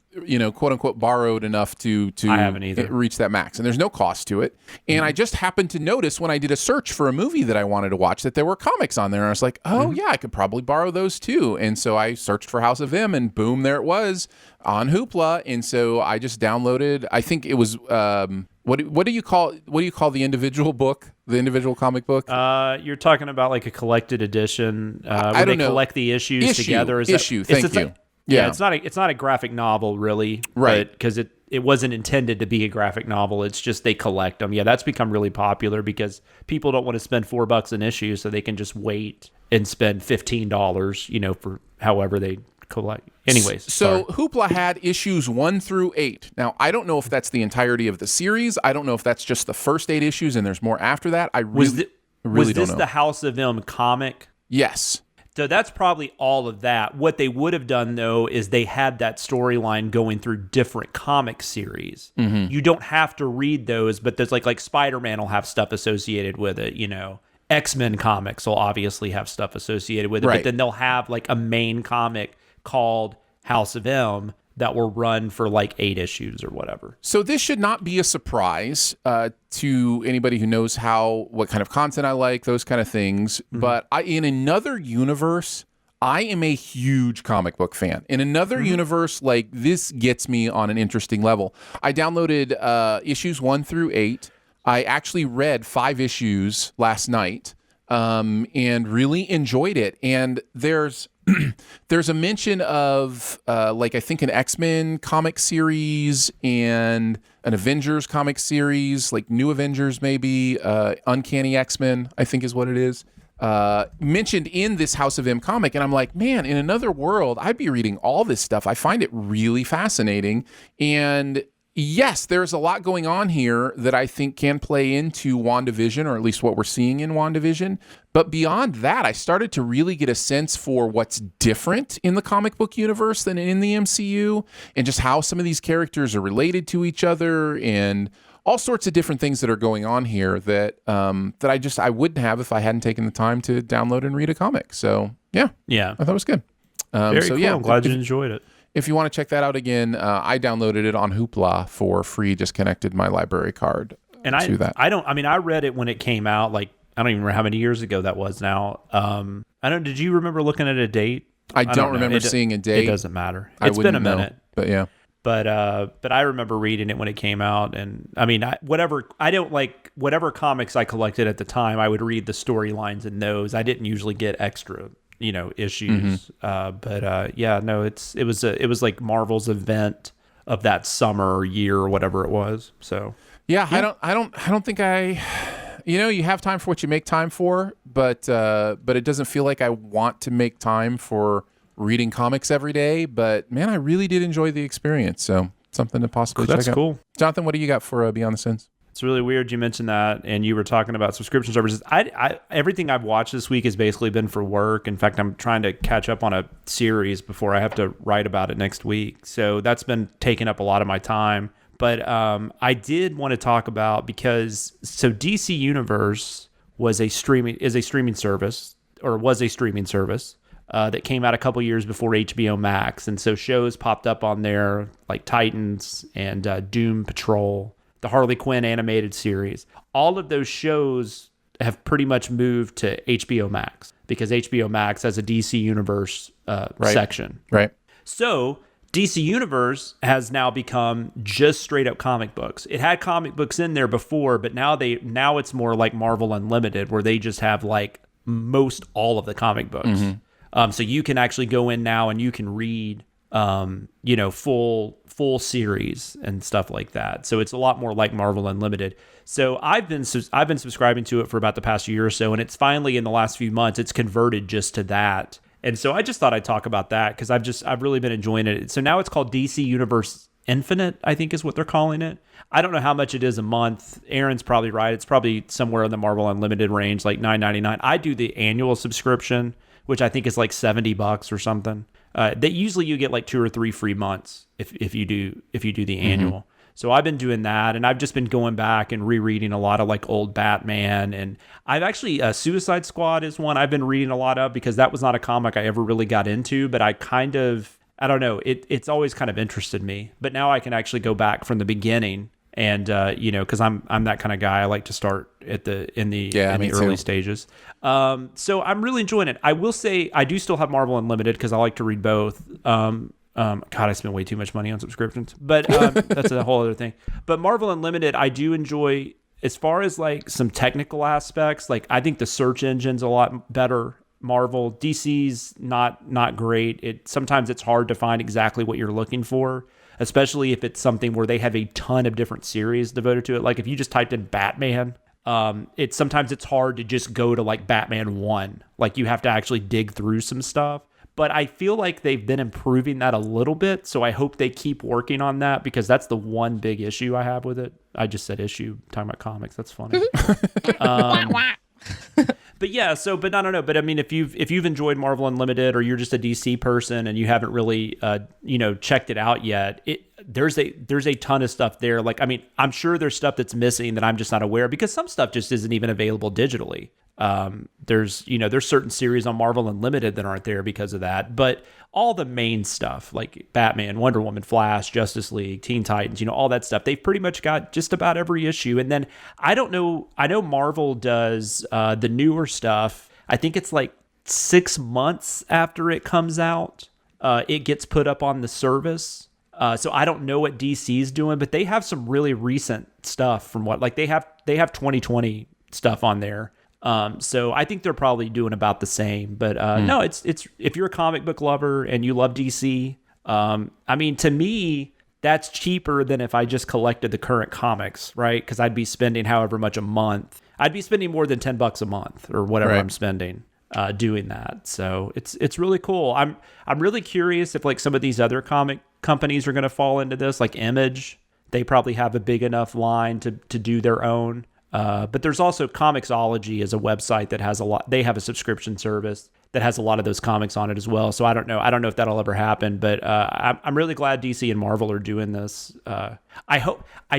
quote unquote, borrowed enough to I haven't either. reach that max, and there's no cost to it. And I just happened to notice when I did a search for a movie that I wanted to watch that there were comics on there, and I was like, oh yeah, I could probably borrow those too. And so I searched for House of M, and boom, there it was on Hoopla. And so I just downloaded. I think it was what do you call the individual book, the individual comic book? You're talking about like a collected edition. I don't know. Collect the issues together. Thank you. Yeah, it's not a graphic novel really, right? Because it wasn't intended to be a graphic novel. It's just they collect them. Yeah, that's become really popular because people don't want to spend $4 an issue, so they can just wait and spend $15, for however they collect. Anyways, so Hoopla had issues 1 through 8. Now, I don't know if that's the entirety of the series. I don't know if that's just the first 8 issues and there's more after that. I really don't know. Was this the House of M comic? Yes. So that's probably all of that. What they would have done, though, is they had that storyline going through different comic series. Mm-hmm. You don't have to read those, but there's like Spider-Man will have stuff associated with it, X-Men comics will obviously have stuff associated with it, Right. but then they'll have like a main comic called House of M that will run for like 8 issues or whatever. So this should not be a surprise to anybody who knows what kind of content I like, those kind of things. But in another universe, I am a huge comic book fan. In another universe, like this gets me on an interesting level. I downloaded issues 1 through 8. I actually read 5 issues last night and really enjoyed it. And there's a mention of I think an X-Men comic series and an Avengers comic series, like New Avengers maybe, Uncanny X-Men, I think is what it is. Mentioned in this House of M comic, and I'm like, man, in another world, I'd be reading all this stuff. I find it really fascinating, and yes, there's a lot going on here that I think can play into WandaVision, or at least what we're seeing in WandaVision. But beyond that, I started to really get a sense for what's different in the comic book universe than in the MCU, and just how some of these characters are related to each other, and all sorts of different things that are going on here that I wouldn't have if I hadn't taken the time to download and read a comic. So yeah, I thought it was good. Very cool. Yeah, I'm glad you enjoyed it. If you want to check that out again, I downloaded it on Hoopla for free. Just connected my library card to that. I read it when it came out. Like, I don't even remember how many years ago that was now. Did you remember looking at a date? I don't remember seeing a date. It doesn't matter. It's been a minute. Know, but yeah. But I remember reading it when it came out, and I mean, whatever comics I collected at the time, I would read the storylines in those. I didn't usually get extra, issues. It was like Marvel's event of that summer or year or whatever it was. So yeah. I don't think you have time for what you make time for, but it doesn't feel like I want to make time for reading comics every day. But man, I really did enjoy the experience. So something to possibly check out. That's cool. Jonathan, what do you got for Beyond the Sins? It's really weird you mentioned that, and you were talking about subscription services. I everything I've watched this week has basically been for work. In fact, I'm trying to catch up on a series before I have to write about it next week. So that's been taking up a lot of my time. But I did want to talk about, because DC Universe was a streaming service that came out a couple years before HBO Max, and so shows popped up on there like Titans and Doom Patrol, the Harley Quinn animated series. All of those shows have pretty much moved to HBO Max because HBO Max has a DC Universe section. Right. So DC Universe has now become just straight up comic books. It had comic books in there before, but now it's more like Marvel Unlimited, where they just have like most all of the comic books. Mm-hmm. So you can actually go in now and you can read full series and stuff like that. So it's a lot more like Marvel Unlimited. So I've been subscribing to it for about the past year or so, and it's finally in the last few months it's converted just to that. And so I just thought I'd talk about that because I've really been enjoying it. So now it's called DC Universe Infinite, I think is what they're calling it. I don't know how much it is a month. Aaron's probably right. It's probably somewhere in the Marvel Unlimited range, like $9.99. I do the annual subscription, which I think is like $70 or something. That usually you get like 2 or 3 free months if you do the annual. Mm-hmm. So I've been doing that, and I've just been going back and rereading a lot of like old Batman, and I've actually Suicide Squad is one I've been reading a lot of because that was not a comic I ever really got into, but I don't know, it's always kind of interested me. But now I can actually go back from the beginning, and because I'm that kind of guy. I like to start in the early stages. So I'm really enjoying it. I will say I do still have Marvel Unlimited because I like to read both. God, I spend way too much money on subscriptions, but that's a whole other thing. But Marvel Unlimited, I do enjoy as far as like some technical aspects. Like I think the search engine's a lot better. Marvel, DC's not great. Sometimes it's hard to find exactly what you're looking for, especially if it's something where they have a ton of different series devoted to it. Like if you just typed in Batman, sometimes it's hard to just go to like Batman 1. Like you have to actually dig through some stuff. But I feel like they've been improving that a little bit, so I hope they keep working on that because that's the one big issue I have with it. I just said issue, talking about comics. That's funny. But yeah, but I don't know. But I mean, if you've enjoyed Marvel Unlimited, or you're just a DC person and you haven't really checked it out yet, there's a ton of stuff there. Like I mean, I'm sure there's stuff that's missing that I'm just not aware of because some stuff just isn't even available digitally. There's certain series on Marvel Unlimited that aren't there because of that. But all the main stuff like Batman, Wonder Woman, Flash, Justice League, Teen Titans, all that stuff, they've pretty much got just about every issue. And then I know Marvel does the newer stuff. I think it's like 6 months after it comes out, it gets put up on the service. So I don't know what DC's doing, but they have some really recent stuff from they have 2020 stuff on there. So I think they're probably doing about the same, but no, it's if you're a comic book lover and you love DC, to me, that's cheaper than if I just collected the current comics, right? Because I'd be spending however much a month. I'd be spending more than $10 a month or whatever I'm spending doing that. So it's really cool. I'm really curious if like some of these other comic companies are going to fall into this, like Image. They probably have a big enough line to do their own. But there's also Comixology as a website that has a lot. They have a subscription service that has a lot of those comics on it as well. So I don't know if that'll ever happen, but I'm really glad DC and Marvel are doing this. I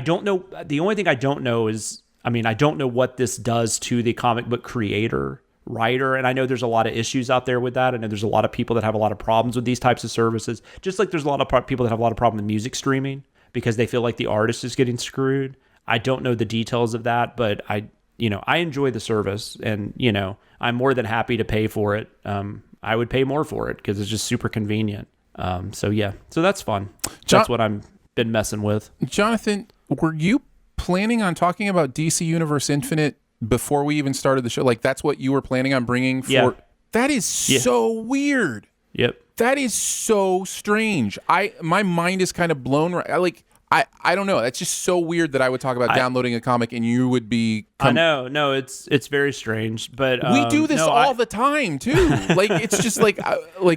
don't know. The only thing I don't know is, I don't know what this does to the comic book creator, writer. And I know there's a lot of issues out there with that. I know there's a lot of people that have a lot of problems with these types of services, just like there's a lot of people that have a lot of problem with music streaming because they feel like the artist is getting screwed. I don't know the details of that, but I enjoy the service, and I'm more than happy to pay for it. I would pay more for it because it's just super convenient. So that's fun. That's what I'm been messing with. Jonathan, were you planning on talking about DC Universe Infinite before we even started the show? Like that's what you were planning on bringing for? Yeah. That is so weird. Yep. That is so strange. My mind is kind of blown. I don't know. That's just so weird that I would talk about downloading a comic and you would be. I know. No, it's very strange. But we do this all the time too. Like it's just like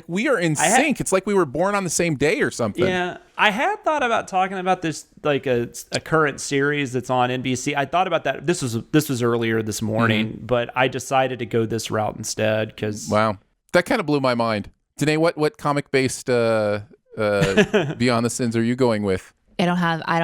we are in sync. It's like we were born on the same day or something. Yeah, I had thought about talking about this like a current series that's on NBC. I thought about that. This was earlier this morning, but I decided to go this route instead because wow, that kind of blew my mind. Danae, what comic based Beyond the Sins are you going with? I don't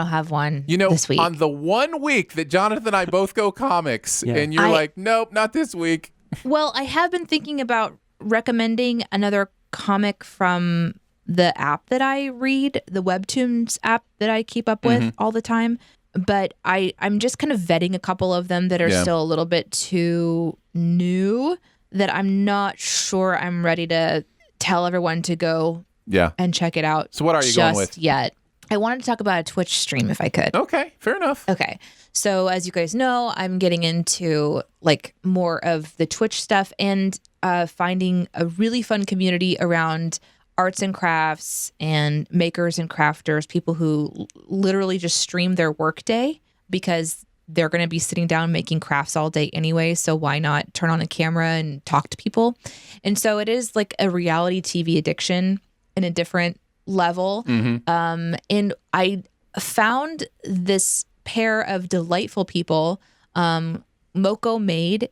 have one this week. On the 1 week that Jonathan and I both go comics, and you're like, nope, not this week. Well, I have been thinking about recommending another comic from the app that I read, the Webtoons app that I keep up with all the time. But I'm just kind of vetting a couple of them that are still a little bit too new that I'm not sure I'm ready to tell everyone to go and check it out. So what are you going with? Yet. I wanted to talk about a Twitch stream if I could. Okay, fair enough. Okay. So as you guys know, I'm getting into like more of the Twitch stuff and finding a really fun community around arts and crafts and makers and crafters, people who literally just stream their workday because they're going to be sitting down making crafts all day anyway. So why not turn on a camera and talk to people? And so it is like a reality TV addiction in a different level. And I found this pair of delightful people, Mocomade, Moco Made,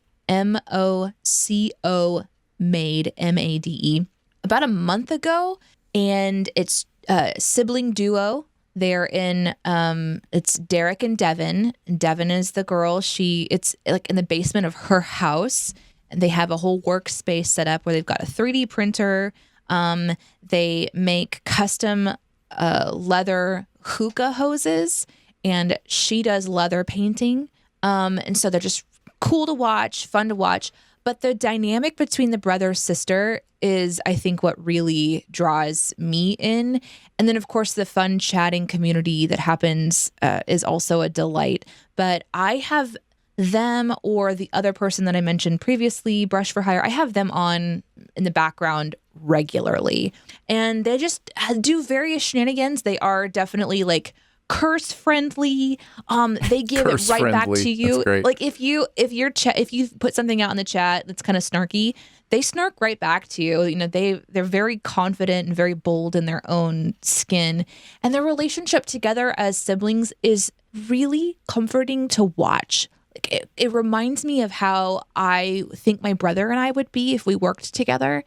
Made, about a month ago. And it's a sibling duo. They're in, it's Derek and Devin. Devin is the girl. It's like in the basement of her house. And they have a whole workspace set up where they've got a 3D printer. They make custom leather hookah hoses, and she does leather painting. And so they're just cool to watch, fun to watch. But the dynamic between the brother-sister is, I think, what really draws me in. And then, of course, the fun chatting community that happens is also a delight. But I have them or the other person that I mentioned previously, Brush for Hire, I have them on in the background regularly. And they just do various shenanigans. They are definitely like curse friendly. They give it right back to you. Like if you put something out in the chat that's kind of snarky, they snark right back to you. You know, they're very confident and very bold in their own skin. And their relationship together as siblings is really comforting to watch. Like it reminds me of how I think my brother and I would be if we worked together.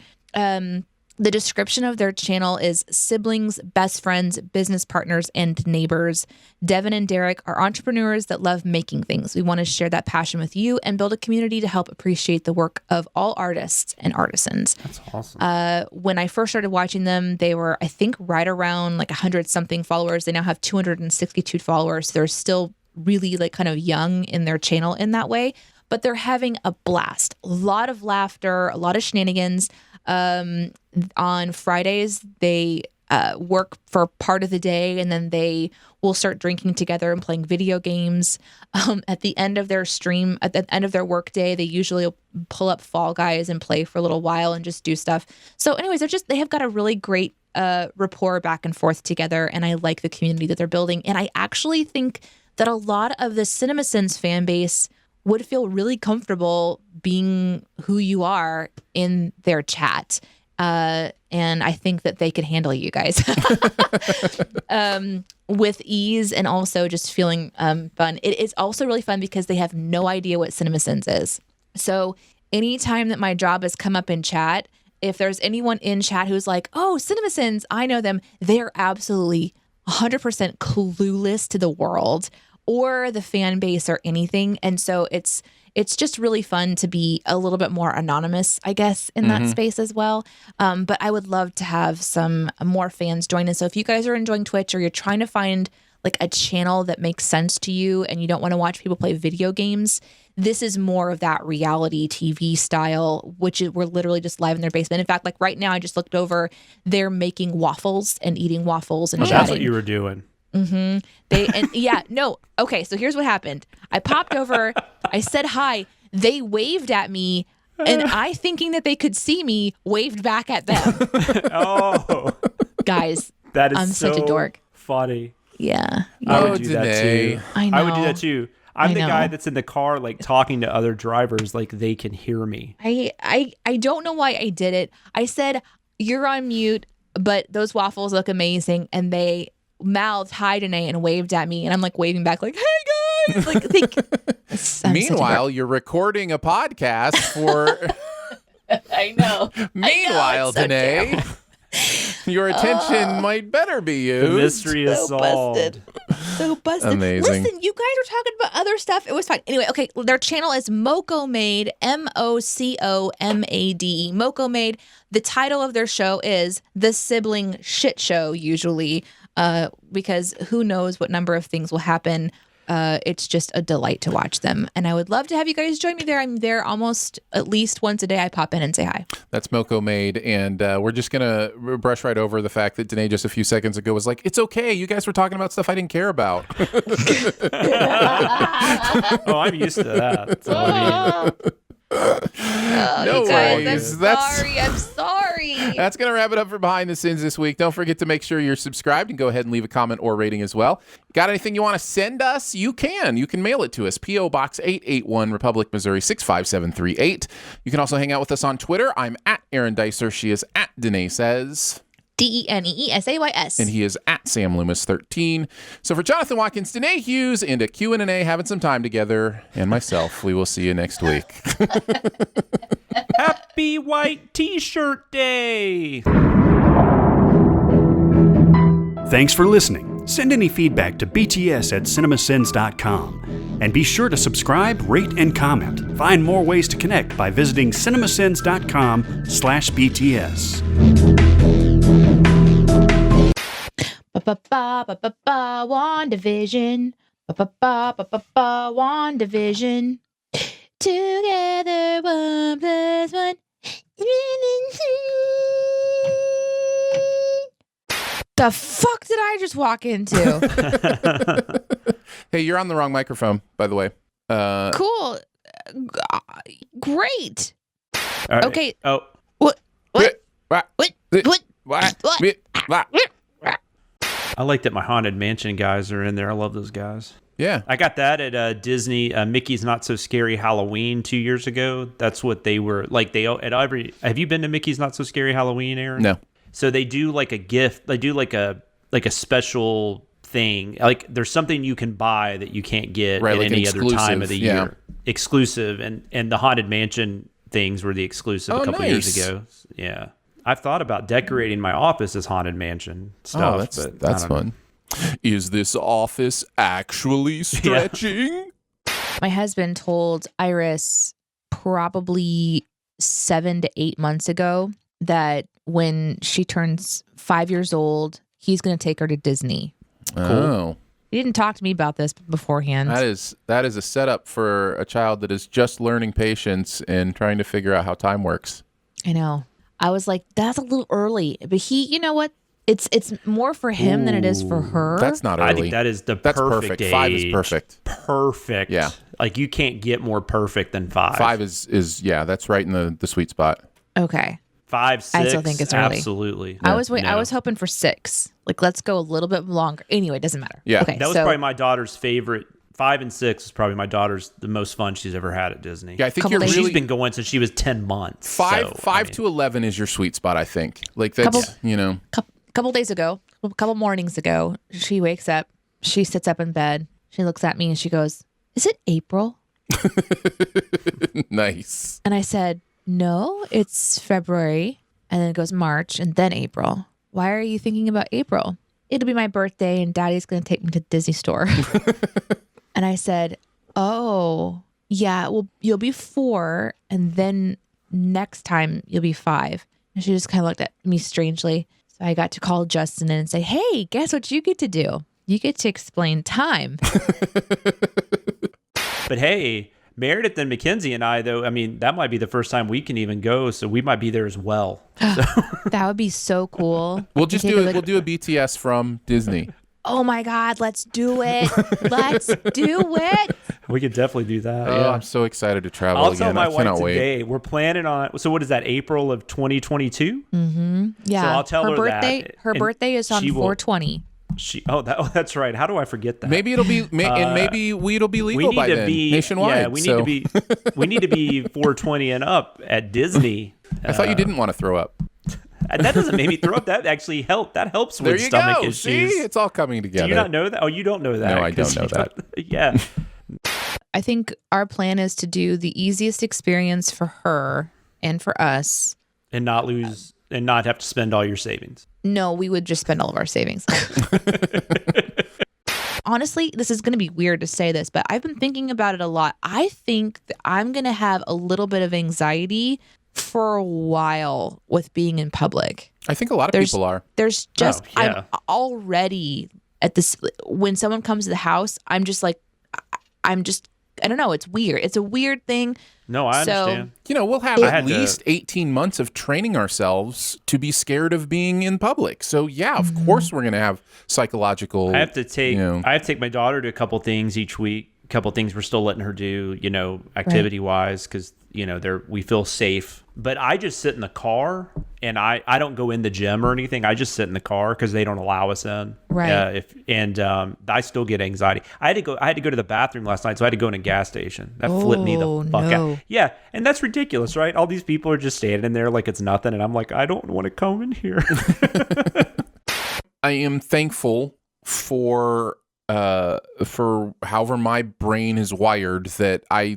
The description of their channel is siblings, best friends, business partners, and neighbors. Devin and Derek are entrepreneurs that love making things. We want to share that passion with you and build a community to help appreciate the work of all artists and artisans. That's awesome. When I first started watching them, they were, I think, right around like 100-something followers. They now have 262 followers. They're still really like kind of young in their channel in that way, but they're having a blast. A lot of laughter, a lot of shenanigans. On Fridays, they work for part of the day, and then they will start drinking together and playing video games. At the end of their stream, at the end of their work day, they usually pull up Fall Guys and play for a little while and just do stuff. So anyways, they have got a really great rapport back and forth together, and I like the community that they're building. And I actually think that a lot of the CinemaSins fan base would feel really comfortable being who you are in their chat. And I think that they could handle you guys with ease and also just feeling fun. It is also really fun because they have no idea what CinemaSins is. So anytime that my job has come up in chat, if there's anyone in chat who's like, oh, CinemaSins, I know them, they're absolutely 100% clueless to the world or the fan base or anything. And so it's just really fun to be a little bit more anonymous, I guess, in that space as well. But I would love to have some more fans join in. So if you guys are enjoying Twitch or you're trying to find like a channel that makes sense to you and you don't want to watch people play video games, this is more of that reality TV style, which is, we're literally just live in their basement. In fact, like right now, I just looked over, they're making waffles and eating waffles and chatting. That's what you were doing. Okay, so here's what happened. I popped over, I said hi, they waved at me, and I, thinking that they could see me, waved back at them. Oh, guys, that is I'm so such a dork. Funny. Yeah. I would do that too. I know. I would do that too. I'm the guy that's in the car, like talking to other drivers, like they can hear me. I don't know why I did it. I said, you're on mute, but those waffles look amazing, and they mouthed hi Danae and waved at me, and I'm like waving back like, hey guys, like meanwhile you're recording a podcast for I know. Meanwhile, Danae, your attention might better be used. The mystery is solved. So busted. Amazing. Listen, you guys were talking about other stuff. It was fine. Anyway, okay, their channel is Mocomade, Mocomade. Mocomade. The title of their show is The Sibling Shit Show, usually. Because who knows what number of things will happen. It's just a delight to watch them. And I would love to have you guys join me there. I'm there almost at least once a day. I pop in and say hi. That's Mocomade. And we're just going to brush right over the fact that Danae just a few seconds ago was like, it's okay. You guys were talking about stuff I didn't care about. Oh, I'm used to that. So, I mean... No worries. I'm sorry. That's going to wrap it up for Behind the Sins this week. Don't forget to make sure you're subscribed and go ahead and leave a comment or rating as well. Got anything you want to send us? You can. You can mail it to us. P.O. Box 881, Republic, Missouri 65738. You can also hang out with us on Twitter. I'm at Aaron Dicer. She is at Danae Says. DENEESAYS. And he is at Sam Loomis 13. So for Jonathan Watkins, Danae Hughes, and a Q&A having some time together, and myself, we will see you next week. Happy White T-Shirt Day! Thanks for listening. Send any feedback to bts@cinemasins.com. And be sure to subscribe, rate, and comment. Find more ways to connect by visiting cinemasins.com/BTS. WandaVision. WandaVision. Together, 1+1. The fuck did I just walk into? Hey, you're on the wrong microphone, by the way. Cool. Great. Right. Okay. Oh. What? I like that my Haunted Mansion guys are in there. I love those guys. Yeah. I got that at Disney, Mickey's Not So Scary Halloween 2 years ago. That's what they were like. Have you been to Mickey's Not So Scary Halloween, Aaron? No. So they do like a gift. They do like a special thing. Like there's something you can buy that you can't get at like any other time of the year. Exclusive. And the Haunted Mansion things were the exclusive a couple years ago. Yeah. I've thought about decorating my office as Haunted Mansion stuff. Oh, that's fun. Is this office actually stretching? My husband told Iris probably 7 to 8 months ago that when she turns 5 years old, he's going to take her to Disney. Cool. Oh. He didn't talk to me about this beforehand. That is a setup for a child that is just learning patience and trying to figure out how time works. I know. I was like, that's a little early. But he, you know what? It's more for him than it is for her. That's not early. I think that is the perfect age. 5 is perfect. Perfect. Yeah. Like you can't get more perfect than 5. 5 is that's right in the sweet spot. Okay. 5, 6. I still think it's early. Absolutely. I was hoping for 6. Like, let's go a little bit longer. Anyway, it doesn't matter. Yeah. Okay, that was probably my daughter's favorite. 5 and 6 is probably my daughter's the most fun she's ever had at Disney. Yeah, I think she's been going since she was 10 months. 5 to 11 is your sweet spot, I think. Like that's couple days ago, a couple mornings ago, she wakes up, she sits up in bed, she looks at me and she goes, "Is it April?" Nice. And I said, "No, it's February." And then it goes March and then April. "Why are you thinking about April?" "It'll be my birthday and Daddy's going to take me to the Disney store." And I said, "Oh, yeah, well, you'll be 4 and then next time you'll be 5. And she just kind of looked at me strangely. So I got to call Justin and say, "Hey, guess what you get to do? You get to explain time." But hey, Meredith and Mackenzie and I, though, I mean, that might be the first time we can even go, so we might be there as well. So. That would be so cool. We'll just do it. We'll do a BTS from Disney. Oh my God, let's do it. Let's do it. We could definitely do that. Oh, yeah. I'm so excited to travel I'll again. tell my I wife cannot today, wait. we're planning on, so what is that, April of 2022? Mm-hmm. Yeah. So I'll tell her birthday, that. Her birthday is on 4/20. That's right. How do I forget that? Maybe it'll be, and maybe it'll be legal by then, nationwide. Yeah, we need to be 420 and up at Disney. I thought you didn't want to throw up. That doesn't make me throw up. That actually helped. That helps with stomach issues. See, it's all coming together. Do you not know that? Oh, you don't know that. No, I don't know that. Yeah. I think our plan is to do the easiest experience for her and for us. And not lose and not have to spend all your savings. No, we would just spend all of our savings. Honestly, this is going to be weird to say this, but I've been thinking about it a lot. I think that I'm going to have a little bit of anxiety for a while with being in public. I think a lot of people are. There's just, I'm already at this, when someone comes to the house, I'm just like, I don't know. It's weird. It's a weird thing. No, I understand. We'll have at least 18 months of training ourselves to be scared of being in public. So yeah, of course we're going to have psychological. I have to take my daughter to a couple things each week. A couple things we're still letting her do, activity wise, because we feel safe. But I just sit in the car and I don't go in the gym or anything. I just sit in the car because they don't allow us in. Right. I still get anxiety. I had to go to the bathroom last night, so I had to go in a gas station. That flipped me the fuck out. Yeah, and that's ridiculous, right? All these people are just standing there like it's nothing, and I'm like, I don't want to come in here. I am thankful for however my brain is wired that I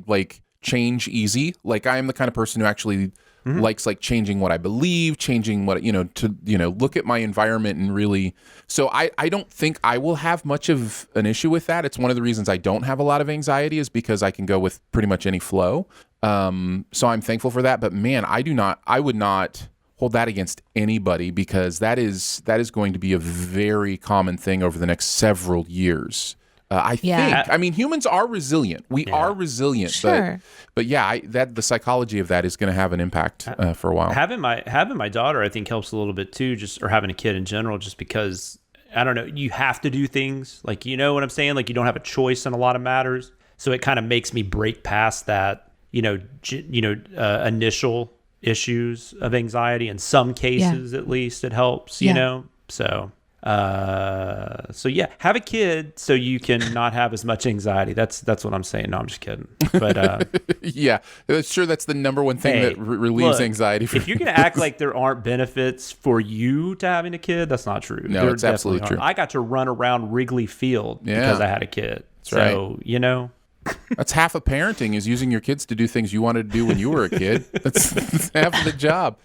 change easy. Like I am the kind of person who actually likes changing what I believe, changing what, to look at my environment and really. So I don't think I will have much of an issue with that. It's one of the reasons I don't have a lot of anxiety is because I can go with pretty much any flow. So I'm thankful for that. But man, I would not hold that against anybody because that is going to be a very common thing over the next several years. I think. Humans are resilient. We are resilient. Sure. But yeah, the psychology of that is going to have an impact for a while. Having my daughter, I think, helps a little bit too. Or having a kid in general, just because I don't know, you have to do things. You know what I'm saying? You don't have a choice in a lot of matters. So it kind of makes me break past that. Initial issues of anxiety in some cases. At least it helps. You know. So yeah, have a kid so you can not have as much anxiety. That's what I'm saying. No, I'm just kidding. But yeah, sure, that's the number one thing that relieves anxiety. If you're gonna act like there aren't benefits for you to having a kid, that's not true. No, it's absolutely true. I got to run around Wrigley Field because I had a kid. That's right. That's half of parenting is using your kids to do things you wanted to do when you were a kid. That's half of the job.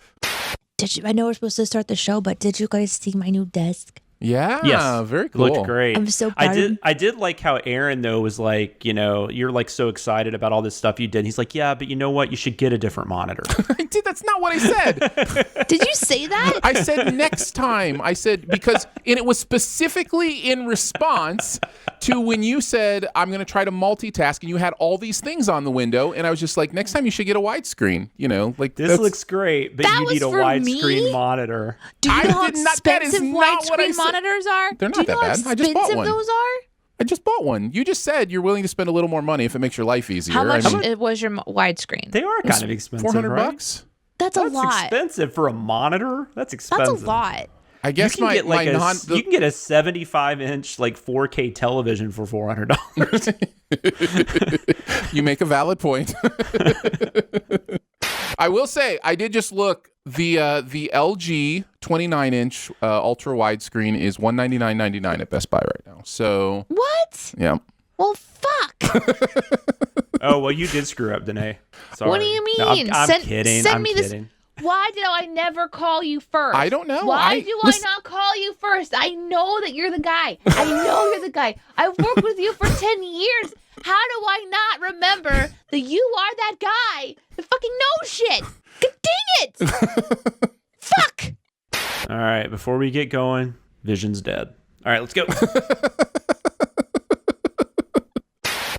I know we're supposed to start the show, but did you guys see my new desk? Yeah, yes. Very cool. Looked great. I'm so proud. I did like how Aaron though was like, you're like so excited about all this stuff you did. He's like, yeah, but you know what? You should get a different monitor. Dude, that's not what I said. Did you say that? I said next time. I said and it was specifically in response to when you said I'm going to try to multitask, and you had all these things on the window, and I was just like, next time you should get a widescreen. This looks great, but you need a widescreen monitor. Do you know how expensive widescreen monitors are? They're not that bad. I just bought one. Those are? I just bought one. You just said you're willing to spend a little more money if it makes your life easier. How much was your widescreen? They are kind of expensive, $400. That's a lot. That's expensive for a monitor. That's expensive. That's a lot. I guess you can get a 75-inch 4K television for $400. You make a valid point. I will say I did just look. The LG 29-inch ultra widescreen is $199.99 at Best Buy right now. So what? Yeah. Well, fuck. Oh well, you did screw up, Danae. Sorry. What do you mean? No, I'm kidding. Send me this. Why did I never call you first? I don't know. Why do I not call you first? I know that you're the guy. I know you're the guy. I've worked with you for 10 years. How do I not remember that you are that guy that fucking knows shit? God dang it! Fuck! All right, before we get going, Vision's dead. All right, let's go.